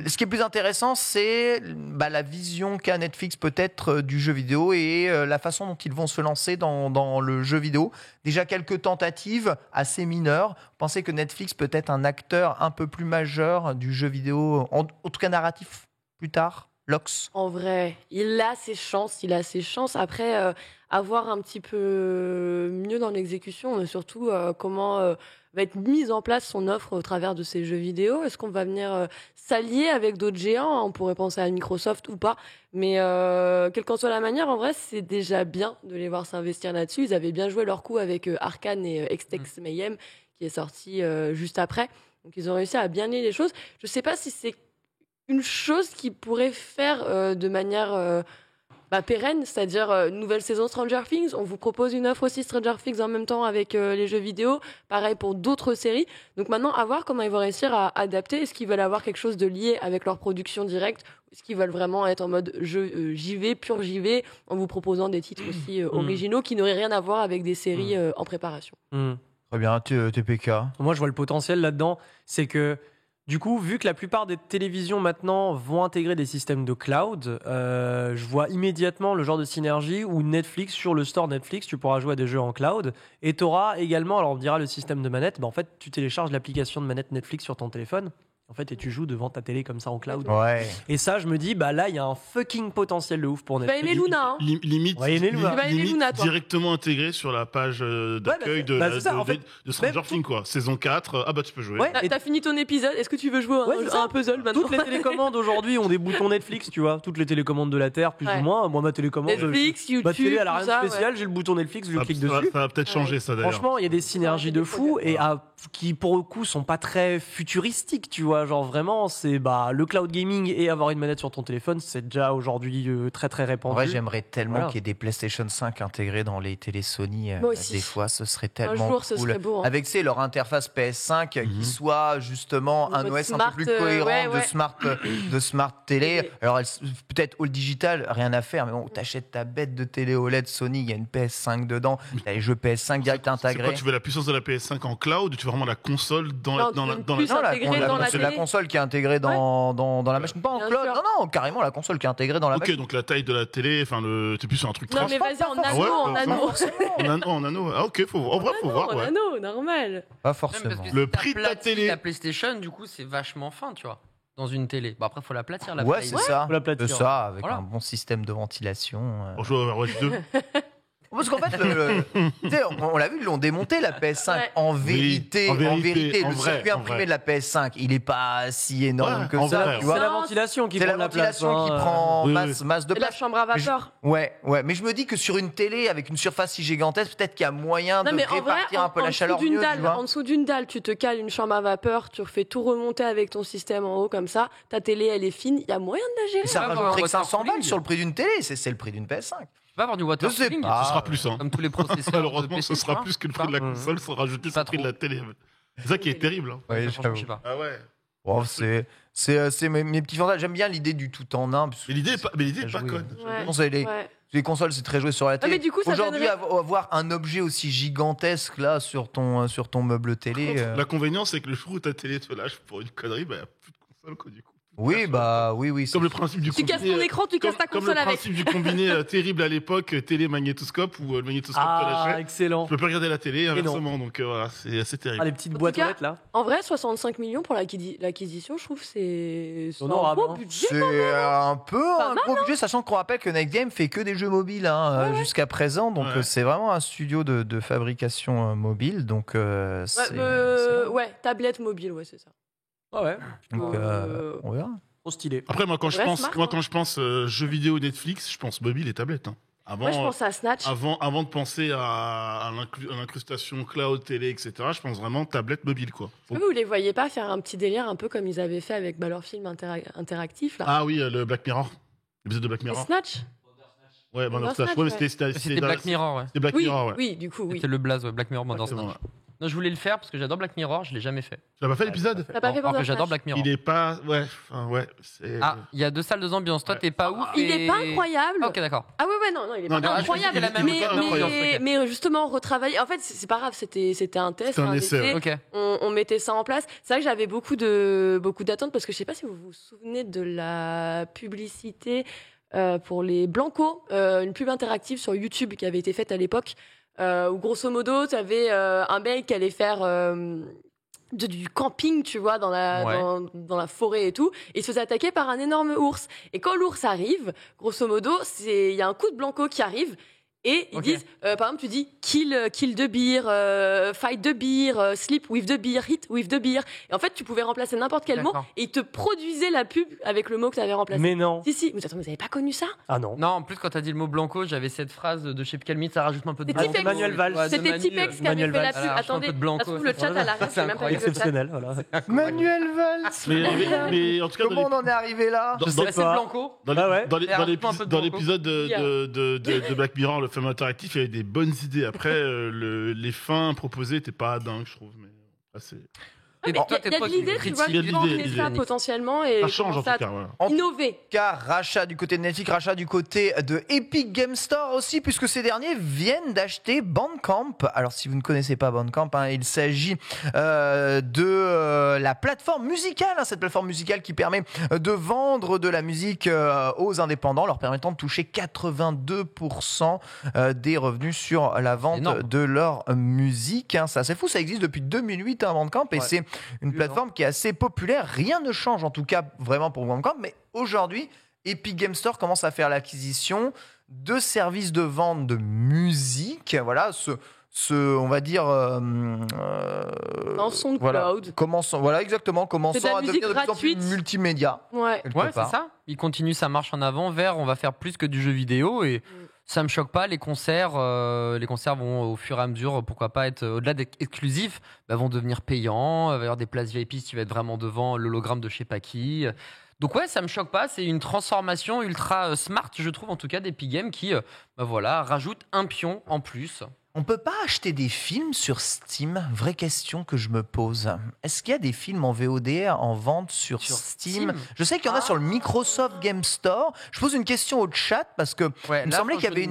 Ce qui est plus intéressant, c'est la vision qu'a Netflix peut-être du jeu vidéo et la façon dont ils vont se lancer dans le jeu vidéo. Déjà quelques tentatives assez mineures. Vous pensez que Netflix peut être un acteur un peu plus majeur du jeu vidéo, en tout cas narratif, plus tard? Lox. En vrai, il a ses chances. Après, avoir un petit peu mieux dans l'exécution, mais surtout comment va être mise en place son offre au travers de ces jeux vidéo. Est-ce qu'on va venir s'allier avec d'autres géants? On pourrait penser à Microsoft ou pas. Mais quelle qu'en soit la manière, en vrai, c'est déjà bien de les voir s'investir là-dessus. Ils avaient bien joué leur coup avec Arcane et Extex Mayhem, qui est sorti juste après. Donc, ils ont réussi à bien lier les choses. Je ne sais pas si c'est une chose qui pourrait faire de manière pérenne, c'est-à-dire nouvelle saison Stranger Things. On vous propose une offre aussi Stranger Things en même temps avec les jeux vidéo. Pareil pour d'autres séries. Donc maintenant, à voir comment ils vont réussir à adapter. Est-ce qu'ils veulent avoir quelque chose de lié avec leur production directe? Est-ce qu'ils veulent vraiment être en mode jeu JV, pur JV, en vous proposant des titres aussi originaux qui n'auraient rien à voir avec des séries en préparation? Très bien, TPK. Moi, je vois le potentiel là-dedans. C'est que du coup, vu que la plupart des télévisions maintenant vont intégrer des systèmes de cloud, je vois immédiatement le genre de synergie où Netflix, sur le store Netflix, tu pourras jouer à des jeux en cloud. Et tu auras également, alors on dira le système de manette, en fait, tu télécharges l'application de manette Netflix sur ton téléphone. En fait, et tu joues devant ta télé comme ça en cloud. Ouais. Et ça, je me dis, là, il y a un fucking potentiel de ouf pour Netflix. Tu vas aimer Luna, hein. Limite, Luna, toi. directement intégré sur la page d'accueil de Stranger Things, quoi. Saison 4, tu peux jouer. Ouais, T'as fini ton épisode, est-ce que tu veux jouer à un puzzle maintenant? Toutes les télécommandes aujourd'hui ont des boutons Netflix, tu vois. Toutes les télécommandes de la Terre, plus ou moins. Moi, ma télécommande. Netflix, YouTube. Ma télé, elle a rien tout de spécial, j'ai le bouton Netflix, je clique dessus. Ça va peut-être changer, ça d'ailleurs. Franchement, il y a des synergies de fou et qui, pour le coup, sont pas très futuristiques, tu vois. genre vraiment, c'est le cloud gaming et avoir une manette sur ton téléphone, c'est déjà aujourd'hui très très répandu. En vrai, j'aimerais tellement qu'il y ait des PlayStation 5 intégrés dans les télé Sony. Des fois, ce serait tellement jour, cool. ce serait beau, hein. Avec leur interface PS5 qui soit justement un OS un peu plus cohérent de smart télé. Alors, peut-être all digital, rien à faire, mais bon, t'achètes ta bête de télé OLED Sony, il y a une PS5 dedans, t'as les jeux PS5 direct intégrés. C'est quoi, tu veux la puissance de la PS5 en cloud ou tu veux vraiment la console dans la c'est la console qui est intégrée dans la machine, pas en cloud. Non, carrément la console qui est intégrée dans la machine. Ok, donc la taille de la télé, t'es plus sur un truc Non, mais vas-y, en nano. En nano. Ah, ok, faut voir. En nano, normal. Pas forcément. Le prix de la télé. La PlayStation, du coup, c'est vachement fin, tu vois. Dans une télé. Bon, après, faut l'aplatir. Ouais, c'est ça. C'est ça, avec un bon système de ventilation. On joue à Overwatch 2. Parce qu'en fait, on l'a vu, ils l'ont démonté la PS5. En vérité, le circuit imprimé de la PS5, il est pas si énorme que ça. C'est la ventilation qui prend la place. C'est la ventilation qui prend masse de place. La chambre à vapeur. Ouais. Mais je me dis que sur une télé avec une surface si gigantesque, peut-être qu'il y a moyen de répartir un peu la chaleur mieux. En dessous d'une dalle, tu te cales une chambre à vapeur, tu refais tout remonter avec ton système en haut comme ça. Ta télé, elle est fine. Il y a moyen de la gérer. Ça rajouterait que 500 balles sur le prix d'une télé. C'est le prix d'une PS5. Tu vas avoir du water cooling. Ce sera plus, hein. Comme tous les processeurs. Malheureusement, ce sera plus que le prix de la console, ça sera rajouté sur le prix de la télé. C'est ça qui est terrible. Ouais, je sais pas. Ah ouais. Bon, c'est mes petits fantasmes. J'aime bien l'idée du tout en un. Mais l'idée est pas conne. Les consoles, c'est très joué sur la télé. Mais du coup, aujourd'hui, avoir un objet aussi gigantesque là sur ton meuble télé. L'inconvénient, c'est que le jour où ta télé te lâche pour une connerie, il n'y a plus de console, quoi, du coup. Oui. Comme le principe du combiné. Tu casses ton écran, tu casses ta console avec. Comme le principe du combiné terrible à l'époque, télé-magnétoscope, où le magnétoscope te lâchait. Ah, excellent. Tu peux plus regarder la télé inversement, donc voilà, c'est assez terrible. Ah, les petites boîtes aux lettres là. En vrai, 65 millions pour l'acquisition, je trouve c'est honorable. Un beau budget. C'est un peu un gros budget, sachant qu'on rappelle que Next Game fait que des jeux mobiles jusqu'à présent, donc c'est vraiment un studio de fabrication mobile, donc tablette mobile, c'est ça. Ah ouais. Donc, on verra. Trop stylé. Après, moi, quand je pense jeux vidéo Netflix, je pense mobile et tablette. Moi, je pense à Snatch. Avant de penser à l'incrustation cloud, télé, etc., je pense vraiment tablette mobile, quoi. Vous les voyez pas faire un petit délire un peu comme ils avaient fait avec leur film interactif là. Ah oui, le Black Mirror. L'épisode de Black Mirror. Snatch. Ouais, Snatch. Ouais, mais c'était Black Mirror, ouais. C'était Black Mirror, ouais. Oui, du coup, oui. C'était le blaze, ouais, Black Mirror, Snatch. Non, je voulais le faire parce que j'adore Black Mirror, je l'ai jamais fait. Tu l'as pas fait l'épisode? T'as pas fait que j'adore Black Mirror. Il est pas. Ouais. Ah, il y a 2 salles de ambiance. Toi, t'es pas ouf. Il est pas incroyable. Ah, ok, d'accord. Ah ouais, non, il est pas incroyable. Mais justement, retravailler. En fait, c'est pas grave, c'était un test. C'était un essai. Ok. On mettait ça en place. C'est vrai que j'avais beaucoup d'attentes parce que je sais pas si vous vous souvenez de la publicité pour les Blanco, une pub interactive sur YouTube qui avait été faite à l'époque. Où grosso modo, tu avais un mec qui allait faire du camping, tu vois, dans la forêt et tout, et il se faisait attaquer par un énorme ours. Et quand l'ours arrive, grosso modo, il y a un coup de Blanco qui arrive. Et ils disent, par exemple, tu dis kill the beer, fight the beer, sleep with the beer, hit with the beer. Et en fait, tu pouvais remplacer n'importe quel mot et ils te produisaient la pub avec le mot que tu avais remplacé. Mais non. Si. Mais attends, vous avez pas connu ça? Ah non. Non, en plus, quand t'as dit le mot Blanco, j'avais cette phrase de je sais plus quel mythe, ça rajoute un peu de Blanco. Manuel Valls. C'était Tipex qui avait fait la pub. Attendez, ça se trouve le chat à l'arrêt, c'est même pas le chat. Exceptionnel, voilà. Manuel Valls. Mais en tout cas, comment on en est arrivé là? Je sais pas. Blanco. Dans l'épisode de Black Mirror, le film interactif, il y avait des bonnes idées. Après, les fins proposées n'étaient pas dingues, je trouve. Mais c'est. Il y a de l'idée, tu vois, tu peux enlever ça potentiellement et ça change en tout cas. Innover. Car rachat du côté de Netflix, rachat du côté de Epic Game Store aussi, puisque ces derniers viennent d'acheter Bandcamp. Alors si vous ne connaissez pas Bandcamp, il s'agit de la plateforme musicale, cette plateforme musicale qui permet de vendre de la musique aux indépendants, leur permettant de toucher 82% des revenus sur la vente de leur musique. C'est assez fou, ça existe depuis 2008 Bandcamp, et c'est une plateforme qui est assez populaire. Rien ne change en tout cas vraiment pour Bandcamp, mais aujourd'hui Epic Game Store commence à faire l'acquisition de services de vente de musique. Voilà, on va dire en son de cloud. Commençant à devenir de plus en plus multimédia. Ouais, c'est ça. Il continue sa marche en avant vers on va faire plus que du jeu vidéo et Ça me choque pas. Les concerts vont au fur et à mesure, pourquoi pas être au-delà d'être exclusifs, vont devenir payants. Il va y avoir des places VIP si tu vas être vraiment devant l'hologramme de je sais pas qui. Donc ouais, ça me choque pas. C'est une transformation ultra smart, je trouve en tout cas, d'Epic Games qui, rajoute un pion en plus. On peut pas acheter des films sur Steam? Vraie question que je me pose. Est-ce qu'il y a des films en VOD en vente sur Steam? Je sais qu'il y en a sur le Microsoft Game Store. Je pose une question au chat parce que il me semblait qu'il y avait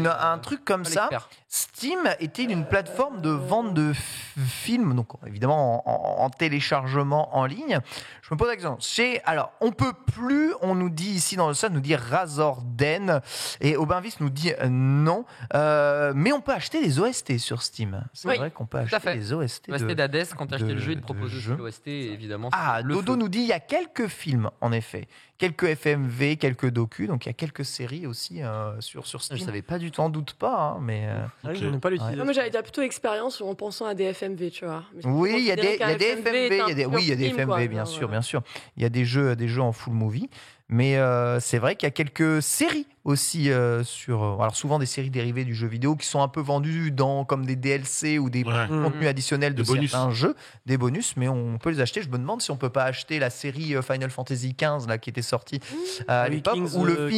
un truc comme ça. Steam était une plateforme de vente de films, donc évidemment en téléchargement en ligne. Je me pose la question. Alors, on peut plus, on nous dit ici dans le chat, nous dit Razorden, et Aubinvis nous dit non, mais on peut acheter des OST sur Steam. C'est vrai qu'on peut acheter des OST. L'OST d'Hades, quand tu achetais le jeu, il te propose aussi l'OST, évidemment. Dodo nous dit il y a quelques films, en effet. Quelques FMV, quelques docus, donc il y a quelques séries aussi sur Steam. Je savais pas du tout. Sans doute pas, mais... je n'ai pas l'utilisé. Moi, j'avais plutôt expérience en pensant à des FMV, tu vois. Oui, il y a des FMV, bien sûr. Il y a des jeux en full movie. Mais c'est vrai qu'il y a quelques séries aussi alors souvent des séries dérivées du jeu vidéo qui sont un peu vendues comme des DLC ou des contenus additionnels de certains jeux, des bonus, mais on peut les acheter. Je me demande si on peut pas acheter la série Final Fantasy XV là qui était sortie à l'époque, ou le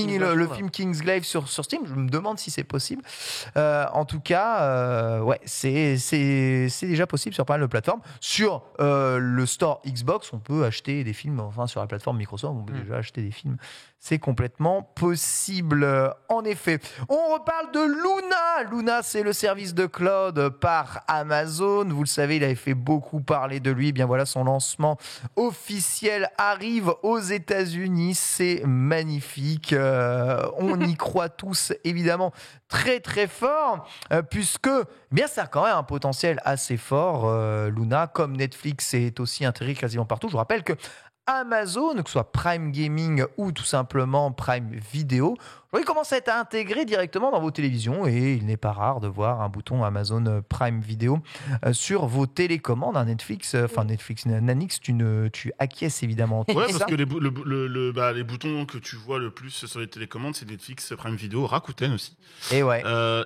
film Kingsglaive sur Steam. Je me demande si c'est possible. En tout cas, c'est déjà possible sur pas mal de plateformes. Sur le store Xbox, on peut acheter des films. Enfin, sur la plateforme Microsoft, on peut déjà acheter des films. C'est complètement possible, en effet. On reparle de Luna. Luna, c'est le service de cloud par Amazon. Vous le savez, il avait fait beaucoup parler de lui. Bien voilà, son lancement officiel arrive aux États-Unis. C'est magnifique. On y croit tous, évidemment, très très fort, puisque ça a quand même un potentiel assez fort. Luna, comme Netflix, est aussi intégré quasiment partout. Je vous rappelle que Amazon, que ce soit Prime Gaming ou tout simplement Prime Video, il commence à être intégré directement dans vos télévisions et il n'est pas rare de voir un bouton Amazon Prime Video sur vos télécommandes. Nanix, tu acquiesces évidemment. Ouais, parce que les boutons que tu vois le plus sur les télécommandes, c'est Netflix, Prime Video, Rakuten aussi. Et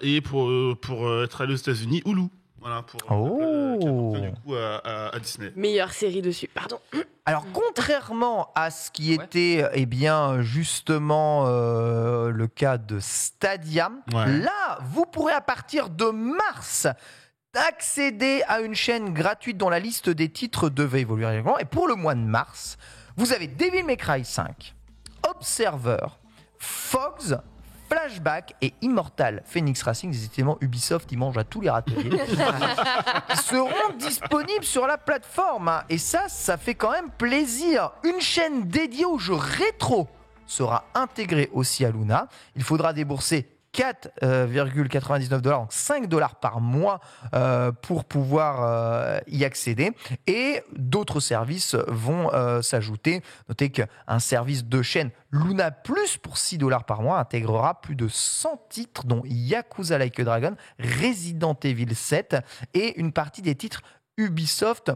et pour être allé aux États-Unis, Hulu. Voilà, pour du coup à Disney. Meilleure série dessus, pardon. Alors, contrairement à ce qui était justement le cas de Stadia, là, vous pourrez à partir de mars accéder à une chaîne gratuite dont la liste des titres devait évoluer régulièrement. Et pour le mois de mars, vous avez Devil May Cry 5, Observer, Fox, Flashback et Immortal Phoenix Racing, décidément Ubisoft, ils mangent à tous les râteliers, seront disponibles sur la plateforme. Et ça fait quand même plaisir. Une chaîne dédiée aux jeux rétro sera intégrée aussi à Luna. Il faudra débourser 4,99$, donc $5 par mois pour pouvoir y accéder. Et d'autres services vont s'ajouter. Notez qu'un service de chaîne Luna Plus pour $6 par mois intégrera plus de 100 titres, dont Yakuza Like a Dragon, Resident Evil 7 et une partie des titres Ubisoft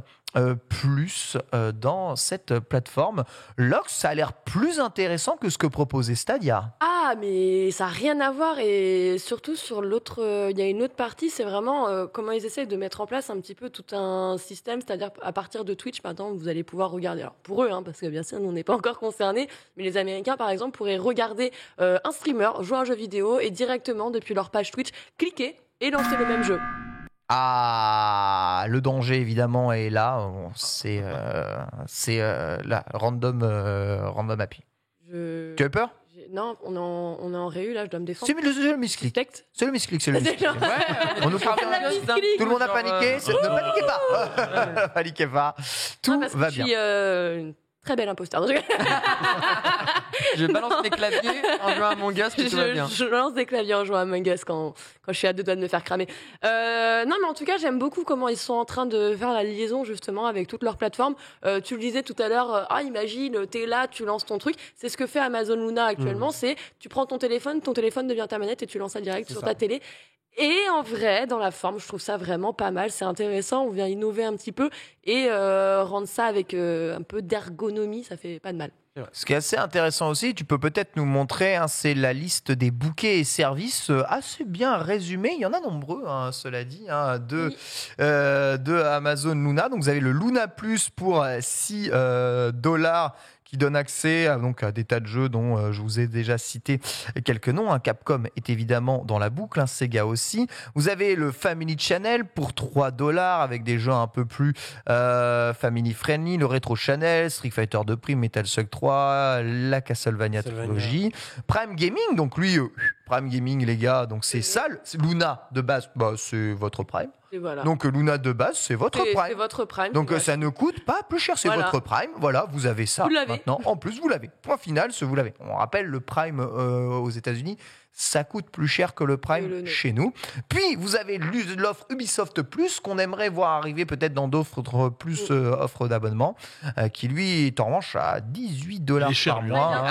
plus dans cette plateforme. Lox, ça a l'air plus intéressant que ce que proposait Stadia. Ah, mais ça n'a rien à voir. Et surtout, sur l'autre, il y a une autre partie, c'est vraiment comment ils essayent de mettre en place un petit peu tout un système. C'est-à-dire, à partir de Twitch, maintenant, vous allez pouvoir regarder. Alors, pour eux, parce que bien sûr, nous, on n'est pas encore concernés, mais les Américains, par exemple, pourraient regarder un streamer jouer à un jeu vidéo et directement, depuis leur page Twitch, cliquer et lancer le même jeu. Ah, le danger évidemment est là. C'est la random API. Tu as peur? Non, on est en réu là, je dois me défendre. C'est le misclick. C'est le misclick. On nous confirme. Tout le monde a paniqué. Ne paniquez pas. Paniquez pas. Tout va bien. Je suis une très belle imposteur. Je balance des claviers en jouant à Among Us, tout va bien. Je lance des claviers en jouant à Among Us quand je suis à deux doigts de me faire cramer. Non, mais en tout cas, j'aime beaucoup comment ils sont en train de faire la liaison justement avec toutes leurs plateformes. Tu le disais tout à l'heure, imagine, t'es là, tu lances ton truc. C'est ce que fait Amazon Luna actuellement, c'est tu prends ton téléphone devient ta manette et tu lances ça direct sur ta télé. Et en vrai, dans la forme, je trouve ça vraiment pas mal. C'est intéressant. On vient innover un petit peu et rendre ça avec un peu d'ergonomie. Ça fait pas de mal. Ce qui est assez intéressant aussi, tu peux peut-être nous montrer, c'est la liste des bouquets et services assez bien résumés. Il y en a nombreux, cela dit, de Amazon Luna. Donc vous avez le Luna Plus pour $6 qui donne accès à des tas de jeux dont je vous ai déjà cité quelques noms. Capcom est évidemment dans la boucle, Sega aussi. Vous avez le Family Channel pour $3 avec des jeux un peu plus family friendly, le Retro Channel, Street Fighter 2 Prime, Metal Slug 3, la Castlevania trilogie. Prime Gaming, donc lui, Prime Gaming les gars, donc c'est ça. Luna de base, c'est votre Prime. Voilà. Donc Luna de base, c'est votre Prime. C'est votre Prime. Donc ça ne coûte pas plus cher, c'est votre Prime. Voilà, vous avez ça. Vous l'avez. Maintenant, en plus, vous l'avez. Point final, vous l'avez. On rappelle, le Prime aux États-Unis, ça coûte plus cher que le Prime chez nous. Puis, vous avez l'offre Ubisoft Plus, qu'on aimerait voir arriver peut-être dans d'autres offres d'abonnement, qui lui est en revanche à $18 par mois.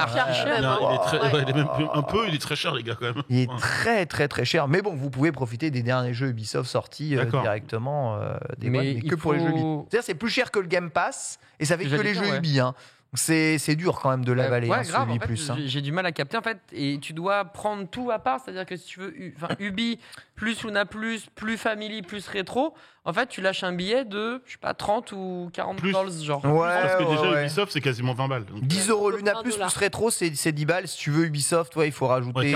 Il est très cher, les gars, quand même. Il est très, très, très cher. Mais bon, vous pouvez profiter des derniers jeux Ubisoft sortis directement mais que pour les jeux Ubi. C'est-à-dire, c'est plus cher que le Game Pass, et ça fait que les jeux Ubi. C'est dur quand même de l'avaler, grave, ce Ubi en fait, Plus. J'ai du mal à capter en fait, et tu dois prendre tout à part, c'est-à-dire que si tu veux Ubi plus Luna plus Family plus Rétro, en fait tu lâches un billet de, je sais pas, 30 ou 40 dollars genre. Parce que déjà Ubisoft c'est quasiment 20 balles. Donc... 10€ Luna plus Rétro, c'est 10 balles. Si tu veux Ubisoft, il faut rajouter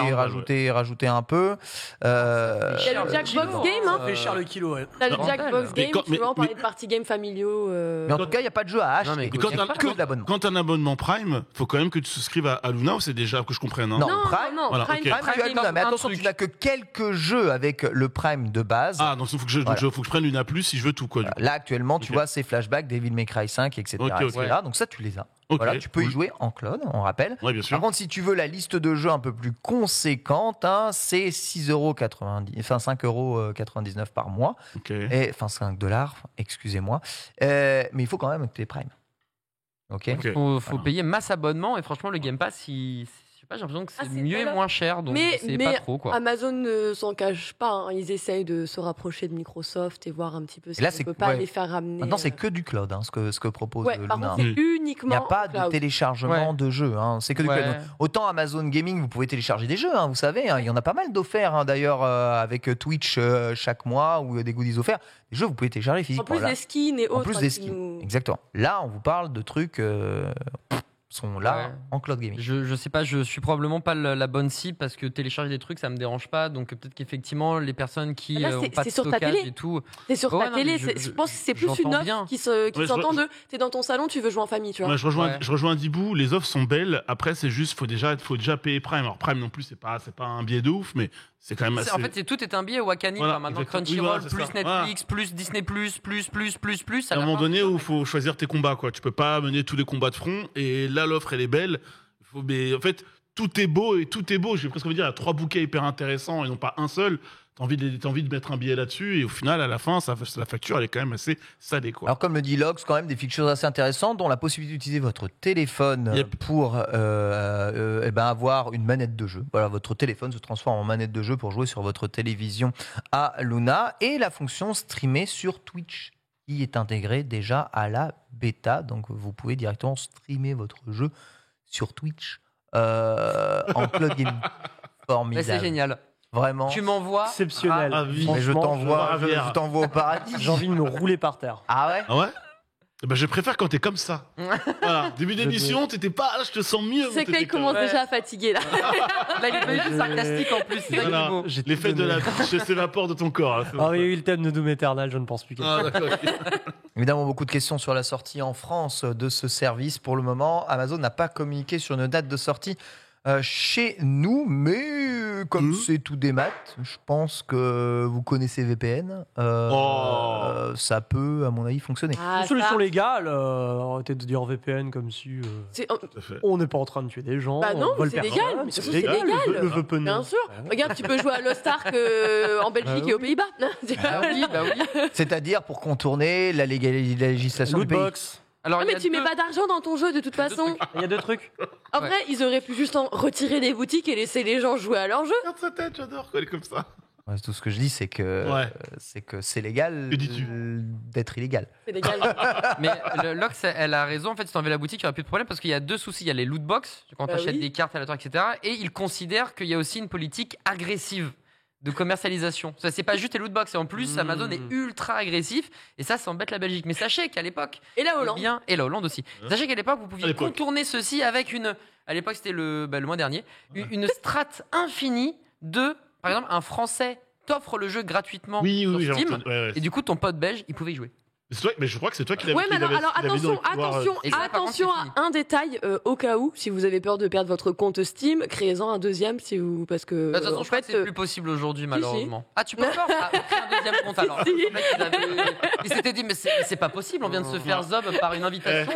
un peu. Il y a le Jackbox Game, ça fait cher le kilo. T'as le Jackbox Game, tu vois, on parlait de party game familiaux. Mais en tout cas, il n'y a pas de jeu à acheter. Que de l'abonnement. Quand tu as un abonnement Prime, il faut quand même que tu souscrives à Luna, ou c'est déjà que je comprenne. Non, Prime, tu as Luna. Mais attention, tu n'as que quelques jeux avec le Prime de base. Ah, donc il faut que je prenne Luna Plus si je veux tout. Là, actuellement, tu vois, c'est Flashback, Devil May Cry 5, etc. Donc ça, tu les as. Voilà, tu peux y jouer en cloud, on rappelle. Ouais, bien sûr. Par contre, si tu veux la liste de jeux un peu plus conséquente, c'est 5,99€ par mois. Enfin, $5, excusez-moi. Mais il faut quand même que tu aies Prime. Il faut payer masse abonnement, et franchement, le Game Pass, j'ai l'impression que c'est mieux et moins cher, donc c'est pas trop quoi. Amazon ne s'en cache pas, ils essayent de se rapprocher de Microsoft et voir un petit peu si on ne peut pas les faire ramener. Maintenant c'est que du cloud, ce que propose Luna. Par contre c'est uniquement. Il n'y a pas de téléchargement de jeux, c'est que du cloud. Autant Amazon Gaming, vous pouvez télécharger des jeux, vous savez, il y en a pas mal d'offerts d'ailleurs avec Twitch chaque mois ou des goodies offerts. Les jeux vous pouvez télécharger physiquement. En plus des skins et autres. En plus des skins, exactement. Là on vous parle de trucs. Sont là en cloud gaming. Je sais pas, je suis probablement pas la bonne cible parce que télécharger des trucs ça me dérange pas, donc peut-être qu'effectivement les personnes qui ont pas de stockage et tout. C'est sur ta télé, je pense que c'est plus une offre qui s'entend de t'es dans ton salon, tu veux jouer en famille, tu vois. Je rejoins Dibou, les offres sont belles, après c'est juste faut déjà payer Prime. Alors Prime non plus c'est pas un billet de ouf, mais c'est quand même assez... En fait tout est un billet Wakani, maintenant Crunchyroll plus Netflix plus Disney plus à un moment donné où il faut choisir tes combats quoi. Tu peux pas mener tous les combats de front, et là l'offre elle est belle, mais en fait tout est beau, je vais presque vous dire il y a 3 bouquets hyper intéressants et non pas un seul. T'as envie de mettre un billet là-dessus, et au final, à la fin, la facture, elle est quand même assez salée, quoi. Alors, comme le dit Lox, quand même des features assez intéressantes, dont la possibilité d'utiliser votre téléphone pour avoir une manette de jeu. Voilà, votre téléphone se transforme en manette de jeu pour jouer sur votre télévision à Luna, et la fonction streamer sur Twitch, qui est intégrée déjà à la bêta. Donc, vous pouvez directement streamer votre jeu sur Twitch en cloud gaming. Formidable. C'est génial. Vraiment. Tu m'envoies. Exceptionnel. Je t'envoie au paradis. J'ai envie de me rouler par terre. Ah ouais? Je préfère quand t'es comme ça. Voilà. Début d'émission, t'étais pas. Je te sens mieux. C'est qu'il commence déjà à fatiguer là. Là, il est pas du sarcastique en plus. Voilà. L'effet de la biche s'évapore de ton corps. Oui, le thème de Doom Eternal, je ne pense plus qu'à ça. Évidemment, beaucoup de questions sur la sortie en France de ce service. Pour le moment, Amazon n'a pas communiqué sur une date de sortie chez nous, mais comme c'est tout des maths, je pense que vous connaissez VPN. Ça peut, à mon avis, fonctionner. Une solution légale, arrêtez de dire VPN comme si on n'est pas en train de tuer des gens. Bah non, c'est légal. C'est légal. Le VPN. Bien sûr. Regarde, tu peux jouer à Lost Ark en Belgique et aux Pays-Bas. Oui. C'est-à-dire pour contourner la législation du pays. Alors, mais tu mets pas d'argent dans ton jeu de toute façon. Il y a 2 trucs. En vrai, ils auraient pu juste retirer les boutiques et laisser les gens jouer à leur jeu. Regarde sa tête, j'adore quand elle est comme ça. Tout ce que je dis, c'est que c'est légal d'être illégal. C'est légal. Mais Lox, elle a raison. En fait, si t'enlèves la boutique, il n'y aura plus de problème parce qu'il y a deux soucis. Il y a les loot box, quand t'achètes des cartes aléatoires, etc. Et ils considèrent qu'il y a aussi une politique agressive de commercialisation. Ça, c'est pas juste les loot box. Et en plus, Amazon est ultra agressif. Et ça embête la Belgique. Mais sachez qu'à l'époque. Et la Hollande. Et la Hollande aussi. Sachez qu'à l'époque, vous pouviez contourner ceci avec une. À l'époque, c'était le mois dernier. Une strate infinie de. Par exemple, un Français t'offre le jeu gratuitement sur Steam. Et du coup, ton pote belge, il pouvait y jouer. Mais je crois que c'est toi qui l'avais. Ouais, mais alors attention à un détail au cas où, si vous avez peur de perdre votre compte Steam, créez-en un deuxième si vous, parce que. De toute façon, je crois que c'est plus possible aujourd'hui, malheureusement. Ah, tu peux encore créer un deuxième compte alors. Il s'était dit, mais c'est pas possible, on vient de se faire zob par une invitation.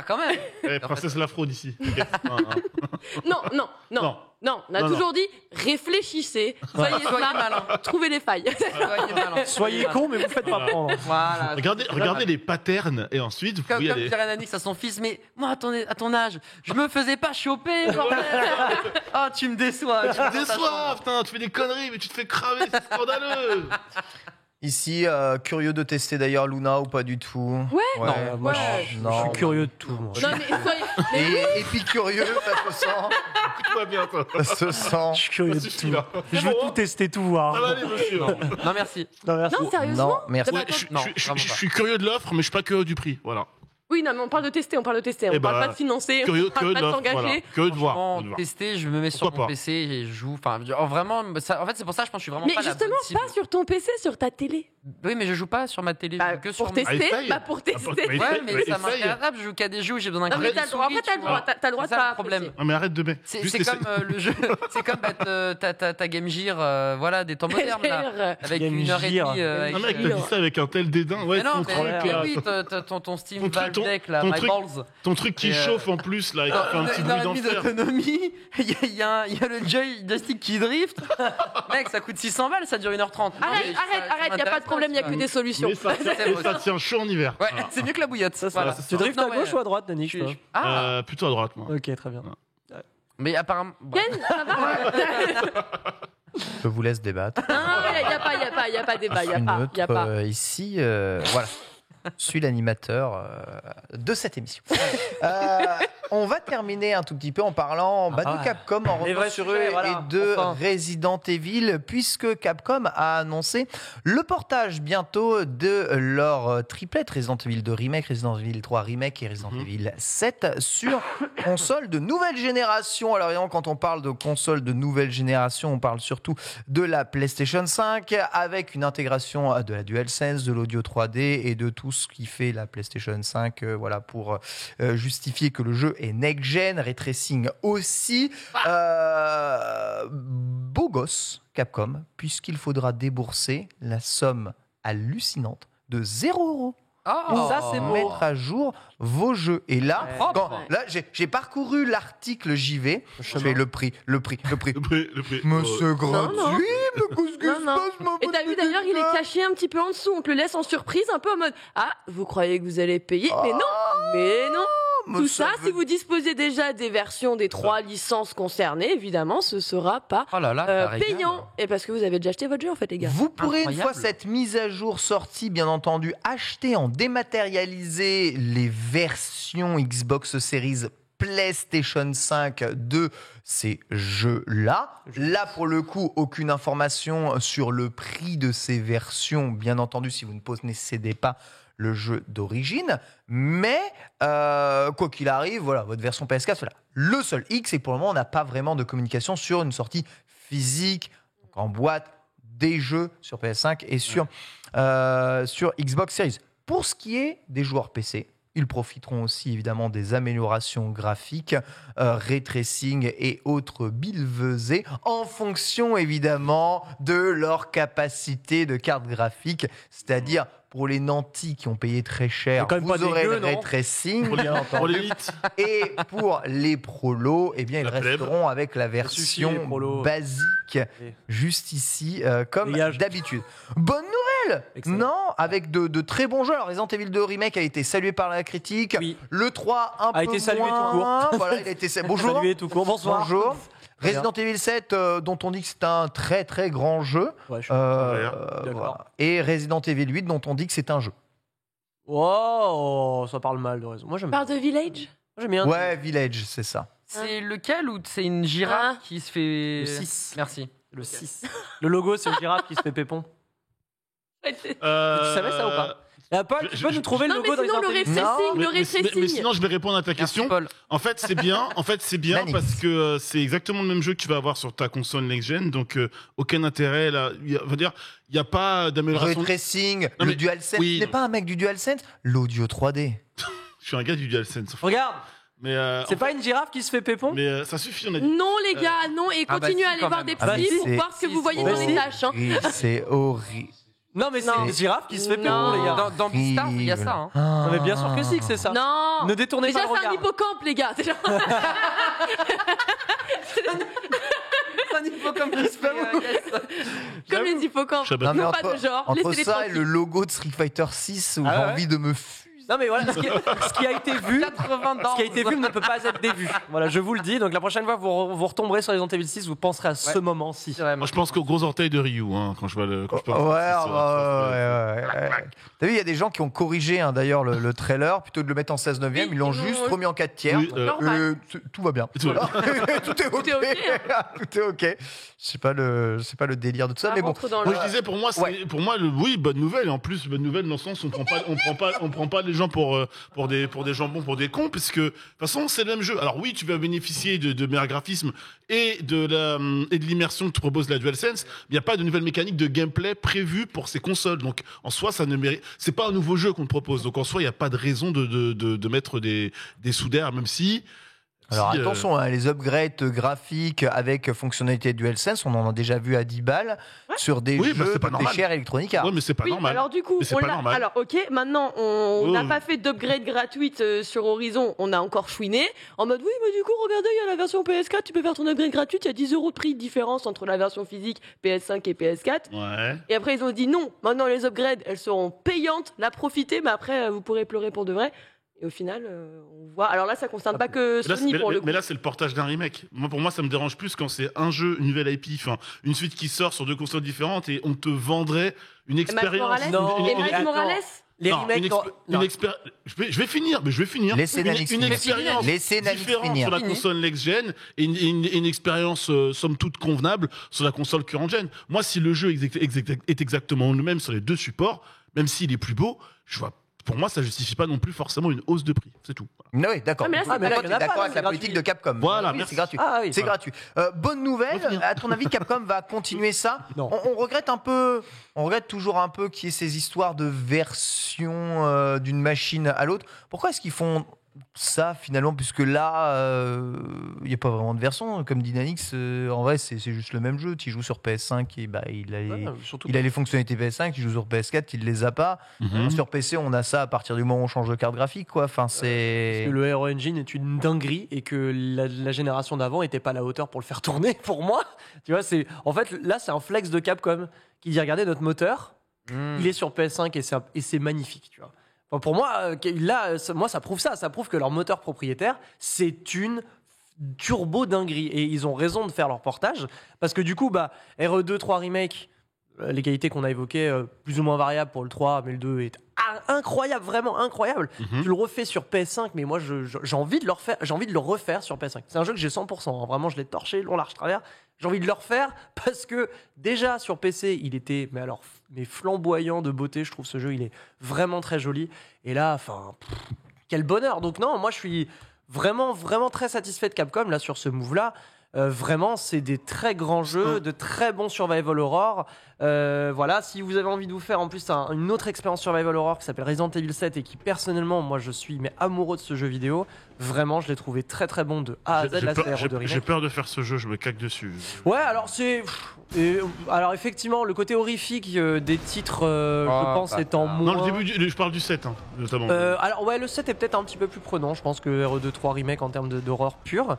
Quand même. Princesse la fraude ici. Non, on a toujours dit réfléchissez, soyez malin, trouvez les failles. Soyez con, mais vous faites pas prendre. Voilà. Regardez les patterns et ensuite vous pouvez aller. Comme dirait Nanix à son fils, mais moi à ton âge, je me faisais pas choper. Oh, tu me déçois. Putain, tu fais des conneries, mais tu te fais cramer, c'est scandaleux. Ici, curieux de tester d'ailleurs Luna ou pas du tout. Ouais. Non, moi je suis curieux de tout. Moi. Non, mais et puis curieux, ça se sent. Écoute-moi bien, toi. Ça se sent. Je suis curieux de tout. Je veux tout tester, tout voir. Allez, monsieur. Non, merci. Non, sérieusement. Non, merci. Je suis curieux de l'offre, mais je suis pas curieux du prix. Voilà. Oui, non, mais on parle de tester. On parle pas de financer, on parle pas de s'engager. Voilà. Curieux de voir. Tester, je me mets sur mon PC et je joue. Enfin, vraiment, en fait, c'est pour ça que je pense que je suis vraiment mais pas la bonne cible. Mais justement, pas sur ton PC, sur ta télé. Oui, mais je joue pas sur ma télé, je joue que sur pour tester. Pour tester. Ouais, mais ça m'intéresse. Je joue qu'à des jeux où j'ai besoin d'un clavier. T'as le droit de pas problème. Non, mais arrête de mettre. C'est comme le jeu. C'est comme ta Game Gear, voilà, des temps modernes là, avec 1h30. Un mec t'as dit ça avec un tel dédain. Ouais, ton truc là. Oui, ton Steam Valve Deck là, My Balls. Ton truc qui chauffe en plus là, et qui fait un petit bruit d'enfer. D'autonomie, il y a le joystick qui drift. Mec, ça coûte 600 balles, ça dure 1h30. Arrête, y a pas de problème, y a que des solutions. Mais ça tient chaud en hiver. Ouais, c'est mieux que la bouillotte. Tu driftes à gauche ou à droite, Nanix? Plutôt à droite, moi. Ok, très bien. Mais apparemment. Ken, ça va? Je vous laisse débattre. Non, y a pas débat, y a pas. Ici, voilà. Je suis l'animateur de cette émission. On va terminer un tout petit peu en parlant de Capcom, en revenant sur eux et de Resident Evil, puisque Capcom a annoncé le portage bientôt de leur triplette Resident Evil 2 Remake, Resident Evil 3 Remake et Resident Evil 7 sur console de nouvelle génération. Alors évidemment, quand on parle de console de nouvelle génération, on parle surtout de la PlayStation 5 avec une intégration de la DualSense, de l'audio 3D et de tout ce qui fait la PlayStation 5, voilà, pour justifier que le jeu est next-gen, ray tracing aussi. Beau gosse, Capcom, puisqu'il faudra débourser la somme hallucinante de 0 € pour ça, c'est beau. mettre à jour vos jeux. Et là, j'ai parcouru l'article JV. Je fais le prix. Mais c'est gratuit. Mais qu'est-ce qui se passe, et t'as vu d'ailleurs, il est caché un petit peu en dessous. On te le laisse en surprise, un peu en mode vous croyez que vous allez payer? Mais non. Tout ça, si vous disposez déjà des versions des 3 licences concernées, évidemment, ce sera pas payant. Et parce que vous avez déjà acheté votre jeu, en fait, les gars. Vous pourrez, une fois cette mise à jour sortie, bien entendu, acheter en dématérialisé les versions Xbox Series PlayStation 5 de ces jeux-là. Là, pour le coup, aucune information sur le prix de ces versions, bien entendu, si vous ne possédez pas le jeu d'origine, mais quoi qu'il arrive, voilà, votre version PS4, voilà. Le seul hic, c'est que pour le moment, on n'a pas vraiment de communication sur une sortie physique, donc en boîte, des jeux sur PS5 et sur Xbox Series. Pour ce qui est des joueurs PC, ils profiteront aussi évidemment des améliorations graphiques, ray tracing et autres billevesées en fonction évidemment de leur capacité de carte graphique, c'est-à-dire pour les nantis qui ont payé très cher, vous aurez le ray tracing. Pour l'élite. Et pour les prolos, eh bien, ils resteront avec la version basique, juste ici, comme d'habitude. Bonne nouvelle! Excellent. Non, avec de très bons jeux. Alors, Resident Evil 2 Remake a été salué par la critique. Oui. Le 3, un peu moins. A été salué tout court. Voilà, il a été bonjour. Salué tout court. Bonsoir. Bonjour. Resident Evil 7, dont on dit que c'est un très très grand jeu. Ouais, je suis Voilà. Et Resident Evil 8, dont on dit que c'est un jeu. Oh, ça parle mal de raison. Moi, j'aime bien. Par The Village. Moi, j'aime bien. Ouais, Village, c'est ça. C'est lequel ou c'est une girafe qui se fait. Le 6. Merci. Le 6. Le logo, c'est une girafe qui se fait pépon. Tu savais ça ou pas Paul, tu peux nous trouver le Non, logo mais sinon, de le Resident Evil retracing, mais sinon, je vais répondre à ta question. Paul. En fait, c'est bien. Manix. Parce que c'est exactement le même jeu que tu vas avoir sur ta console next-gen. Donc, aucun intérêt. Là, il n'y a pas d'amélioration. Ray tracing, Non, le mais- DualSense. oui, Tu n'es non. pas un mec du DualSense. L'audio 3D. Je suis un gars du DualSense. Regarde, Mais, c'est pas une girafe qui se fait pépon mais ça suffit, on a dit. Non, les gars, non. Et Ah bah continuez si, à aller quand voir même. des Ah bah petits si, pour c'est- voir ce que vous voyez si, dans si. les tâches. Hein. C'est horrible. Non, mais c'est Non. une girafe qui se fait pépon, Non. les gars. Dans Beastars, il y a ça. Hein. Non, mais bien sûr que si, que c'est ça. Non. Ne détournez Déjà, pas le c'est un regard. hippocampe, les gars. C'est genre- C'est un hippocampe qui se fait. Comme les hippocampes. Shabbat. Non, mais Non, pas entre, de genre. entre Laissez-les ça et tranquilles. le logo de Street Fighter 6 où Ah j'ai ouais envie de me fuser. Non, mais voilà, ce qui a été vu. 80 Ce qui a été vu ne peut pas être dévu. Voilà, je vous le dis. Donc la prochaine fois que vous retomberez sur Resident Evil 6, vous penserez à ce moment-ci. Moi, je pense qu'au gros orteil de Ryu, hein, quand je vois le. Quand je pense Ouais, à ça, ouais. T'as vu, il y a des gens qui ont corrigé d'ailleurs le trailer, plutôt de le mettre en 16 neuvième, Oui, ils l'ont ils l'ont- juste remis en 4 tiers. Oui, Normal. Tout va bien. Tout va Tout est ok. Tout est ok, Tout est ok. Je sais pas le délire de tout ça, Ça mais bon. rentre dans Moi le- je disais pour moi oui bonne nouvelle et en plus bonne nouvelle dans le sens où on prend pas les gens pour des jambons pour des cons parce que de toute façon c'est le même jeu. Alors oui tu vas bénéficier de meilleurs graphismes et de l'immersion que te propose la DualSense, mais il n'y a pas de nouvelles mécaniques de gameplay prévues pour ces consoles. Donc en soi ça ne mérite c'est pas un nouveau jeu qu'on te propose. Donc en soi il n'y a pas de raison de mettre des sous d'air même si. Alors si, attention, les upgrades graphiques avec fonctionnalité DualSense, on en a déjà vu à 10 balles sur des Oui, bah, jeux c'est pas des normal. chers Electronic Arts. Ouais mais c'est pas Oui, normal. alors du coup, Mais c'est on pas l'a. normal. Alors, ok, maintenant, on n'a Oh. pas fait d'upgrade gratuite sur Horizon, on a encore chouiné. En mode, oui, mais du coup, regardez, il y a la version PS4, tu peux faire ton upgrade gratuite, il y a 10 € de prix de différence entre la version physique PS5 et PS4. Ouais. Et après, ils ont dit non, maintenant les upgrades, elles seront payantes, la profiter, mais après, vous pourrez pleurer pour de vrai. Et au final, on voit. Alors là, ça concerne pas que Là, Sony pour le coup. mais là, c'est le portage d'un remake. Pour moi, ça me dérange plus quand c'est un jeu, une nouvelle IP, enfin, une suite qui sort sur deux consoles différentes et on te vendrait une Miles expérience. Morales Non, Et Miles attends. Morales Les Non, remakes. je vais finir. Laissez Nanix une finir. expérience Laissez Nanix différente finir. sur la console next-gen et une expérience somme toute convenable sur la console current-gen. Moi, si le jeu est exactement le même sur les deux supports, même s'il est plus beau, pour moi, ça justifie pas non plus forcément une hausse de prix. C'est tout. Voilà. Oui, d'accord. Ah, mais là, Donc, c'est pas- toi, il y en t'es a pas, d'accord là, avec c'est la politique gratuit. de Capcom. Voilà, Oui, merci. c'est gratuit. Ah oui. C'est Voilà. gratuit. Bonne nouvelle. À ton avis, Capcom va continuer ça Non. On regrette un peu. On regrette toujours un peu qu'il y ait ces histoires de version d'une machine à l'autre. Pourquoi est-ce qu'ils font ça finalement, puisque là, il n'y a pas vraiment de version, comme dit Nanix, en vrai c'est juste le même jeu. Tu joues sur PS5 et Surtout il a les fonctionnalités PS5, tu joues sur PS4, il les a pas. Sur PC, on a ça à partir du moment où on change de carte graphique, quoi. Enfin, c'est. que le Hero Engine est une dinguerie et que la génération d'avant était pas à la hauteur pour le faire tourner pour moi. Tu vois, en fait là c'est un flex de Capcom qui dit regardez notre moteur, il est sur PS5 et c'est magnifique, tu vois. Enfin, pour moi là ça prouve ça prouve que leur moteur propriétaire c'est une turbo dinguerie et ils ont raison de faire leur portage parce que du coup RE2 3 remake les qualités qu'on a évoquées plus ou moins variables pour le 3 mais le 2 est incroyable, vraiment incroyable. Tu le refais sur PS5 mais moi j'ai envie de le refaire sur PS5. C'est un jeu que j'ai 100%, hein. Vraiment je l'ai torché long large travers. J'ai envie de le refaire parce que déjà sur PC il était mais flamboyant de beauté. Je trouve ce jeu il est vraiment très joli et là quel bonheur. Donc non, moi je suis vraiment très satisfait de Capcom là sur ce move là. Vraiment, c'est des très grands jeux, de très bons survival horror. Voilà, si vous avez envie de vous faire en plus une autre expérience survival horror qui s'appelle Resident Evil 7 et qui personnellement, moi je suis amoureux de ce jeu vidéo. Vraiment, je l'ai trouvé très bon de A à Z. Là, c'est de J'ai peur de faire ce jeu, je me caque dessus. Ouais, alors alors effectivement, le côté horrifique des titres, je pense, étant moins. Non, je parle du 7, hein, notamment. Alors ouais, le 7 est peut-être un petit peu plus prenant, je pense, que RE2 3 Remake en termes d'horreur pure.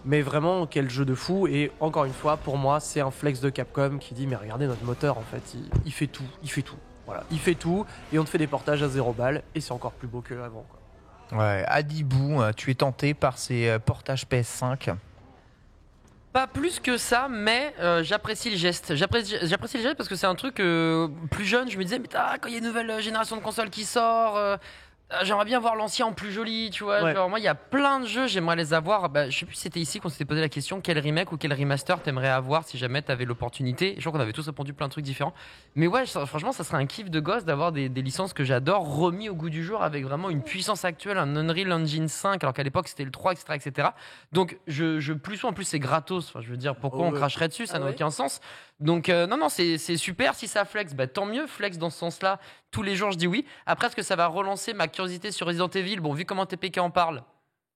Mais vraiment, quel jeu de fou. Et encore une fois, pour moi, c'est un flex de Capcom qui dit, mais regardez notre moteur, en fait, il fait tout. Voilà, il fait tout, et on te fait des portages à 0 balles, et c'est encore plus beau qu'avant, quoi. Ouais, Adibou, tu es tenté par ces portages PS5? Pas plus que ça, mais j'apprécie le geste. J'apprécie le geste parce que c'est un truc plus jeune. Je me disais, mais quand il y a une nouvelle génération de consoles qui sort, j'aimerais bien voir l'ancien en plus joli, tu vois. Genre, moi, il y a plein de jeux, j'aimerais les avoir. Je sais plus si c'était ici qu'on s'était posé la question, quel remake ou quel remaster t'aimerais avoir si jamais t'avais l'opportunité. Je crois qu'on avait tous répondu plein de trucs différents. Mais ouais, franchement, ça serait un kiff de gosse d'avoir des licences que j'adore remis au goût du jour avec vraiment une puissance actuelle, un Unreal Engine 5, alors qu'à l'époque c'était le 3, etc. Donc, plus en plus, c'est gratos. Enfin, je veux dire, pourquoi on cracherait dessus? Ça n'a aucun sens. Donc, non, c'est super. Si ça flex, tant mieux. Flex dans ce sens-là. Tous les jours, je dis oui. Après, est-ce que ça va relancer ma curiosité sur Resident Evil? Bon, vu comment TPK en parle,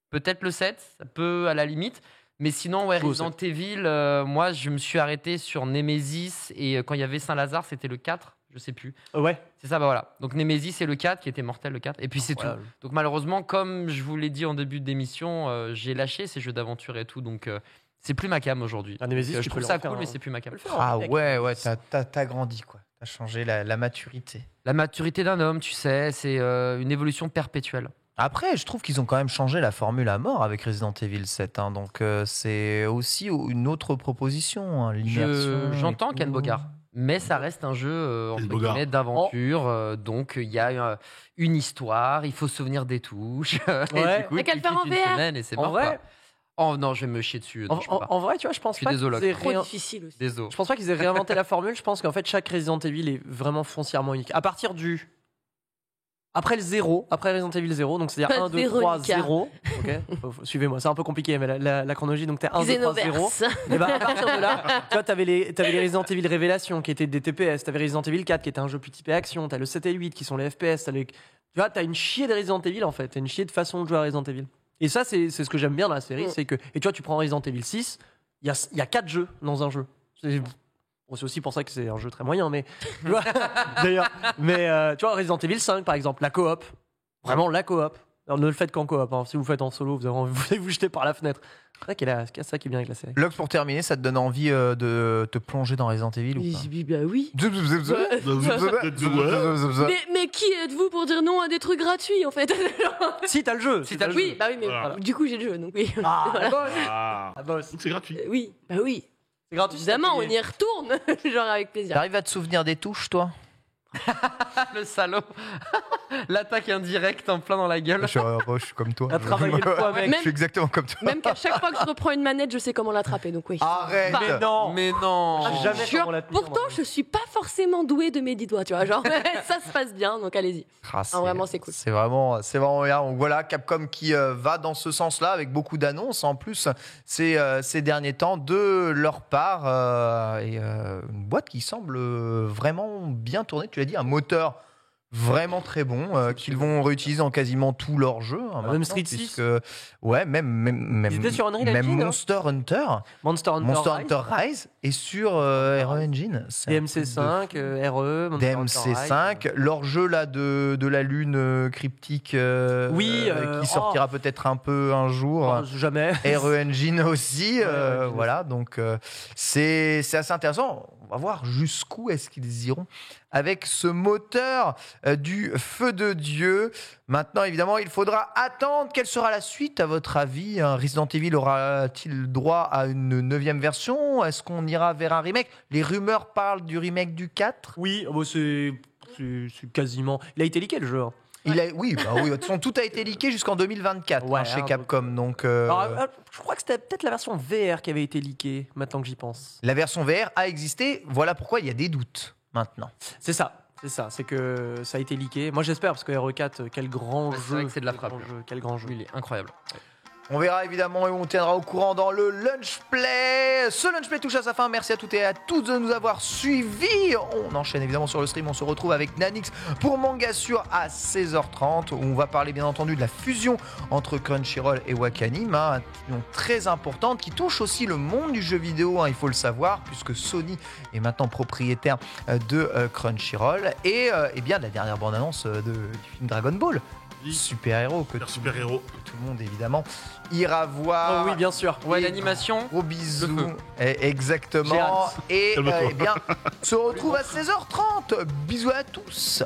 peut-être le 7, ça peut à la limite. Mais sinon, Resident Evil, moi, je me suis arrêté sur Nemesis. Et quand il y avait Saint-Lazare, c'était le 4. Je sais plus. Ouais. C'est ça, voilà. Donc Nemesis et le 4, qui était mortel, le 4. Et puis c'est tout. Donc malheureusement, comme je vous l'ai dit en début d'émission, j'ai lâché ces jeux d'aventure et tout. Donc c'est plus ma cam aujourd'hui. Nemesis, je trouve ça cool, mais c'est plus ma cam. Ouais, t'as grandi, quoi. T'as changé la maturité. La maturité d'un homme, tu sais, c'est une évolution perpétuelle. Après, je trouve qu'ils ont quand même changé la formule à mort avec Resident Evil 7. Donc c'est aussi une autre proposition, l'immersion. J'entends Ken Bogard. Mais ça reste un jeu entre guillemets d'aventure, donc il y a une histoire, il faut se souvenir des touches. Ouais. Et qu'elle fait en VR. Et c'est mort, quoi. Oh non, je vais me chier dessus. En vrai, tu vois, je pense pas c'est trop difficile aussi. Je pense pas qu'ils aient réinventé la formule. Je pense qu'en fait, chaque Resident Evil est vraiment foncièrement unique. À partir du après le 0, après Resident Evil 0, donc c'est-à-dire 1, 2, 3, 0. Ok, suivez-moi, c'est un peu compliqué, mais la chronologie, donc t'es 1, 2, 3, 0. Et bah, à partir de là, tu vois, t'avais les Resident Evil Révélation qui étaient des TPS, t'avais Resident Evil 4 qui était un jeu plus typé action, t'as le 7 et 8 qui sont les FPS, tu vois, t'as une chier de Resident Evil en fait, t'as une chier de façon de jouer à Resident Evil. Et ça, c'est ce que j'aime bien dans la série, c'est que, et tu vois, tu prends Resident Evil 6, il y a 4 jeux dans un jeu. C'est aussi pour ça que c'est un jeu très moyen, mais tu vois, d'ailleurs. Mais tu vois, Resident Evil 5, par exemple, la coop, vraiment la coop. Alors, ne le faites qu'en coop. Si vous le faites en solo, vous allez vous jeter par la fenêtre. C'est vrai qu'il y a ça qui est bien avec la série. Lox, pour terminer, ça te donne envie de te plonger dans Resident Evil ou pas? Bah oui. Mais qui êtes-vous pour dire non à des trucs gratuits en fait? Si t'as le jeu. Oui, bah oui, mais du coup j'ai le jeu, donc oui. Boss. C'est gratuit. Oui, bah oui. C'est gratuit. Évidemment, on y retourne, genre avec plaisir. T'arrives à te souvenir des touches, toi? Le salaud. L'attaque indirecte en plein dans la gueule. Je suis comme toi. Je suis exactement comme toi. Même qu'à chaque fois que je reprends une manette, je sais comment l'attraper, donc oui. Arrête. Mais non. J'ai jamais comment la tenir, pourtant, je suis pas forcément douée de mes 10 doigts, tu vois. Genre, ça se passe bien, donc allez-y. Vraiment, c'est cool. C'est vraiment bien. Donc voilà, Capcom qui va dans ce sens-là avec beaucoup d'annonces en plus ces derniers temps de leur part et une boîte qui semble vraiment bien tournée. Tu l'as dit, un moteur vraiment très bon qu'ils vont réutiliser dans quasiment tous leurs jeux. Même Street 6. Ouais, même Ils étaient sur Unreal Engine, Monster Hunter. Monster Hunter Rise est sur RE Engine. DMC5, RE, DMC5, leur jeu là de la lune cryptique qui sortira peut-être un jour. Jamais. RE Engine aussi. Voilà, donc c'est assez intéressant. On va voir jusqu'où est-ce qu'ils iront avec ce moteur du feu de Dieu. Maintenant, évidemment, il faudra attendre. Quelle sera la suite, à votre avis? Resident Evil aura-t-il droit à une 9e version? Est-ce qu'on ira vers un remake? Les rumeurs parlent du remake du 4. Oui, c'est quasiment... Il a été leaké, le jeu. Oui, de toute façon, tout a été leaké jusqu'en 2024 chez Capcom. Donc, je crois que c'était peut-être la version VR qui avait été leakée, maintenant que j'y pense. La version VR a existé, voilà pourquoi il y a des doutes maintenant. C'est ça, c'est que ça a été leaké. Moi j'espère, parce que RE4, quel grand jeu. C'est vrai que c'est de la frappe. Quel grand jeu. Il est incroyable. On verra évidemment et on tiendra au courant dans le Lunch Play. Ce Lunch Play touche à sa fin. Merci à toutes et à tous de nous avoir suivis. On enchaîne évidemment sur le stream. On se retrouve avec Nanix pour Mangasure à 16h30. Où on va parler bien entendu de la fusion entre Crunchyroll et Wakanim. Une fusion très importante qui touche aussi le monde du jeu vidéo. Il faut le savoir, puisque Sony est maintenant propriétaire de Crunchyroll. Et bien la dernière bande-annonce du film Dragon Ball. Super-héros que tout le monde évidemment ira voir. Oh oui, bien sûr. Ouais, l'animation. Gros bisous. Exactement. Et bien, se retrouve à 16h30. Bisous à tous.